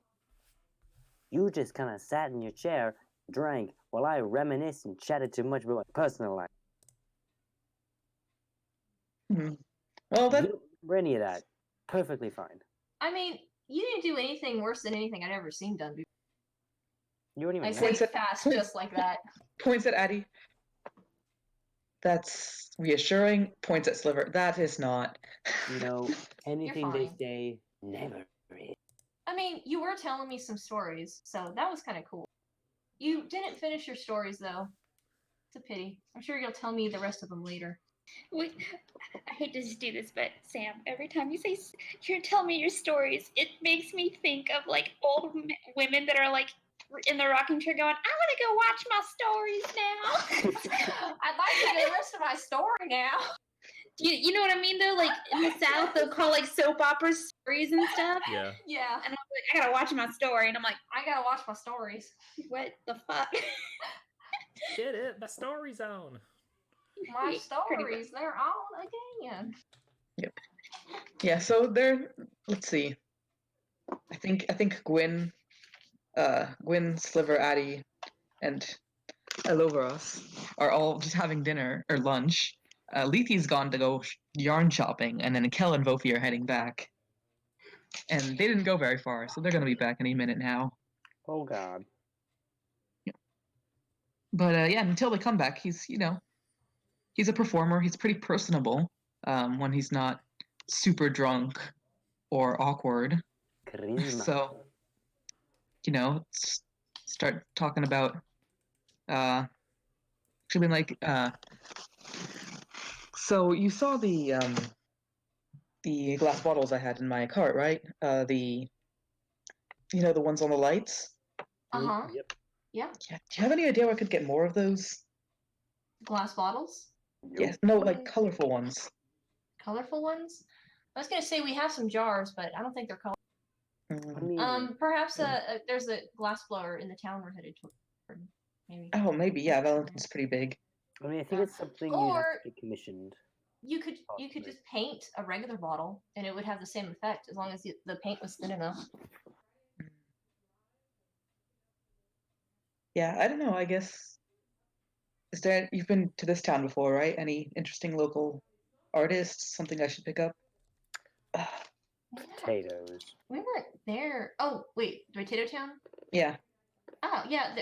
You just kind of sat in your chair, drank, while I reminisced and chatted too much about my personal life. Hmm. Well, that You don't remember any of that. Perfectly fine. I mean, you didn't do anything worse than anything I'd ever seen done before. You weren't even I there. say Points at- fast, just like that. points at Addie. That's reassuring. Points at Sliver. That is not. Anything they fine. say never is. I mean, you were telling me some stories, so that was kind of cool. You didn't finish your stories though. It's a pity. I'm sure you'll tell me the rest of them later. I hate to just do this, but Sam, every time you tell me your stories, it makes me think of like old women that are like in the rocking chair going, "I want to go watch my stories now." I'd like to get the rest of my story now. You know what I mean though? Like in the South, they'll call like soap operas stories and stuff. Yeah. Yeah, And I'm like, I gotta watch my story, and I'm like, I gotta watch my stories. what the fuck? Get it? The story zone. My Pretty stories, they're on again. Yeah, so let's see. I think Gwyn, Sliver, Addie, and Eloveros are all just having dinner or lunch. Leafy's gone to go yarn shopping, and then Kel and Vofi are heading back. And they didn't go very far, so they're gonna be back any minute now. Oh God. But yeah, until they come back, he's a performer. He's pretty personable when he's not super drunk or awkward. Charisma. So start talking about should be like so you saw the glass bottles I had in my cart, right? The ones on the lights. Uh-huh. Yep. Yeah. Yeah. Do you have any idea where I could get more of those? Glass bottles. Yes. No, like colorful ones. Colorful ones. I was gonna say we have some jars, but I don't think they're colorful. I mean, Perhaps there's a glass blower in the town we're headed toward. Maybe. Oh, maybe. Yeah, Valentin's pretty big. I mean, I think it's something you have to get commissioned. You could Possibly. just paint a regular bottle and it would have the same effect as long as the paint was thin enough. Yeah, I don't know. I guess you've been to this town before, right? Any interesting local artists? Something I should pick up? Potatoes. We weren't there. Oh wait, Potatotown. Yeah. Oh yeah,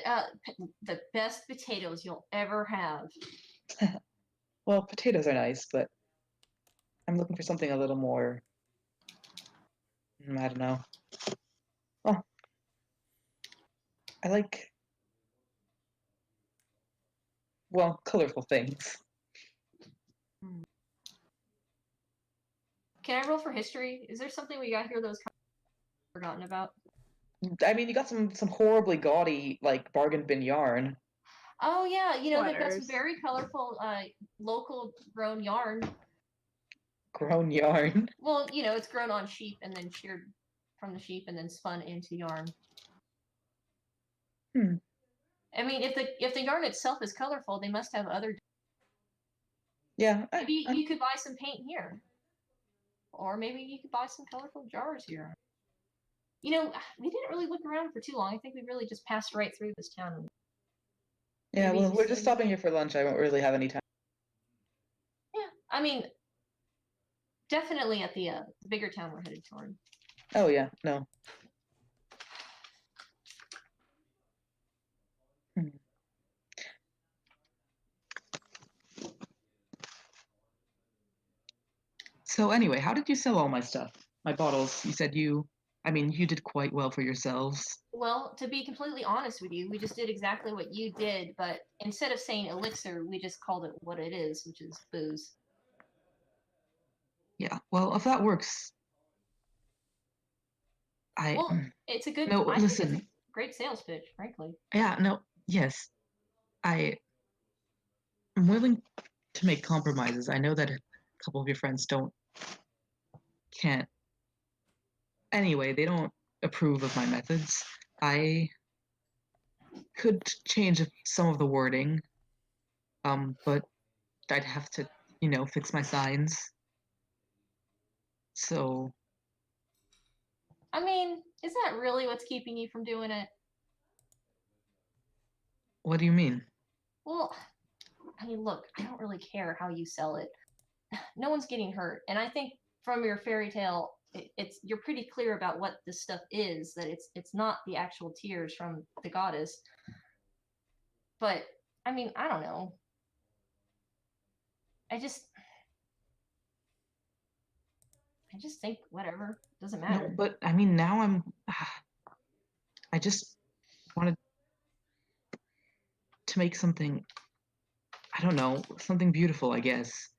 the best potatoes you'll ever have. Well, potatoes are nice, but I'm looking for something a little more. I don't know. Oh, I like, well, colorful things. Can I roll for history? Is there something we got here that was kind of forgotten about? I mean, you got some horribly gaudy like bargain bin yarn. Oh yeah, they've got some Sweaters. very colorful local grown yarn. Grown yarn. Well, it's grown on sheep and then sheared from the sheep and then spun into yarn. I mean, if the yarn itself is colorful, they must have other. Yeah. Maybe you could buy some paint here, or maybe you could buy some colorful jars here. We didn't really look around for too long. I think we really just passed right through this town. Yeah. Maybe Well, we we're just see- stopping here for lunch. I won't really have any time. Yeah, I mean, definitely at the bigger town we're headed toward. Oh yeah. No. So anyway, how did you sell all my stuff? My bottles. You said you did quite well for yourselves. Well, to be completely honest with you, we just did exactly what you did, but instead of saying elixir, we just called it what it is, which is booze. Yeah. Well, if that works, Well, it's a good. No, I think it's listen. a great sales pitch, frankly. Yeah. No. Yes. I'm willing to make compromises. I know that a couple of your friends can't. Anyway, they don't approve of my methods. I could change some of the wording, but I'd have to, fix my signs. So, I mean, is that really what's keeping you from doing it? what do you mean? Well, I mean, look, I don't really care how you sell it. No one's getting hurt, and I think from your fairy tale, you're pretty clear about what this stuff is. That it's not the actual tears from the goddess. But I mean, I don't know. I just think whatever, doesn't matter. No, but I mean, now I just wanted to make something. I don't know, something beautiful, I guess.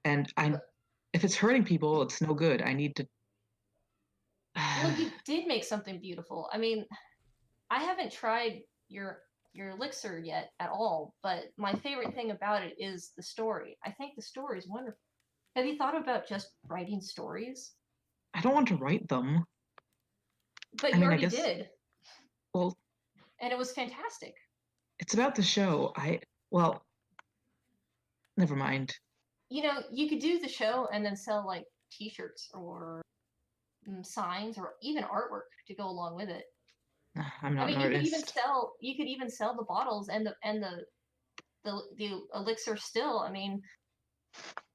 And if it's hurting people, it's no good. I need to. Well, you did make something beautiful. I mean, I haven't tried your elixir yet at all, but my favorite thing about it is the story. I think the story is wonderful. Have you thought about just writing stories? I don't want to write them. But I you mean, I already guess- did, Well, and it was fantastic. it's about the show. Well, never mind. You know, you could do the show and then sell like T-shirts or signs or even artwork to go along with it. I'm not I mean, an you could even sell the bottles and the elixir still. I mean,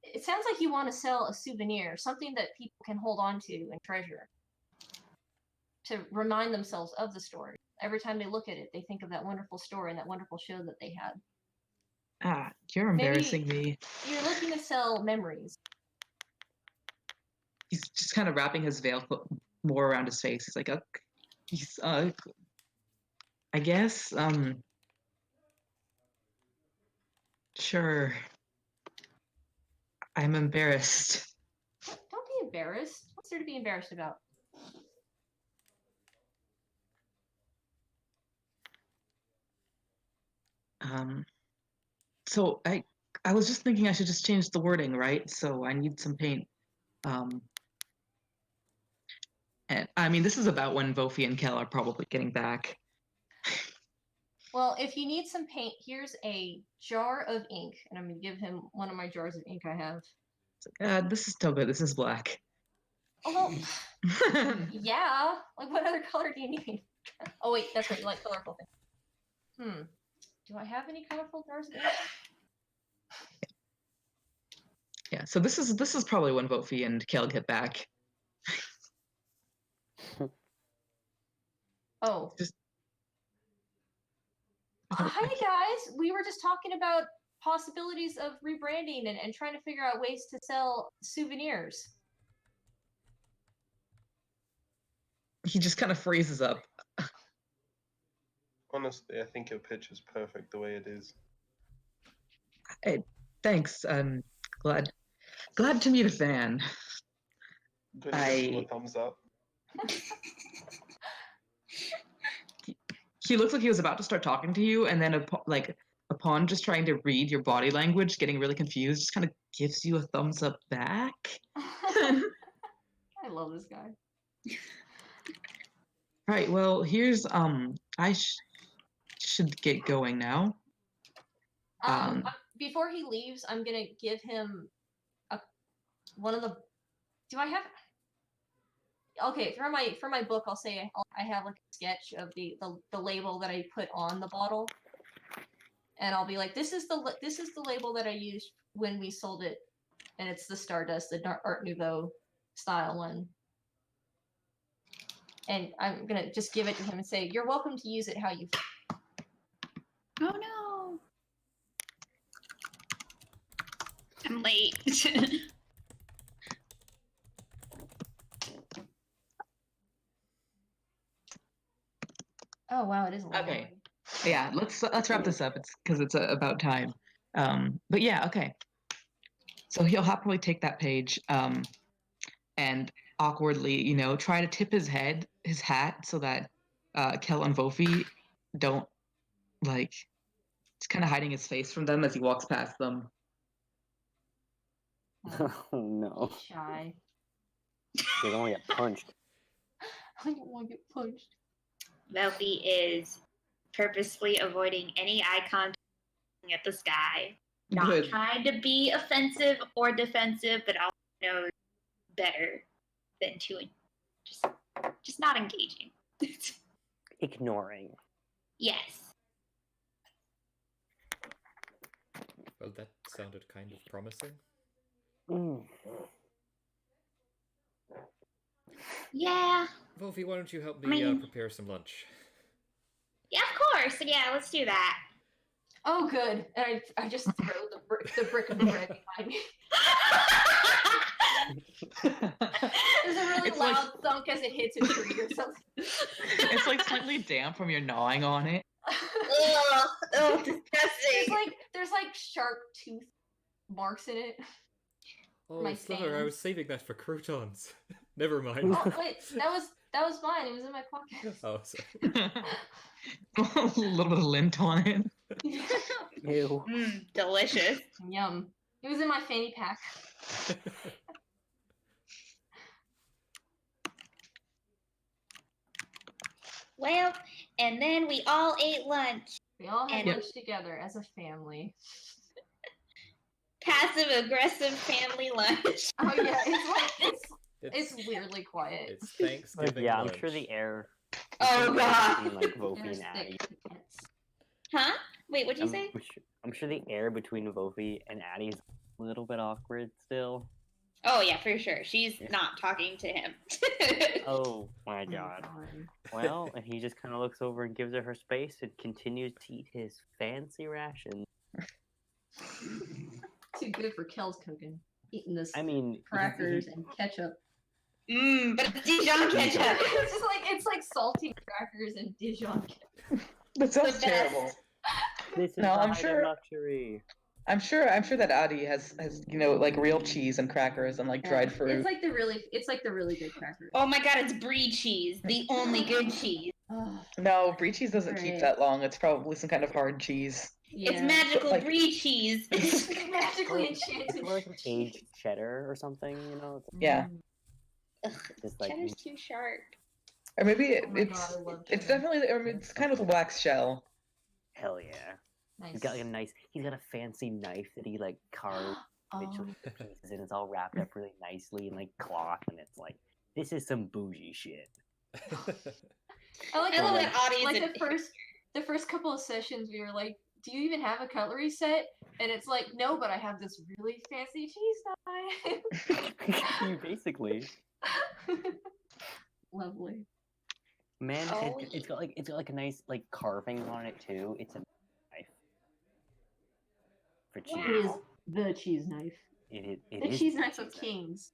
it sounds like you want to sell a souvenir, something that people can hold on to and treasure to remind themselves of the story. Every time they look at it, they think of that wonderful story and that wonderful show that they had. You're embarrassing me. You're looking to sell memories. He's just kind of wrapping his veil more around his face. He's like, I guess, sure. I'm embarrassed. Don't be embarrassed. What's there to be embarrassed about? So I was just thinking I should just change the wording, right? So I need some paint. And I mean, this is about when Vofi and Kel are probably getting back. Well, if you need some paint, here's a jar of ink, and I'm gonna give him one of my jars of ink I have. This is still good. This is black. Oh, yeah. Like, what other color do you need? Oh wait, that's right. You like colorful things. Do I have any colorful jars of ink? Yeah. So this is probably when Vofi and Kel get back. Oh. Just. Hi guys. We were just talking about possibilities of rebranding and trying to figure out ways to sell souvenirs. He just kind of freezes up. Honestly, I think your pitch is perfect the way it is. Hey, thanks. I'm glad to meet a fan. Good to give you a thumbs up. He looks like he was about to start talking to you, and then upon just trying to read your body language, getting really confused, just kind of gives you a thumbs up back. I love this guy. Right. Well, here's I should get going now. Before he leaves, I'm gonna give him one of the. Do I have? Okay, for my book, I'll say I have like a sketch of the label that I put on the bottle, and I'll be like, this is the label that I used when we sold it, and it's the Stardust, the Art Nouveau style one. And I'm gonna just give it to him and say, you're welcome to use it how you. Oh no! I'm late. Oh wow, it is a lot. Okay. Yeah, let's wrap this up. It's because it's about time. But yeah, okay. So he'll happily take that page, and awkwardly, try to tip his hat so that Kel and Vofi don't He's kind of hiding his face from them as he walks past them. Oh no. Shy. They don't want to get punched. I don't want to get punched. Vofi is purposefully avoiding any eye contact at the sky. Not Good. trying to be offensive or defensive, but also knows better than to just not engaging. Ignoring. Yes. Well, that sounded kind of promising. Yeah. Vofi, why don't you help me prepare some lunch? Yeah, of course. Yeah, let's do that. Oh, good. And I just throw the brick of bread behind me. There's a really loud thunk as it hits a tree or something. It's like slightly damp from your gnawing on it. Oh, disgusting. There's like sharp tooth marks in it. Oh, My Sliver, I fans. was saving that for croutons. Never mind. Oh wait, that was mine. It was in my pocket. Oh, sorry. A little bit of lint on it. Ew. Delicious. Yum. It was in my fanny pack. Well, and then we all ate lunch. We all had And- lunch together as a family. passive aggressive family lunch. Oh yeah, it's weirdly quiet. It's Thanksgiving Yeah, lunch. I'm sure the air. Oh, God. Between, like Vofi There's and Addie. thick pets. Huh? Wait, what'd you say? I'm sure the air between Vofi and Addie is a little bit awkward still. Oh yeah, for sure. She's not talking to him. Oh my Oh, god. God. Well, and he just kind of looks over and gives her space and continues to eat his fancy rations. Too good for Kel's cooking. Eating this I mean, crackers and ketchup. But it's Dijon ketchup. it's like salty crackers and Dijon ketchup. That sounds The terrible. best. This is No, the I'm height sure- of luxury. I'm sure that Adi has like real cheese and crackers and like dried fruit. It's like the really good crackers. Oh my god, it's brie cheese, the only good cheese. Oh, No, brie cheese doesn't keep Right. that long. It's probably some kind of hard cheese. yeah. It's magical Like- brie cheese. It's magically It's enchanted. more like an aged cheddar or something, you know? It's Yeah. Ugh, just like cheddar's too sharp. Or maybe Oh my it's God, I love it's cheddar. definitely it's kind of a wax shell. hell yeah. Nice. He's got like a nice. He's got a fancy knife that he like carved individually Oh, pieces, and it's all wrapped up really nicely in like cloth, and it's like this is some bougie shit. I like I how, love like, that Audie's like a- the first couple of sessions we were like, do you even have a cutlery set? And it's like, no, but I have this really fancy cheese knife. You basically, Lovely. man, Oh, it's got like a nice like carving on it too. It's a knife for cheese. It is the cheese knife. It The is cheese the knives of cheese knife. kings.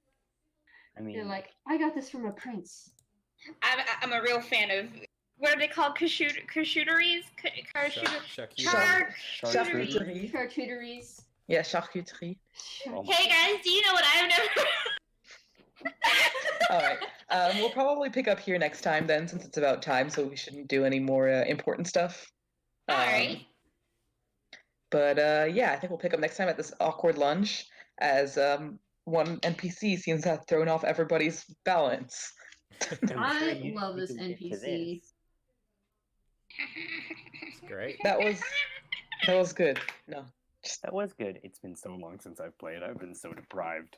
I mean, You're like, I got this from a prince. I'm a real fan of what are they called? Charcuteries? Charcuterie. Charcuteries. Yeah, charcuterie. Oh. Hey guys, do you know what I've never? All right. We'll probably pick up here next time then, since it's about time. So we shouldn't do any more important stuff. All right. But yeah, I think we'll pick up next time at this awkward lunch, as one NPC seems to have thrown off everybody's balance. I'm sure I you love this can get to NPC. this. It's great. That was good. No, That was good. It's been so long since I've played. I've been so deprived.